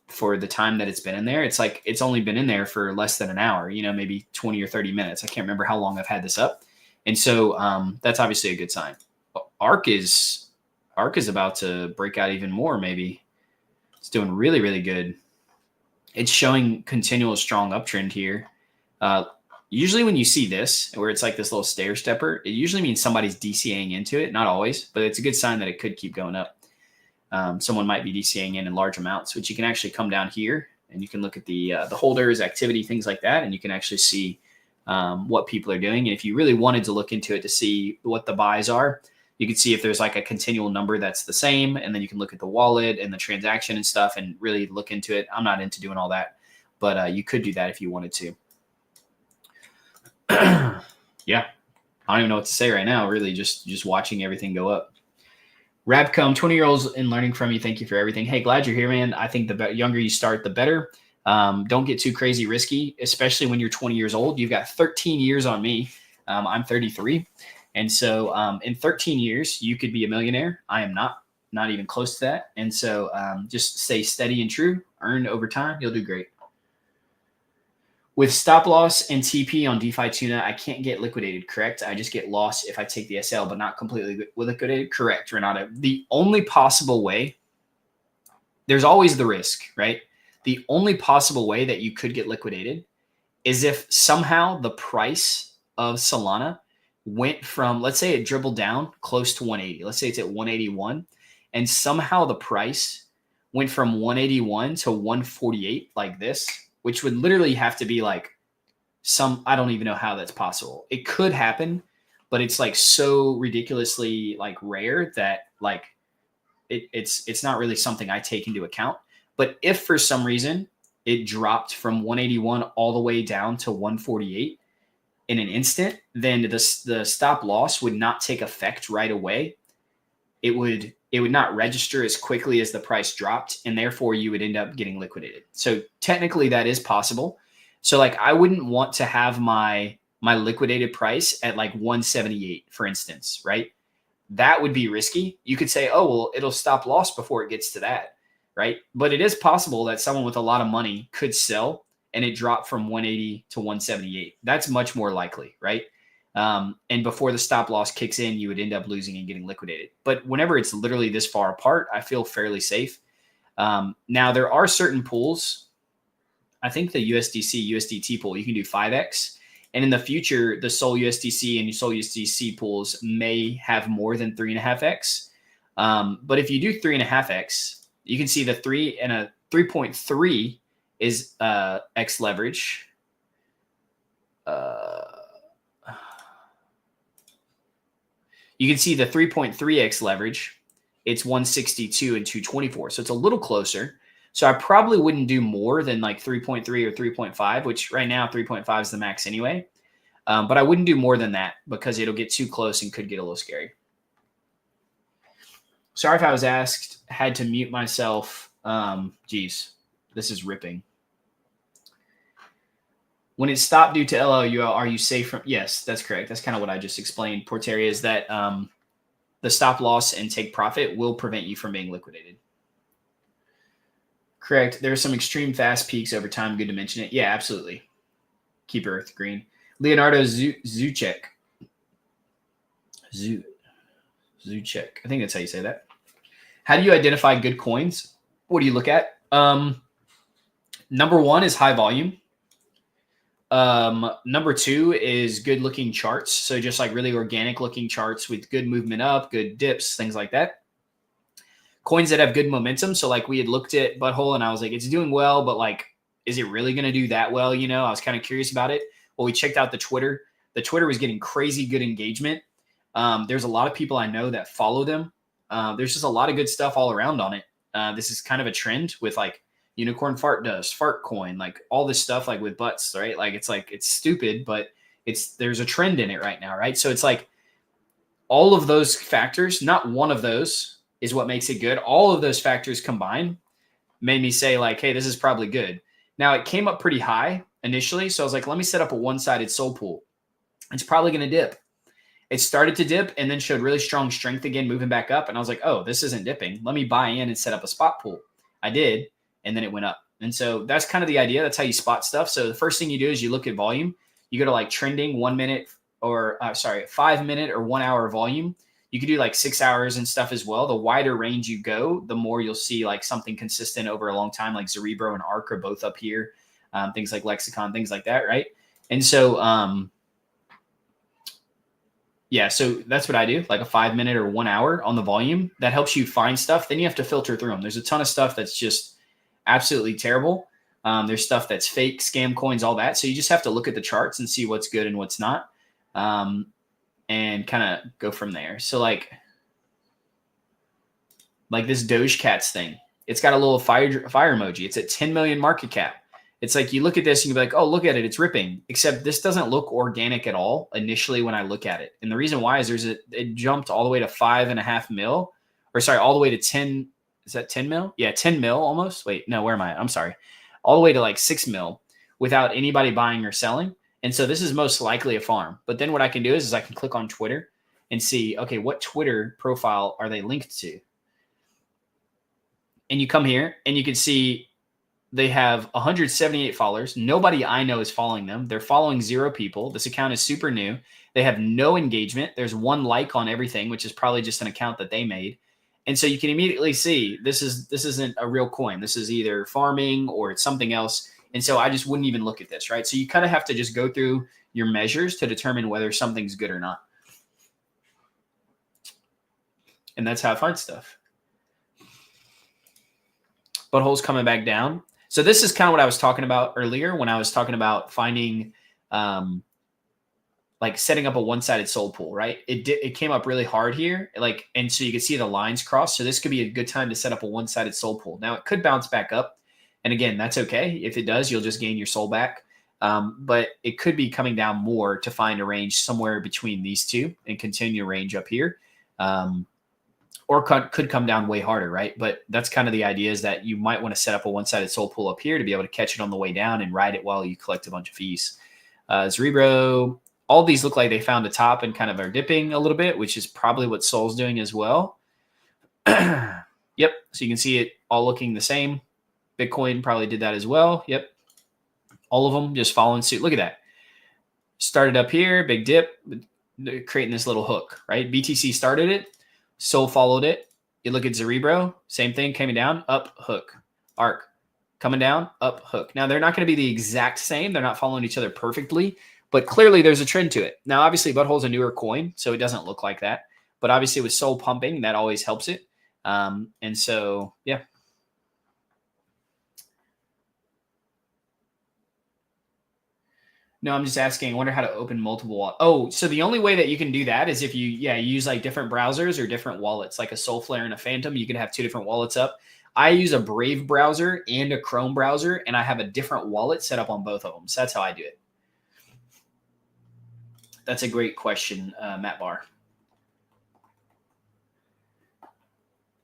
for the time that it's been in there, it's like, it's only been in there for less than an hour, maybe 20 or 30 minutes. I can't remember how long I've had this up. And so that's obviously a good sign. Arc is about to break out even more, maybe. It's doing really good. It's showing continual strong uptrend here. Usually when you see this, where it's like this little stair stepper, it usually means somebody's DCAing into it. Not always, but it's a good sign that it could keep going up. Someone might be DCAing in large amounts, which you can actually come down here and you can look at the holders, activity, things like that, and you can actually see what people are doing. And if you really wanted to look into it to see what the buys are, you can see if there's like a continual number that's the same, and then you can look at the wallet and the transaction and stuff and really look into it. I'm not into doing all that, but you could do that if you wanted to. Yeah, I don't even know what to say right now. Really, just watching everything go up. Rabcom, 20-year-olds and learning from you. Thank you for everything. Hey, glad you're here, man. I think the younger you start, the better. Don't get too crazy risky, especially when you're 20 years old. You've got 13 years on me. I'm 33. And so in 13 years, you could be a millionaire. I am not even close to that. And so just stay steady and true, earn over time. You'll do great. With stop loss and TP on DeFi Tuna, I can't get liquidated, correct? I just get loss if I take the SL, but not completely liquidated. Correct, Renato. The only possible way, there's always the risk, right? The only possible way that you could get liquidated is if somehow the price of Solana went from, let's say it dribbled down close to 180. Let's say it's at 181. And somehow the price went from 181 to 148 like this, which would literally have to be like I don't even know how that's possible. It could happen, but it's like so ridiculously like rare that like it's not really something I take into account. But if for some reason it dropped from 181 all the way down to 148 in an instant, then the stop loss would not take effect right away. It would not register as quickly as the price dropped, and therefore you would end up getting liquidated. So technically that is possible. So like I wouldn't want to have my liquidated price at like 178, for instance, right? That would be risky. You could say, oh, well, it'll stop loss before it gets to that, right? But it is possible that someone with a lot of money could sell and it dropped from 180 to 178. That's much more likely, right? And before the stop loss kicks in, you would end up losing and getting liquidated. But whenever it's literally this far apart, I feel fairly safe. Now, there are certain pools. I think the USDC, USDT pool, you can do 5x. And in the future, the Sol USDC and Sol USDC pools may have more than 3.5x. But if you do 3.5x, you can see the 3 and a 3.3 is X leverage. You can see the 3.3x leverage. It's 162 and 224. So it's a little closer. So I probably wouldn't do more than like 3.3 or 3.5, which right now 3.5 is the max anyway. But I wouldn't do more than that because it'll get too close and could get a little scary. Sorry if I was asked, had to mute myself. Geez, this is ripping. When it stopped due to LLUL, are you safe from? Yes, that's correct. That's kind of what I just explained. Porteria is that the stop loss and take profit will prevent you from being liquidated. Correct. There are some extreme fast peaks over time. Good to mention it. Yeah, absolutely. Keep Earth green. Leonardo Zuchek. Zuchek. I think that's how you say that. How do you identify good coins? What do you look at? Number one is high volume. Number two is good looking charts. So just like really organic looking charts with good movement up, good dips, things like that. Coins that have good momentum. So like we had looked at Butthole and I was like, it's doing well, but like, is it really going to do that well? You know, I was kind of curious about it. Well, we checked out the Twitter. The Twitter was getting crazy good engagement. There's a lot of people I know that follow them. There's just a lot of good stuff all around on it. This is kind of a trend with like Unicorn Fart Dust, Fart Coin, like all this stuff like with butts, right? Like it's stupid, but there's a trend in it right now, right? So it's like all of those factors, not one of those is what makes it good. All of those factors combined made me say like, hey, this is probably good. Now it came up pretty high initially. So I was like, let me set up a one-sided SOL pool. It's probably going to dip. It started to dip and then showed really strong strength again, moving back up. And I was like, oh, this isn't dipping. Let me buy in and set up a spot pool. I did. And then it went up. And so that's kind of the idea. That's how you spot stuff. So the first thing you do is you look at volume. You go to like trending 1 minute or 5 minute or 1 hour volume. You could do like 6 hours and stuff as well. The wider range you go, the more you'll see like something consistent over a long time, like Cerebro and Arc are both up here. Things like Lexicon, things like that, right? And so, yeah, so that's what I do, like a 5 minute or 1 hour on the volume. That helps you find stuff. Then you have to filter through them. There's a ton of stuff that's just absolutely terrible. There's stuff that's fake, scam coins, all that. So you just have to look at the charts and see what's good and what's not. And kind of go from there. So like this Doge Cats thing, it's got a little fire emoji. It's at 10 million market cap. It's like you look at this and you're like, oh, look at it. It's ripping. Except this doesn't look organic at all initially when I look at it. And the reason why is it jumped all the way to 5.5 mil, or sorry, all the way to 10. Is that 10 mil? Yeah, 10 mil almost. Wait, no, where am I? I'm sorry. All the way to like 6 mil without anybody buying or selling. And so this is most likely a farm. But then what I can do is I can click on Twitter and see, okay, what Twitter profile are they linked to? And you come here and you can see they have 178 followers. Nobody I know is following them. They're following 0 people. This account is super new. They have no engagement. There's 1 like on everything, which is probably just an account that they made. And so you can immediately see this isn't a real coin. This is either farming or it's something else. And so I just wouldn't even look at this, right? So you kind of have to just go through your measures to determine whether something's good or not. And that's how I find stuff. Butthole's coming back down. So this is kind of what I was talking about earlier when I was talking about finding like setting up a one-sided sold pool, right? It came up really hard here, like, and so you can see the lines cross. So this could be a good time to set up a one-sided sold pool. Now it could bounce back up, and again, that's okay. If it does, you'll just gain your soul back. But it could be coming down more to find a range somewhere between these two and continue to range up here. Or could come down way harder, right? But that's kind of the idea, is that you might want to set up a one-sided soul pool up here to be able to catch it on the way down and ride it while you collect a bunch of fees. Cerebro, all these look like they found a top and kind of are dipping a little bit, which is probably what Sol's doing as well. Yep. So you can see it all looking the same. Bitcoin probably did that as well. Yep. All of them just following suit. Look at that. Started up here, big dip, creating this little hook, right? BTC started it. Sol followed it. You look at Cerebro, same thing, coming down, up, hook. ARK, coming down, up, hook. Now, they're not going to be the exact same. They're not following each other perfectly, but clearly there's a trend to it. Now, obviously, Butthole's a newer coin, so it doesn't look like that. But obviously, with Sol pumping, that always helps it. And so, yeah. No, I'm just asking. I wonder how to open multiple wallets. Oh, so the only way that you can do that is if you use like different browsers or different wallets, like a Soulflare and a Phantom. You can have two different wallets up. I use a Brave browser and a Chrome browser, and I have a different wallet set up on both of them. So that's how I do it. That's a great question, Matt Barr.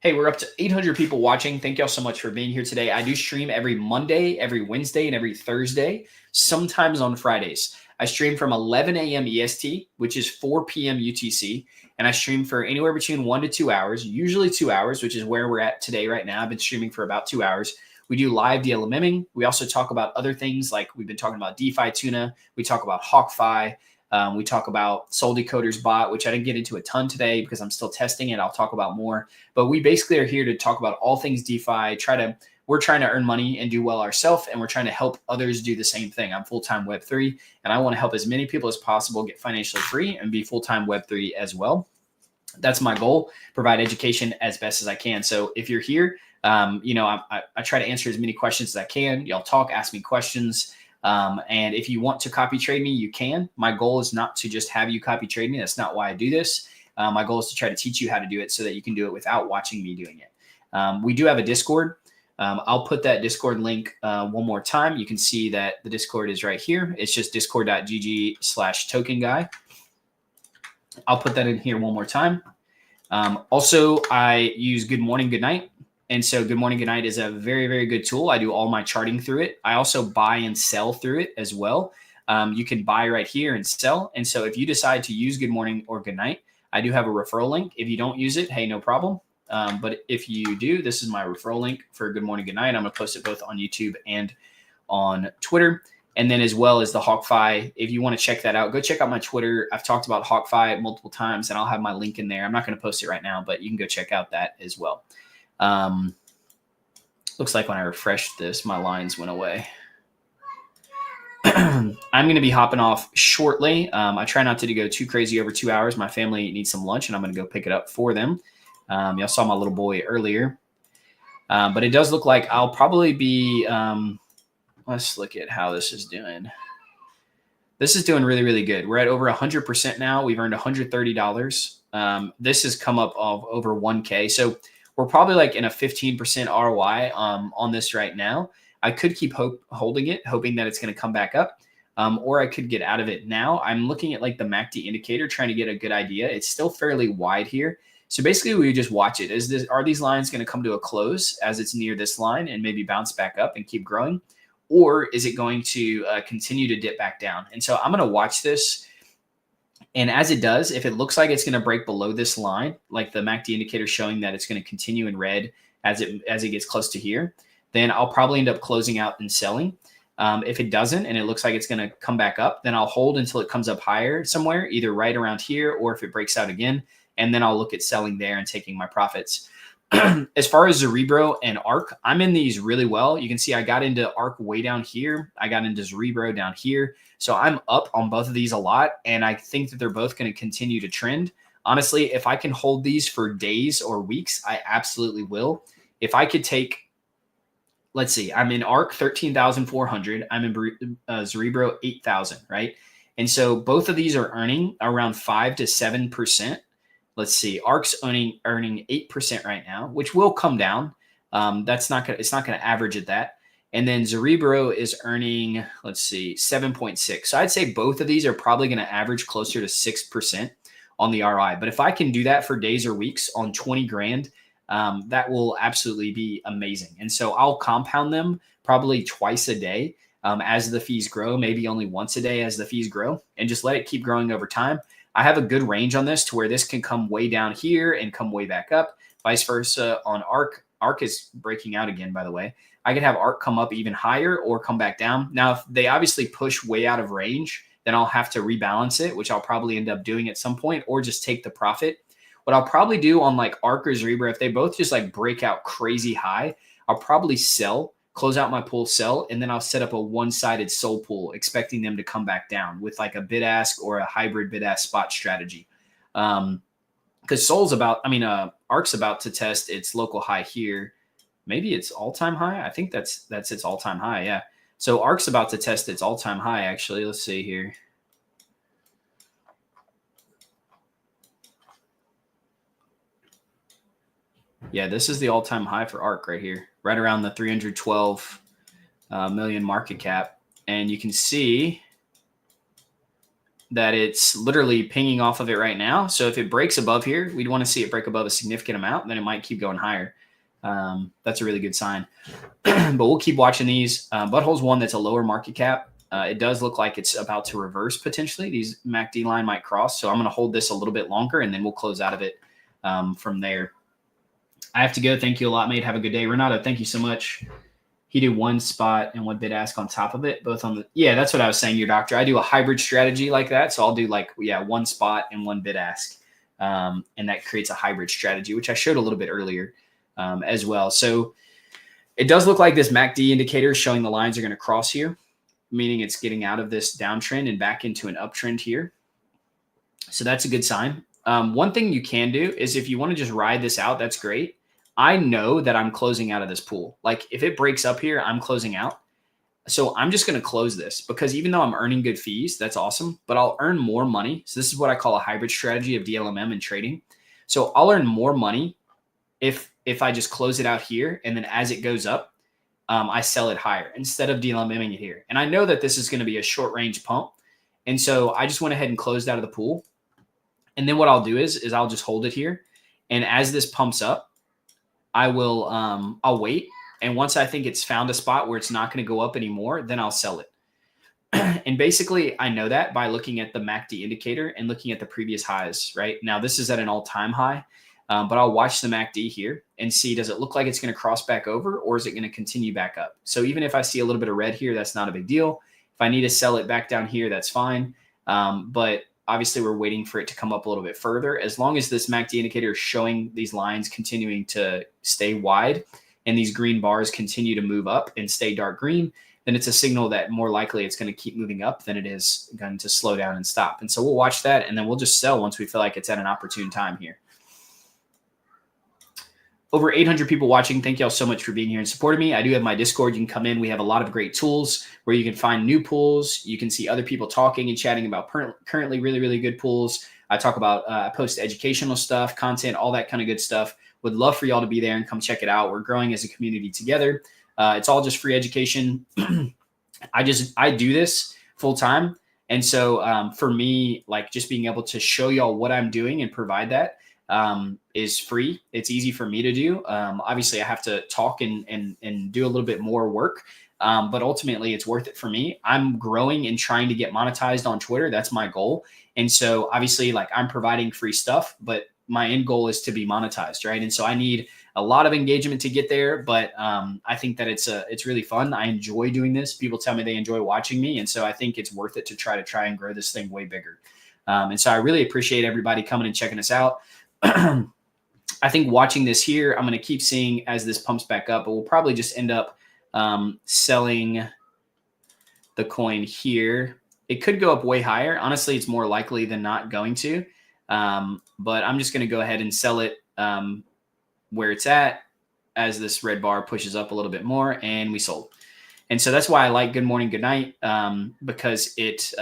Hey, we're up to 800 people watching. Thank y'all so much for being here today. I do stream every Monday, every Wednesday, and every Thursday, sometimes on Fridays. I stream from 11 a.m. EST, which is 4 p.m. UTC, and I stream for anywhere between 1 to 2 hours, usually 2 hours, which is where we're at today right now. I've been streaming for about 2 hours. We do live DLMMing. We also talk about other things, like we've been talking about DeFi tuna. We talk about HawkFi. We talk about Soul Decoder's bot, which I didn't get into a ton today because I'm still testing it. I'll talk about more. But we basically are here to talk about all things DeFi. We're trying to earn money and do well ourselves, and we're trying to help others do the same thing. I'm full-time Web3, and I want to help as many people as possible get financially free and be full-time Web3 as well. That's my goal, provide education as best as I can. So if you're here, I try to answer as many questions as I can. Y'all talk, ask me questions. And if you want to copy trade me, you can. My goal is not to just have you copy trade me. That's not why I do this. My goal is to try to teach you how to do it so that you can do it without watching me doing it. We do have a Discord. I'll put that Discord link one more time. You can see that the Discord is right here. It's just discord.gg/token guy. I'll put that in here one more time. Also, I use Good Morning, Good Night. And so Good Morning, Good Night is a very, very good tool. I do all my charting through it. I also buy and sell through it as well. You can buy right here and sell. And so if you decide to use Good Morning or Good Night, I do have a referral link. If you don't use it, hey, no problem. But if you do, this is my referral link for Good Morning, Good Night. I'm going to post it both on YouTube and on Twitter. And then as well as the HawkFi, if you want to check that out, go check out my Twitter. I've talked about HawkFi multiple times, and I'll have my link in there. I'm not going to post it right now, but you can go check out that as well. Looks like when I refreshed this, my lines went away. I'm going to be hopping off shortly. I try not to go too crazy over 2 hours. My family needs some lunch, and I'm going to go pick it up for them. Y'all saw my little boy earlier. But it does look like I'll probably be let's look at how this is doing. This is doing really, really good. We're at over 100% now. We've earned $130. This has come up of over 1K. So we're probably like in a 15% ROI on this right now. I could keep holding it, hoping that it's going to come back up, or I could get out of it now. I'm looking at like the MACD indicator, trying to get a good idea. It's still fairly wide here. So basically, we just watch it. Are these lines going to come to a close as it's near this line and maybe bounce back up and keep growing? Or is it going to continue to dip back down? And so I'm going to watch this. And as it does, if it looks like it's going to break below this line, like the MACD indicator showing that it's going to continue in red as it gets close to here, then I'll probably end up closing out and selling. If it doesn't and it looks like it's going to come back up, then I'll hold until it comes up higher somewhere, either right around here or if it breaks out again. And then I'll look at selling there and taking my profits. As far as Cerebro and ARK, I'm in these really well. You can see I got into ARK way down here. I got into Cerebro down here. So I'm up on both of these a lot. And I think that they're both going to continue to trend. Honestly, if I can hold these for days or weeks, I absolutely will. If I could take, let's see, I'm in ARK 13,400. I'm in Cerebro 8,000, right? And so both of these are earning around 5 to 7%. Let's see, ARC's earning 8% right now, which will come down. It's not gonna average at that. And then Cerebro is earning, let's see, 7.6. So I'd say both of these are probably going to average closer to 6% on the ROI. But if I can do that for days or weeks on 20 grand, that will absolutely be amazing. And so I'll compound them probably twice a day as the fees grow, maybe only once a day as the fees grow, and just let it keep growing over time. I have a good range on this to where this can come way down here and come way back up, vice versa on ARC. ARC is breaking out again, by the way. I could have ARC come up even higher or come back down. Now, if they obviously push way out of range, then I'll have to rebalance it, which I'll probably end up doing at some point, or just take the profit. What I'll probably do on like ARC or Cerebro, if they both just like break out crazy high, I'll probably sell, close out my pool, sell, and then I'll set up a one-sided soul pool, expecting them to come back down with like a bid ask or a hybrid bid ask spot strategy. Because ARC's about to test its local high here. Maybe it's all-time high. I think that's its all-time high. Yeah. So ARC's about to test its all-time high, actually. Let's see here. Yeah, this is the all-time high for ARC right here, right around the 312 million market cap. And you can see that it's literally pinging off of it right now. So if it breaks above here, we'd want to see it break above a significant amount, then it might keep going higher. That's a really good sign. But we'll keep watching these. Butthole's one that's a lower market cap. It does look like it's about to reverse potentially. These MACD line might cross. So I'm going to hold this a little bit longer, and then we'll close out of it from there. I have to go. Thank you a lot, mate. Have a good day. Renato, thank you so much. He did one spot and one bid ask on top of it, both on the – yeah, that's what I was saying, your doctor. I do a hybrid strategy like that. So I'll do one spot and one bid ask. And that creates a hybrid strategy, which I showed a little bit earlier as well. So it does look like this MACD indicator is showing the lines are going to cross here, meaning it's getting out of this downtrend and back into an uptrend here. So that's a good sign. One thing you can do is if you want to just ride this out, that's great. I know that I'm closing out of this pool. Like if it breaks up here, I'm closing out. So I'm just going to close this because even though I'm earning good fees, that's awesome, but I'll earn more money. So this is what I call a hybrid strategy of DLMM and trading. So I'll earn more money if I just close it out here. And then as it goes up, I sell it higher instead of DLMMing it here. And I know that this is going to be a short range pump. And so I just went ahead and closed out of the pool. And then what I'll do is I'll just hold it here. And as this pumps up, I'll wait. And once I think it's found a spot where it's not going to go up anymore, then I'll sell it. And basically I know that by looking at the MACD indicator and looking at the previous highs, right? Now this is at an all-time high, but I'll watch the MACD here and see, does it look like it's going to cross back over or is it going to continue back up? So even if I see a little bit of red here, that's not a big deal. If I need to sell it back down here, that's fine. But obviously, we're waiting for it to come up a little bit further. As long as this MACD indicator is showing these lines continuing to stay wide and these green bars continue to move up and stay dark green, then it's a signal that more likely it's going to keep moving up than it is going to slow down and stop. And so we'll watch that, and then we'll just sell once we feel like it's at an opportune time here. Over 800 people watching. Thank y'all so much for being here and supporting me. I do have my Discord. You can come in. We have a lot of great tools where you can find new pools. You can see other people talking and chatting about currently really, really good pools. I talk about, I post educational stuff, content, all that kind of good stuff. Would love for y'all to be there and come check it out. We're growing as a community together. It's all just free education. I do this full time. And so for me, like just being able to show y'all what I'm doing and provide that is free. It's easy for me to do. Obviously I have to talk and do a little bit more work. But ultimately it's worth it for me. I'm growing and trying to get monetized on Twitter. That's my goal. And so obviously like I'm providing free stuff, but my end goal is to be monetized. Right. And so I need a lot of engagement to get there. But I think that it's really fun. I enjoy doing this. People tell me they enjoy watching me. And so I think it's worth it to try and grow this thing way bigger. And so I really appreciate everybody coming and checking us out. I think watching this here, I'm going to keep seeing as this pumps back up, but we'll probably just end up selling the coin here. It could go up way higher. Honestly, it's more likely than not going to. But I'm just going to go ahead and sell it where it's at as this red bar pushes up a little bit more, and we sold. And so that's why I like good morning, good night, because it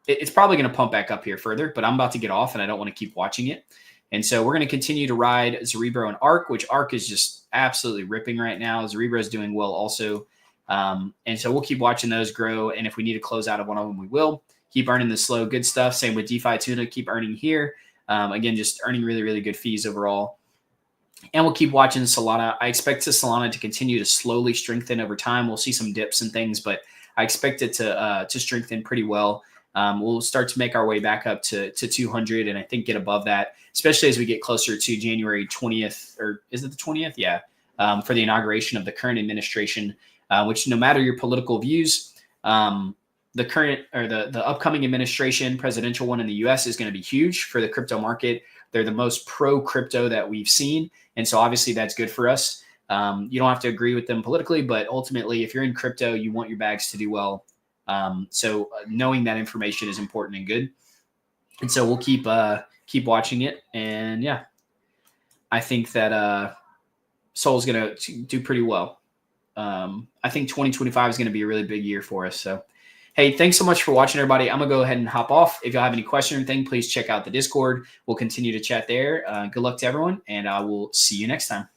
it's probably going to pump back up here further, but I'm about to get off and I don't want to keep watching it. And so we're going to continue to ride Cerebro and ARK, which ARK is just absolutely ripping right now. Cerebro is doing well also. And so we'll keep watching those grow. And if we need to close out of one of them, we will. Keep earning the slow, good stuff. Same with DeFi Tuna, keep earning here. Again, just earning really, really good fees overall. And we'll keep watching Solana. I expect Solana to continue to slowly strengthen over time. We'll see some dips and things, but I expect it to strengthen pretty well. We'll start to make our way back up to 200 and I think get above that, especially as we get closer to January 20th, or is it the 20th? Yeah, for the inauguration of the current administration, which no matter your political views, the current or the upcoming administration, presidential one in the US, is going to be huge for the crypto market. They're the most pro crypto that we've seen. And so obviously that's good for us. You don't have to agree with them politically, but ultimately, if you're in crypto, you want your bags to do well. So knowing that information is important and good. And so we'll keep watching it. And yeah, I think that Sol's going to do pretty well. I think 2025 is going to be a really big year for us. So, hey, thanks so much for watching, everybody. I'm going to go ahead and hop off. If y'all have any question or anything, please check out the Discord. We'll continue to chat there. Good luck to everyone, and I will see you next time.